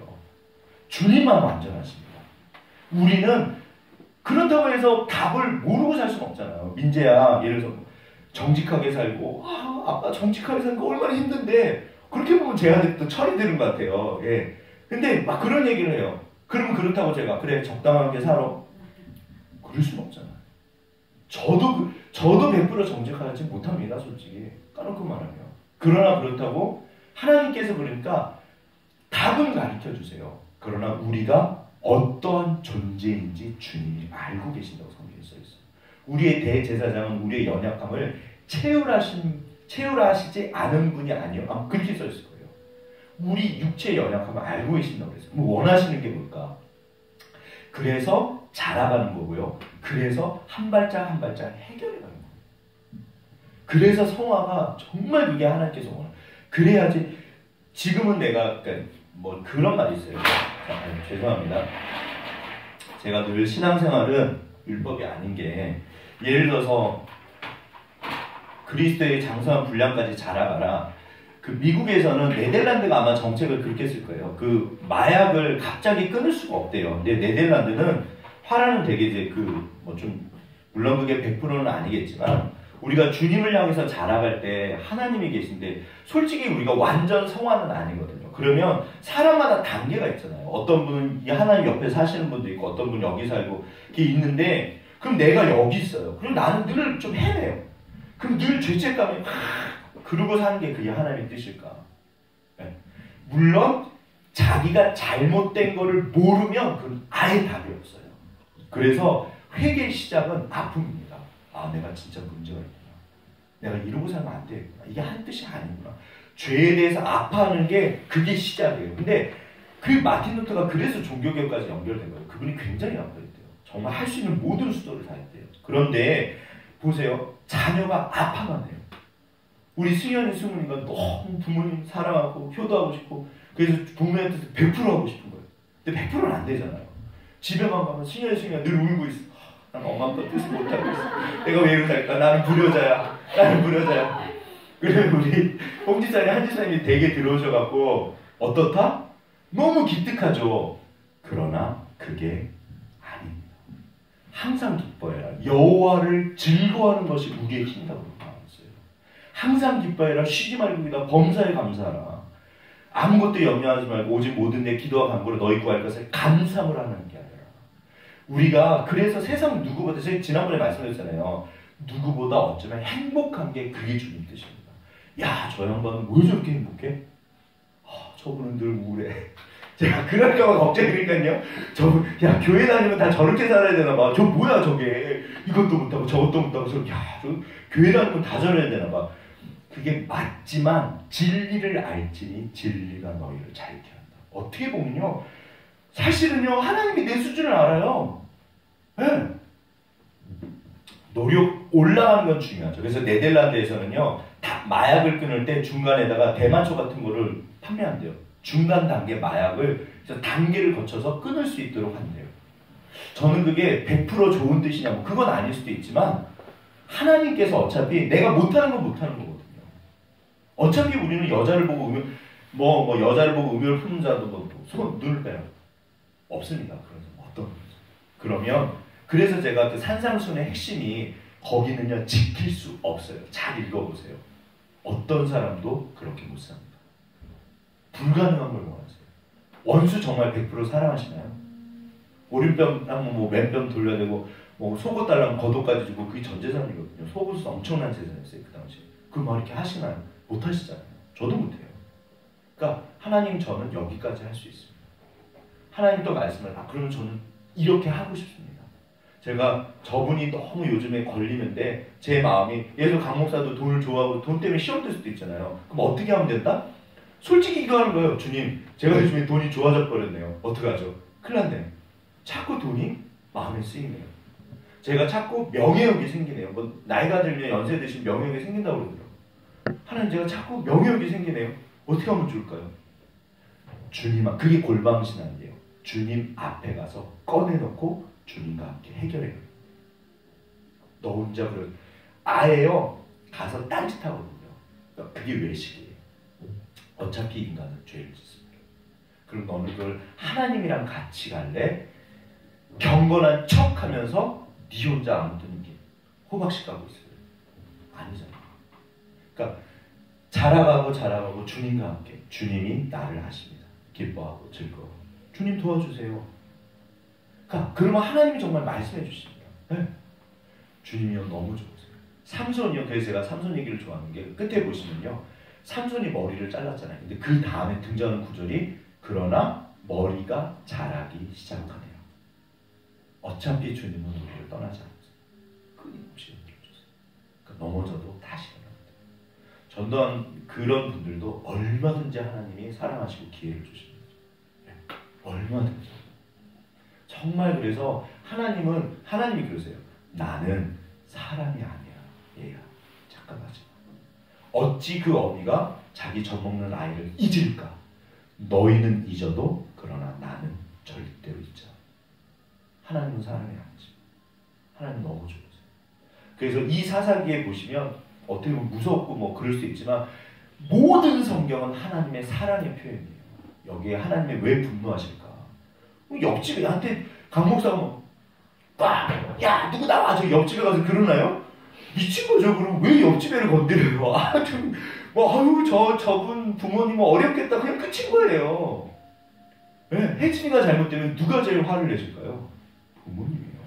주님만 완전하십니다. 우리는 그렇다고 해서 답을 모르고 살 수는 없잖아요. 민재야, 예를 들어서 정직하게 살고, 아빠 정직하게 사는 거 얼마나 힘든데, 그렇게 보면 제가 또 철이 드는 것 같아요. 예. 근데 막 그런 얘기를 해요. 그러면 그렇다고 제가, 그래, 적당하게 살아. 그럴 수는 없잖아요. 저도 100% 정직하지 못합니다, 솔직히. 까놓고 말하면. 그러나 그렇다고 하나님께서 그러니까 답은 가르쳐 주세요. 그러나 우리가 어떠한 존재인지 주님이 알고 계신다고 성경에 써 있어요. 우리의 대제사장은 우리의 연약함을 채우라 하시지 않은 분이 아니요. 아마 그렇게 써 있을 거예요. 우리 육체의 연약함을 알고 계신다고 그랬어요. 뭐 원하시는 게 뭘까? 그래서 자라가는 거고요. 그래서 한 발짝 한 발짝 해결해 가는 거예요. 그래서 성화가 정말 그게 하나님께서 원하는. 그래야지. 지금은 내가 그러니까 뭐 그런 말이 있어요. 죄송합니다. 제가 늘 신앙생활은 율법이 아닌 게 예를 들어서 그리스도의 장성한 분량까지 자라가라. 그 미국에서는 네덜란드가 아마 정책을 그렇게 했을 거예요. 그 마약을 갑자기 끊을 수가 없대요. 근데 네덜란드는 화라는 되게 이제 그 뭐 좀 물론 그게 100%는 아니겠지만 우리가 주님을 향해서 자라갈 때 하나님이 계신데 솔직히 우리가 완전 성화는 아니거든요. 그러면 사람마다 단계가 있잖아요. 어떤 분은 이 하나님 옆에 사시는 분도 있고 어떤 분은 여기 살고 이게 있는데 그럼 내가 여기 있어요. 그럼 나는 늘 좀 헤매요. 그럼 늘 죄책감이 그러고 사는 게 그게 하나님의 뜻일까? 네. 물론 자기가 잘못된 거를 모르면 그건 아예 답이 없어요. 그래서 회개의 시작은 아픔입니다. 아, 내가 진짜 문제가 있구나. 내가 이러고 살면 안 되겠구나. 이게 한 뜻이 아니구나. 죄에 대해서 아파하는 게 그게 시작이에요. 근데 그 마틴 루터가 그래서 종교개혁까지 연결된 거예요. 그분이 굉장히 아파했대요. 정말 할 수 있는 모든 수도를 다 했대요. 그런데 보세요. 자녀가 아파만 해요. 우리 승현이 승훈이가 너무 부모님 사랑하고 효도하고 싶고 그래서 부모님한테 100% 하고 싶은 거예요. 근데 100%는 안 되잖아요. 집에만 가면 승현이가 늘 울고 있어. 난 엄마 아빠 뜻을 못하고 있어. 내가 왜 이러고 살까? 나는 불효자야. 나는 불효자야. 그래서 우리 홍지사님 한지사님이 댁에 들어오셔갖고 어떻다? 너무 기특하죠. 그러나 그게 아닙니다. 항상 기뻐해라. 여호와를 즐거워하는 것이 우리의 힘이라고 나왔어요. 항상 기뻐해라. 쉬지 말고 기다 범사에 감사하라. 아무것도 염려하지 말고 오직 모든 내 기도와 간구로 너희 구할 것을 감사로 하는 게 아니라. 우리가 그래서 세상 누구보다 제가 지난번에 말씀드렸잖아요. 누구보다 어쩌면 행복한 게 그게 주님 뜻입니다. 야, 저 양반은 왜 저렇게 행복해? 저분은 늘 우울해. 제가 그럴까봐 걱정이니까요. 야, 교회 다니면 다 저렇게 살아야 되나 봐. 저 뭐야 저게. 이것도 못하고 저것도 못하고 저 교회 다니면 다 저래야 되나 봐. 그게 맞지만 진리를 알지니 진리가 너희를 자유케 한다. 어떻게 보면요. 사실은요. 하나님이 내 수준을 알아요. 네. 노력 올라가는 건 중요하죠. 그래서 네덜란드에서는요. 마약을 끊을 때 중간에다가 대마초 같은 거를 판매한대요. 중간 단계 마약을 단계를 거쳐서 끊을 수 있도록 한대요. 저는 그게 100% 좋은 뜻이냐고 그건 아닐 수도 있지만 하나님께서 어차피 내가 못하는 건 못하는 거거든요. 어차피 우리는 여자를 보고 여자를 보고 음욕을 품는 자도 눈을 빼라 없습니다. 그래서 어떤 거죠? 그러면 그래서 제가 그 산상순의 핵심이 거기는요 지킬 수 없어요. 잘 읽어보세요. 어떤 사람도 그렇게 못 삽니다. 불가능한 걸 원하세요. 원수 정말 100% 사랑하시나요? 오른뺨 하면 왼뺨 돌려야 되고 속옷 달라면 겉옷까지 주고 그게 전 재산이거든요. 속옷은 엄청난 재산이었어요. 그 당시에. 그 말 이렇게 하시나요? 못 하시잖아요. 저도 못해요. 그러니까 하나님 저는 여기까지 할 수 있습니다. 하나님 또 말씀을 그러면 저는 이렇게 하고 싶습니다. 제가 저분이 너무 요즘에 걸리는데 제 마음이 예를 들어 강 목사도 돈을 좋아하고 돈 때문에 시험 들 수도 있잖아요. 그럼 어떻게 하면 된다? 솔직히 이거 하는 거예요. 주님 제가 요즘에 돈이 좋아져 버렸네요. 어떡하죠? 큰일 났네. 자꾸 돈이 마음에 쓰이네요. 제가 자꾸 명예욕이 생기네요. 나이가 들면 연세 드시면 명예욕이 생긴다고 그러더라고요. 하나님 제가 자꾸 명예욕이 생기네요. 어떻게 하면 좋을까요? 그게 골방신앙이에요. 주님 앞에 가서 꺼내놓고 주님과 함께 해결해요. 너 혼자 아예요. 가서 딴짓하거든요. 그러니까 그게 외식이에요. 어차피 인간은 죄를 짓습니다. 그럼 너는 그걸 하나님이랑 같이 갈래? 경건한 척하면서 네 혼자 아무튼 호박씨 가고 있어요. 아니잖아요. 그러니까 자라가고 주님과 함께 주님이 나를 하십니다. 기뻐하고 즐거워. 주님 도와주세요. 그러니까 그러면 하나님이 정말 말씀해 주십니다. 네. 주님이요 너무 좋으세요. 삼손이요. 그래서 제가 삼손 얘기를 좋아하는 게 끝에 보시면요. 삼손이 머리를 잘랐잖아요. 근데 그 다음에 등장하는 구절이 그러나 머리가 자라기 시작하네요. 어차피 주님은 우리를 떠나지 않으세요. 끊임없이 연결해주세요. 그러니까 넘어져도 다시 일어납니다. 전도한 그런 분들도 얼마든지 하나님이 사랑하시고 기회를 주십니다. 얼마든지. 정말 그래서 하나님이 그러세요. 나는 사람이 아니야. 얘야. 잠깐하지 마. 어찌 그 어미가 자기 젖먹는 아이를 잊을까? 너희는 잊어도 그러나 나는 절대로 잊지 않아. 하나님은 사람이 아니지. 하나님 너무 좋으세요. 그래서 이 사사기에 보시면 어떻게 보면 무섭고 뭐 그럴 수 있지만 모든 성경은 하나님의 사랑의 표현이에요. 여기에 하나님이 왜 분노하실까? 옆집에 나한테 강 목사가 뭐 야 누구 나와 저 옆집에 가서 그러나요? 미친 거죠. 그럼 왜 옆집애를 건드려요? 저분 부모님은 어렵겠다 그냥 끝인 거예요. 네, 혜진이가 잘못되면 누가 제일 화를 내실까요? 부모님이에요.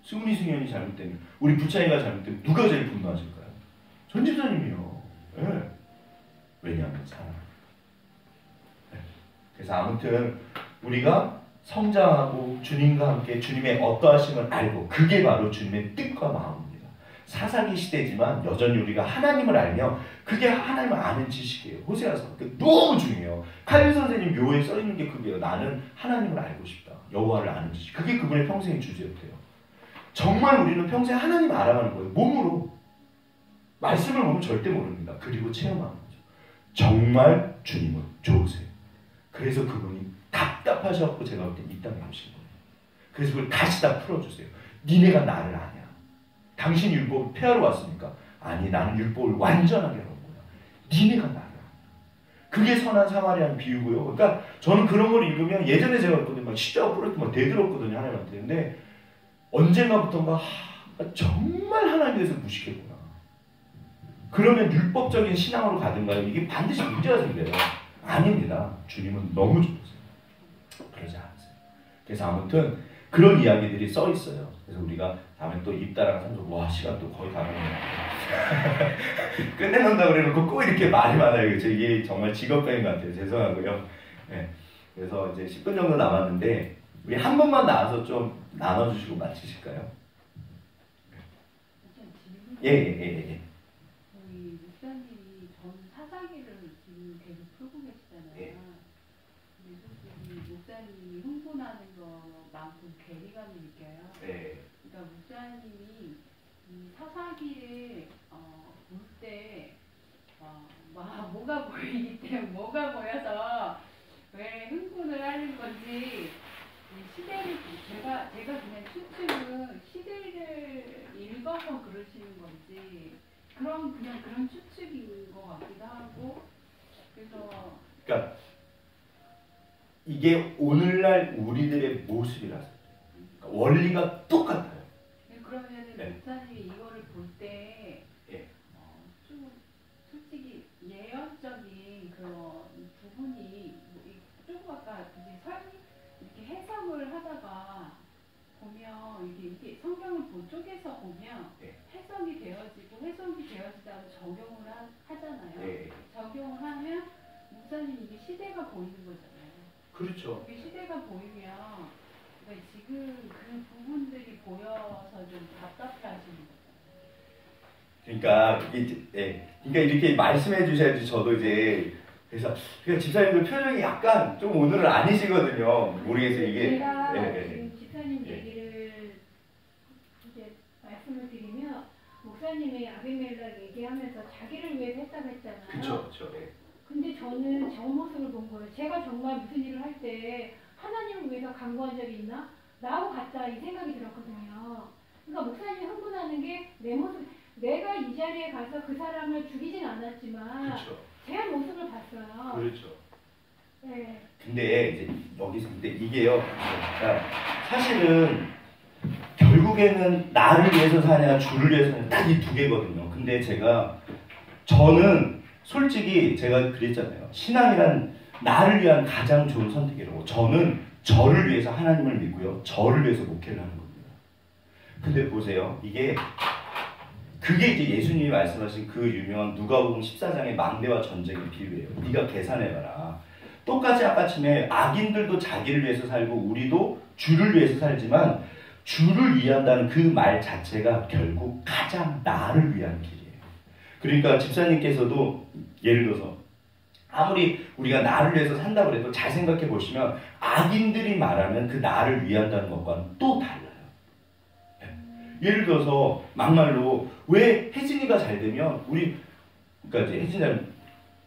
승훈이 승현이 잘못되면 우리 부차이가 잘못되면 누가 제일 분노하실까요? 전 집사님이요. 네. 왜냐하면 사랑. 네. 그래서 아무튼 우리가 성장하고 주님과 함께 주님의 어떠하심을 알고 그게 바로 주님의 뜻과 마음입니다. 사사기 시대지만 여전히 우리가 하나님을 알며 그게 하나님을 아는 지식이에요. 호세아서 너무 중요해요. 칼빈 선생님 묘에 써있는 게 그게요. 나는 하나님을 알고 싶다. 여호와를 아는 지식. 그게 그분의 평생의 주제였대요. 정말 우리는 평생 하나님을 알아가는 거예요. 몸으로. 말씀을 보면 절대 모릅니다. 그리고 체험하는 거죠. 정말 주님은 좋으세요. 그래서 그분이 답답하셔갖고 제가 볼 때 이 땅에 오신 거예요. 그래서 그걸 다시 다 풀어주세요. 니네가 나를 아냐? 당신 율법을 폐하러 왔습니까? 아니 나는 율법을 완전하게 하는 거야. 니네가 나를 아냐? 그게 선한 사마리아는 비유고요. 그러니까 저는 그런 걸 읽으면 예전에 제가 그랬거든요. 막 시자고 뿌렸고 막 대들었거든요. 하나님한테. 근데 언젠가부터인가 정말 하나님에 대해서 무식했구나. 그러면 율법적인 신앙으로 가든가요? 이게 반드시 문제가 생겨요. 아닙니다. 주님은 너무 좋으세요. 그러지 않으세요. 그래서 아무튼 그런 이야기들이 써 있어요. 그래서 우리가 다음에 또 입다랑 삼도 와 시간 또 거의 다 가네요. 끝내놓는다 그래놓고 꼭 이렇게 말이 많아요. 그렇죠? 이게 정말 직업병인 것 같아요. 죄송하고요. 네. 그래서 이제 10분 정도 남았는데 우리 한 번만 나와서 좀 나눠주시고 마치실까요? 예. 저희 목사님이 전 사사기를 지금 계속 풀고 계시잖아요. 예. 근데 솔직히 목사님이 흥분하는 것만큼 괴리감이 느껴요. 네. 그러니까 목사님이 이 사사기를 볼 때 뭐가 보이기 때문에 뭐가 보여서 왜 흥분을 하는 건지 시대를 제가 그냥 추측은 시대를 읽어서 그러시는 건지 그냥 그런 추측인 것 같기도 하고 그래서 그러니까 이게 오늘날 우리들의 모습이라서 그러니까 원리가 똑같아요. 그러면은 네. 목사님이 이거를 볼 때 예. 좀 솔직히 예언적인 그런 부분이 조금 아까 이렇게 해석을 하다가 보면 이게 성경을 쪽에서 보면 네. 해석이 되어지다 적용을 하잖아요. 네. 적용을 하면 목사님 이게 시대가 보이는 거잖아요. 그렇죠. 이게 시대가 보이면 그러니까 지금 그 부분들이 보여서 좀 답답해하시는 거잖아요. 그러니까 그러니까 이렇게 말씀해 주셔야지 저도 이제 그래서 집사님들 표정이 약간 좀 오늘은 아니시거든요. 모르겠어요 이게. 제가 지금 집사님 얘기를 이제 말씀을 드리면 목사님이 아비멜렉 얘기하면서 자기를 위해서 했다고 했잖아요. 그렇죠. 근데 저는 저 모습을 본 거예요. 제가 정말 무슨 일을 할 때 하나님을 위해서 간구한 적이 있나? 나하고 같다 이 생각이 들었거든요. 그러니까 목사님이 흥분하는 게 내 모습, 내가 이 자리에 가서 그 사람을 죽이진 않았지만 그렇죠. 제 모습을 봤어요. 그렇죠. 네. 근데 이제 여기서 근데 이게요. 그러니까 사실은 결국에는 나를 위해서 사냐 주를 위해서 사냐 딱 이 두 개거든요. 근데 저는 솔직히 제가 그랬잖아요. 신앙이란 나를 위한 가장 좋은 선택이라고. 저는 저를 위해서 하나님을 믿고요. 저를 위해서 목회를 하는 겁니다. 근데 보세요. 그게 이제 예수님이 말씀하신 그 유명한 누가복음 14장의 망대와 전쟁의 비유예요. 네가 계산해봐라. 똑같이 아까 전에 악인들도 자기를 위해서 살고 우리도 주를 위해서 살지만 주를 위한다는 그 말 자체가 결국 가장 나를 위한 길이에요. 그러니까 집사님께서도 예를 들어서 아무리 우리가 나를 위해서 산다고 해도 잘 생각해 보시면 악인들이 말하는 그 나를 위한다는 것과는 또 달라요. 예를 들어서 막말로 왜 혜진이가 잘 되면 우리 그러니까 이제 혜진이는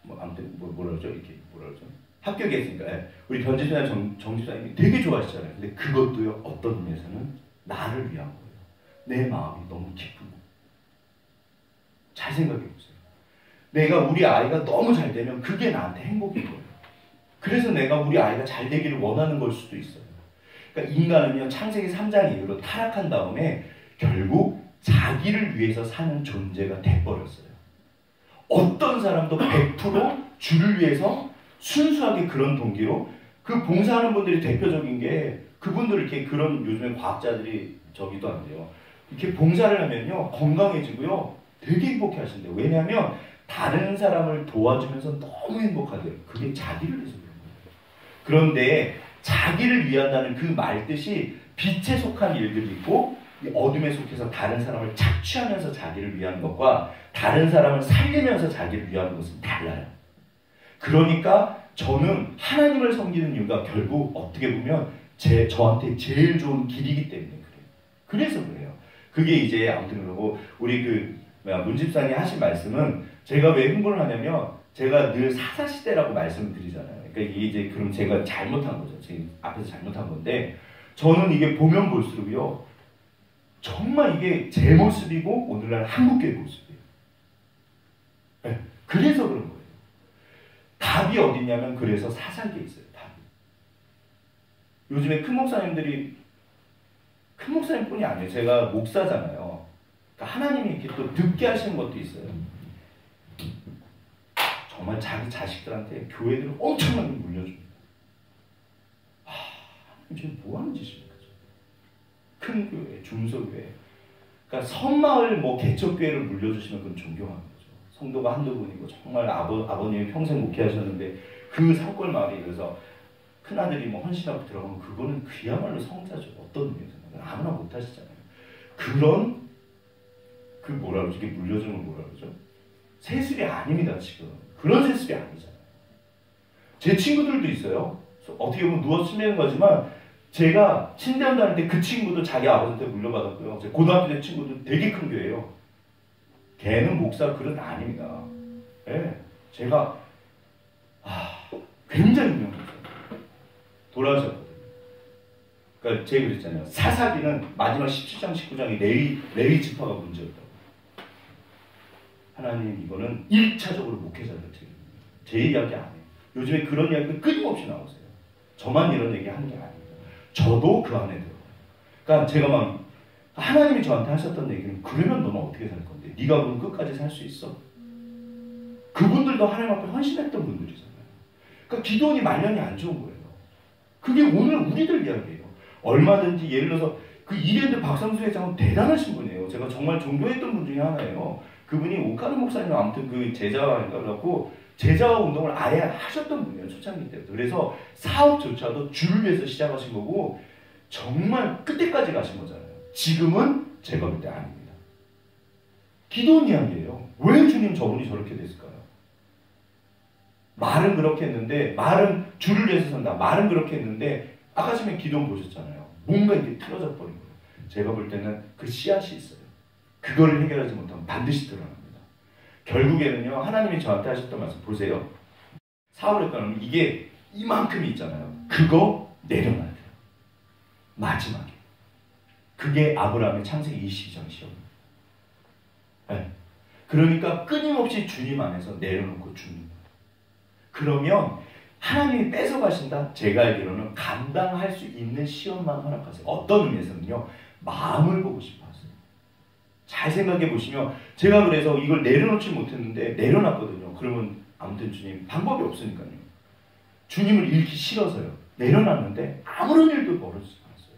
뭐 아무튼 뭐라 그러죠? 이렇게 뭐라 그러죠? 합격했으니까 우리 변지수나 정지수님이 되게 좋아하시잖아요. 근데 그것도요 어떤 의미에서는 나를 위한 거예요. 내 마음이 너무 기쁜 거. 잘 생각해 보세요. 내가 우리 아이가 너무 잘 되면 그게 나한테 행복인 거예요. 그래서 내가 우리 아이가 잘 되기를 원하는 걸 수도 있어요. 그러니까 인간은요 창세기 3장 이후로 타락한 다음에 결국 자기를 위해서 사는 존재가 돼버렸어요. 어떤 사람도 100% 주를 위해서 순수하게 그런 동기로 그 봉사하는 분들이 대표적인 게 그분들 이렇게 그런 요즘에 과학자들이 저기도 한대요. 이렇게 봉사를 하면요 건강해지고요 되게 행복해 하신대요. 왜냐하면 다른 사람을 도와주면서 너무 행복하대요. 그게 자기를 위해서 그런 거예요. 그런데 자기를 위한다는 그 말 뜻이 빛에 속한 일들이 있고 어둠에 속해서 다른 사람을 착취하면서 자기를 위하는 것과 다른 사람을 살리면서 자기를 위하는 것은 달라요. 그러니까 저는 하나님을 섬기는 이유가 결국 어떻게 보면 저한테 제일 좋은 길이기 때문에 그래요. 그래서 그래요. 그게 이제 아무튼 그러고 우리 문집사님 하신 말씀은 제가 왜 흥분을 하냐면 제가 늘 사사시대라고 말씀을 드리잖아요. 그러니까 이게 이제 그럼 제가 잘못한 거죠. 제 앞에서 잘못한 건데 저는 이게 보면 볼수록요. 정말 이게 제 모습이고 오늘날 한국교회 모습이에요. 네, 그래서 그런 거예요. 답이 어딨냐면 그래서 사사기에 있어요. 답이. 요즘에 큰 목사님들이 큰 목사님뿐이 아니에요. 제가 목사잖아요. 그러니까 하나님이 이렇게 또 듣게 하시는 것도 있어요. 정말 자기 자식들한테 교회들을 엄청나게 물려줍니다. 하나님 지금 뭐 하는 짓입니까? 큰 교회, 중소교회. 그러니까 섬마을 개척교회를 물려주시면 그건 존경하는 거죠. 성도가 한두 분이고 정말 아버님이 평생 목회하셨는데 그 산골 마을에 그래서 큰아들이 헌신하고 들어가면 그거는 그야말로 성자죠. 어떤 의미에서는. 아무나 못하시잖아요. 그런 뭐라 그러죠? 이게 물려주는 걸 뭐라 그러죠? 세습이 아닙니다, 지금. 그런 세습이 아니잖아요. 제 친구들도 있어요. 어떻게 보면 누워서 침대는 거지만 제가 침대한다 할 때 그 친구도 자기 아버지한테 물려받았고요. 제 고등학교 때 친구도 되게 큰 교회예요. 걔는 목사 그런 아닙니다. 네, 제가 굉장히 유명했어요. 돌아오셨거든요. 그러니까 제가 그랬잖아요. 사사기는 마지막 17장, 19장이 레위 지파가 문제였다고. 하나님 이거는 1차적으로 목회자들 제 이야기 안 해요. 요즘에 그런 이야기가 끊임없이 나오세요. 저만 이런 얘기 하는 게 아니에요. 저도 그 안에 들어요. 그러니까 제가 하나님이 저한테 하셨던 얘기는 그러면 너는 어떻게 살 건데? 네가 그럼 끝까지 살 수 있어? 그분들도 하나님 앞에 헌신했던 분들이잖아요. 그러니까 기도원이 말년이 안 좋은 거예요. 그게 오늘 우리들 이야기예요. 얼마든지 예를 들어서 그 이랜드 박상수 회장은 대단하신 분이에요. 제가 정말 존경했던 분 중에 하나예요. 그분이 오카르 목사님 아무튼 그 제자인가 그래갖고 제자화 운동을 아예 하셨던 분이에요. 초창기 때부터. 그래서 사업조차도 주를 위해서 시작하신 거고 정말 끝에까지 가신 거잖아요. 지금은 제가 그때 아닙니다. 기도원 이야기예요. 왜 주님 저분이 저렇게 됐을까요? 말은 그렇게 했는데 말은 주를 위해서 산다. 말은 그렇게 했는데 아까 전에 기도원 보셨잖아요. 뭔가 이게 틀어져 버린 거예요. 제가 볼 때는 그 씨앗이 있어요. 그걸 해결하지 못하면 반드시 드러납니다. 결국에는요. 하나님이 저한테 하셨던 말씀 보세요. 사울의 거는 이게 이만큼이 있잖아요. 그거 내려놔야 돼요. 마지막에. 그게 아브라함의 창세기 22장 시험입니다. 네. 그러니까 끊임없이 주님 안에서 내려놓고 죽는 거예요. 그러면 하나님이 뺏어가신다? 제가 알기로는 감당할 수 있는 시험만 허락하세요. 어떤 의미에서는요. 마음을 보고 싶어 하세요. 잘 생각해 보시면 제가 그래서 이걸 내려놓지 못했는데 내려놨거든요. 그러면 아무튼 주님 방법이 없으니까요. 주님을 잃기 싫어서요. 내려놨는데 아무런 일도 벌어지지 않았어요.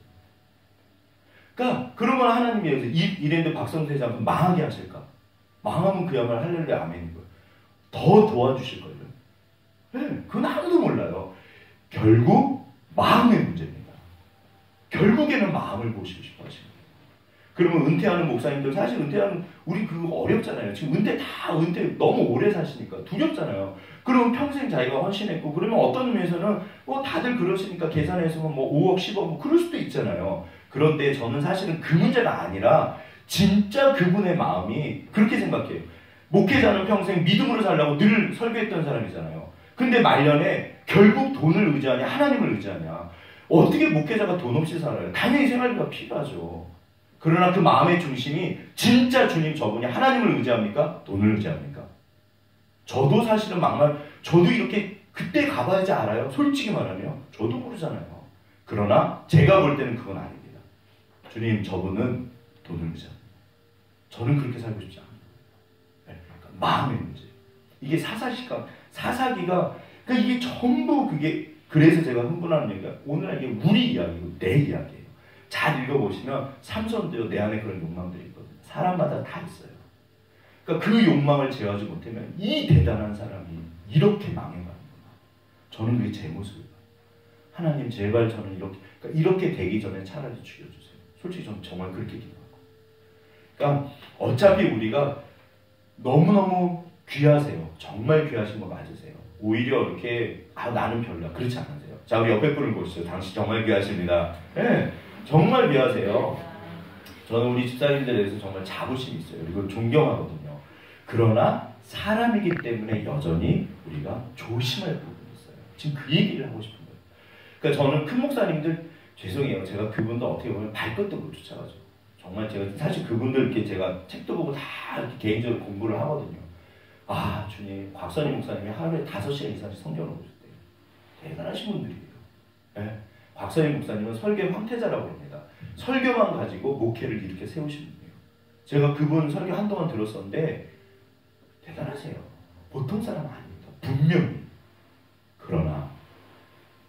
그러니까 그러면 하나님이 여기서 이랜드 박성수 회장 망하게 하실까? 망하면 그야말로 할렐루야 아멘인 거예요. 더 도와주실걸요. 네, 그건 아무도 몰라요. 결국 마음의 문제입니다. 결국에는 마음을 보시고 싶어 하시는 거예요. 그러면 은퇴하는 목사님들 사실 은퇴하는 우리 그거 어렵잖아요. 지금 은퇴 너무 오래 사시니까 두렵잖아요. 그러면 평생 자기가 헌신했고 그러면 어떤 의미에서는 뭐 다들 그러시니까 계산해서 뭐 5억 10억 뭐 그럴 수도 있잖아요. 그런데 저는 사실은 그 문제가 아니라 진짜 그분의 마음이 그렇게 생각해요. 목회자는 평생 믿음으로 살라고 늘 설교했던 사람이잖아요. 근데 말년에 결국 돈을 의지하냐 하나님을 의지하냐. 어떻게 목회자가 돈 없이 살아요? 당연히 생활비가 필요하죠. 그러나 그 마음의 중심이 진짜 주님 저분이 하나님을 의지합니까? 돈을 의지합니까? 저도 사실은 저도 이렇게 그때 가봐야지 알아요. 솔직히 말하면 저도 모르잖아요. 그러나 제가 볼 때는 그건 아닙니다. 주님 저분은 돈을 의지합니다. 저는 그렇게 살고 싶지 않아요. 그러니까 마음의 문제. 이게 사사기가 그러니까 이게 전부 그게 그래서 제가 흥분하는 얘기가 오늘 이게 우리 이야기고 내 이야기예요. 잘 읽어보시면 삼손도요 내 안에 그런 욕망들이 있거든요. 사람마다 다 있어요. 그러니까 그 욕망을 제어하지 못하면 이 대단한 사람이 이렇게 망해가는구나. 저는 그게 제 모습이에요. 하나님 제발 저는 이렇게 되기 전에 차라리 죽여주세요. 솔직히 저는 정말 그렇게 기도하고. 그러니까 어차피 우리가 너무너무 귀하세요. 정말 귀하신 거 맞으세요. 오히려 이렇게 나는 별로야. 그렇지 않으세요. 자 우리 옆에 분을 보시죠. 당신 정말 귀하십니다. 네, 정말 귀하세요. 저는 우리 집사님들에 대해서 정말 자부심이 있어요. 그리고 존경하거든요. 그러나 사람이기 때문에 여전히 우리가 조심할 부분이 있어요. 지금 그 얘기를 하고 싶은 거예요. 그러니까 저는 큰 목사님들 죄송해요. 제가 그분도 어떻게 보면 발끝도 못 쫓아가죠. 정말 제가 사실 그분들 이렇게 제가 책도 보고 다 이렇게 개인적으로 공부를 하거든요. 아 주님, 곽선희 목사님이 하루에 5시간 이상씩 성경을 보셨대요. 대단하신 분들이에요. 네. 곽선희 목사님은 설교 황태자라고 합니다. 설교만 가지고 목회를 이렇게 세우신 분이에요. 제가 그분 설교 한동안 들었었는데 대단하세요. 보통 사람 아닙니다. 분명히. 그러나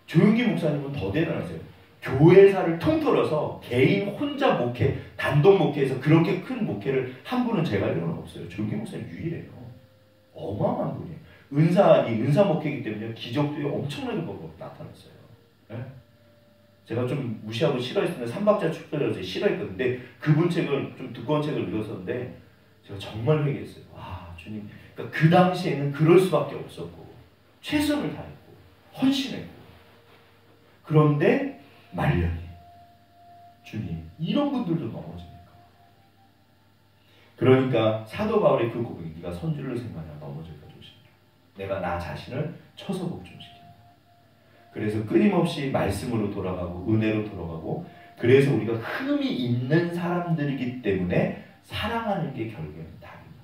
조용기 목사님은 더 대단하세요. 교회사를 통틀어서 개인 혼자 목회, 단독 목회에서 그렇게 큰 목회를 한 분은 제가 알기로는 없어요. 조용기 목사님 유일해요. 어마어마한 분이에요. 은사 목회이기 때문에 기적도 엄청나게 나타났어요. 네? 제가 좀 무시하고 싫어했었는데 삼박자 축제를 싫어했거든요. 근데 그분 책을 좀 두꺼운 책을 읽었었는데 제가 정말 회개했어요. 와 주님, 그러니까 그 당시에는 그럴 수밖에 없었고 최선을 다했고 헌신했고 그런데 말년이 주님 이런 분들도 넘어집니까? 그러니까 사도 바울의 그 고백이 네가 선주를 생각하냐 넘어질까 조심해라. 내가 나 자신을 쳐서 복종시킨다. 그래서 끊임없이 말씀으로 돌아가고 은혜로 돌아가고 그래서 우리가 흠이 있는 사람들이기 때문에 사랑하는 게 결국에는 답입니다.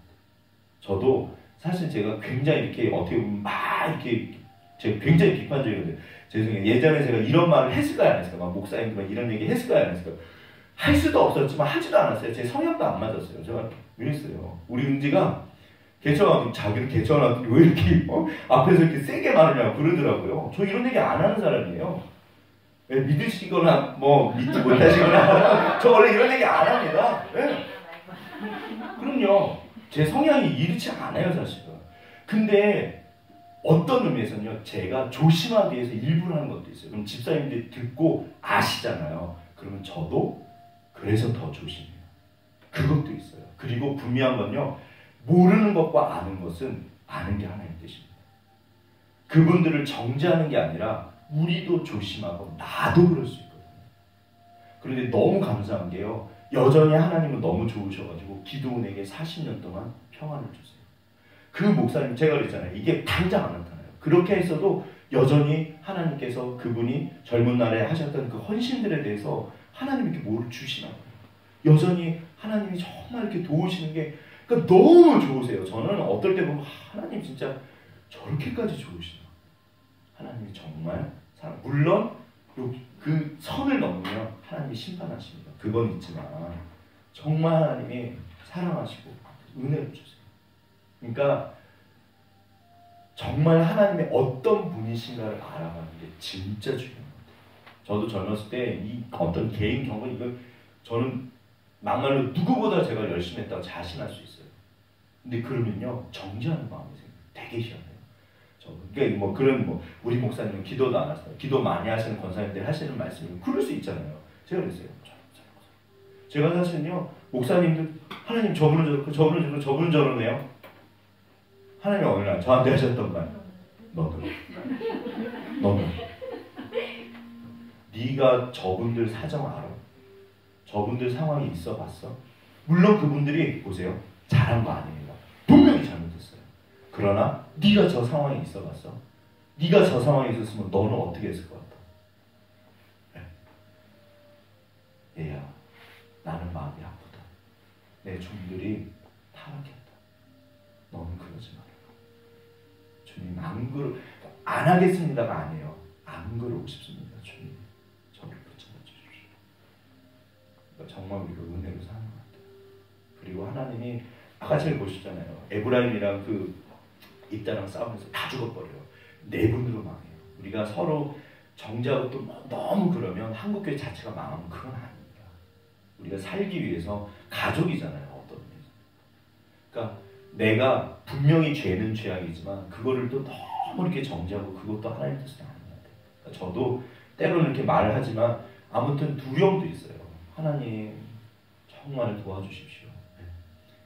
저도 사실 제가 굉장히 이렇게 어떻게 보면 막 이렇게 제가 굉장히 비판적이거든요. 죄송해요. 예전에 제가 이런 말을 했을까요? 안 했을까요? 막 목사님들 이런 얘기 했을까요? 안 했을까요? 할 수도 없었지만 하지도 않았어요. 제 성향도 안 맞았어요. 제가 이랬어요. 우리 은지가 자기를 개척하고 왜 이렇게 앞에서 이렇게 세게 말하냐고 그러더라고요. 저 이런 얘기 안 하는 사람이에요. 네, 믿으시거나 뭐 믿지 못하시거나 저 원래 이런 얘기 안 합니다. 네. 그럼요. 제 성향이 이렇지 않아요 사실은. 근데 어떤 의미에서는요. 제가 조심하기 위해서 일부러 하는 것도 있어요. 그럼 집사님들이 듣고 아시잖아요. 그러면 저도 그래서 더 조심해요. 그것도 있어요. 그리고 분명한 건요. 모르는 것과 아는 것은 아는 게 하나의 뜻입니다. 그분들을 정죄하는 게 아니라 우리도 조심하고 나도 그럴 수 있거든요. 그런데 너무 감사한 게요. 여전히 하나님은 너무 좋으셔가지고 기도원에게 40년 동안 평안을 주세요. 그 목사님 제가 그랬잖아요. 이게 당장 안 나타나요. 그렇게 했어도 여전히 하나님께서 그분이 젊은 날에 하셨던 그 헌신들에 대해서 하나님이 이렇게 뭐를 주시나 봐요. 여전히 하나님이 정말 이렇게 도우시는 게 그러니까 너무 좋으세요. 저는 어떨 때 보면 하나님 진짜 저렇게까지 좋으시나. 하나님이 정말 사랑. 물론 그 선을 넘으면 하나님이 심판하십니다. 그건 있지만 정말 하나님이 사랑하시고 은혜를 주세요. 그러니까 정말 하나님의 어떤 분이신가를 알아가는 게 진짜 중요한 것 같아요. 저도 젊었을 때 이 어떤 개인 경험 이거 저는 막말로 누구보다 제가 열심히 했다고 자신할 수 있어요. 근데 그러면요 정죄하는 마음이 생겨요. 되게 희한해요. 그러니까 뭐 그런 우리 목사님은 기도도 안 하세요. 기도 많이 하시는 권사님들 하시는 말씀이 그럴 수 있잖아요. 제가 그랬어요. 제가 사실은요, 목사님들 하나님 저분은 저렇고 저분은 저렇고 저분은 저러네요. 하나님이 어느 날 저한테 하셨던 말, 너는 네가 저분들 사정 알아? 저분들 상황이 있어 봤어? 물론 그분들이 보세요, 잘한 거 아닙니다. 분명히 잘못했어요. 그러나 네가 저 상황에 있어 봤어? 네가 저 상황에 있었으면 너는 어떻게 했을 것 같아? 얘야, 나는 마음이 아프다. 내 종들이 타락했다. 너는 그러지 마라. 주님, 안 하겠습니다가 아니에요. 안 그러고 싶습니다. 주님, 저를 붙잡아 주십시오. 그러니까 정말 우리가 은혜로 사는 것 같아요. 그리고 하나님이 아까 제가 보셨잖아요. 에브라임이랑 그 입다랑 싸우면서 다 죽어버려요. 내분으로 망해요. 우리가 서로 정죄하고 또 너무 그러면 한국교회 자체가 망하면 그건 아닙니다. 우리가 살기 위해서 가족이잖아요. 어떤 면에서. 그러니까 내가 분명히 죄는 죄악이지만 그거를 또 너무 이렇게 정죄하고 그것도 하나님 뜻은 아닌 것 같아요. 그러니까 저도 때로는 이렇게 말을 하지만 아무튼 두려움도 있어요. 하나님 정말 도와주십시오.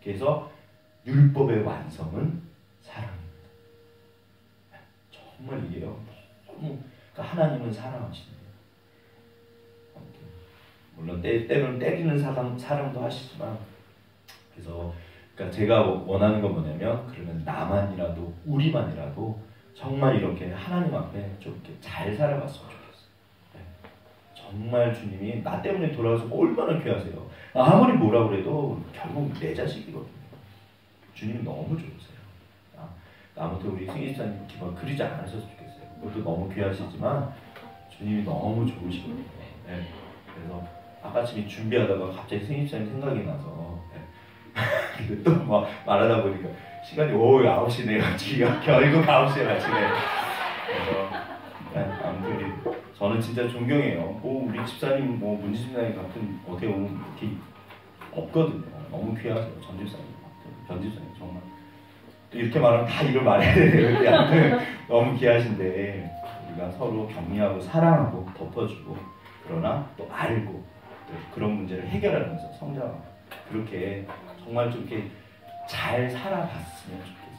그래서 율법의 완성은 사랑입니다. 정말 이게요. 너무 그러니까 하나님은 사랑하십니다. 물론 때로는 때리는 사랑도 하시지만 그래서 그러니까 제가 원하는 건 뭐냐면 그러면 나만이라도 우리만이라도 정말 이렇게 하나님 앞에 좀 이렇게 잘 살아갔으면 좋겠어요. 네. 정말 주님이 나 때문에 돌아와서 얼마나 귀하세요. 아무리 뭐라 그래도 결국 내 자식이거든요. 주님이 너무 좋으세요. 아무튼 우리 승희사님 기분 그리지 않으셨으면 좋겠어요. 그것도 너무 귀하시지만 주님이 너무 좋으시거든요. 네. 그래서 아까쯤에 준비하다가 갑자기 승희사님 생각이 나서 네. 또 막 말하다 보니까 시간이 9시네요. 지금 결국 9시에 마치네. 그래서 네. 아무튼 저는 진짜 존경해요. 우리 집사님 문지 집사님 같은 어떻게 보면 이렇게 없거든요. 너무 귀하세요. 전 집사님 같은 변 집사님 정말. 또 이렇게 말하면 다 이걸 말해야 되는데 아무튼 너무 귀하신데 우리가 서로 격려하고 사랑하고 덮어주고 그러나 또 알고 또 그런 문제를 해결하면서 성장하고 그렇게 정말 좀 이렇게 잘 살아봤으면 좋겠어요.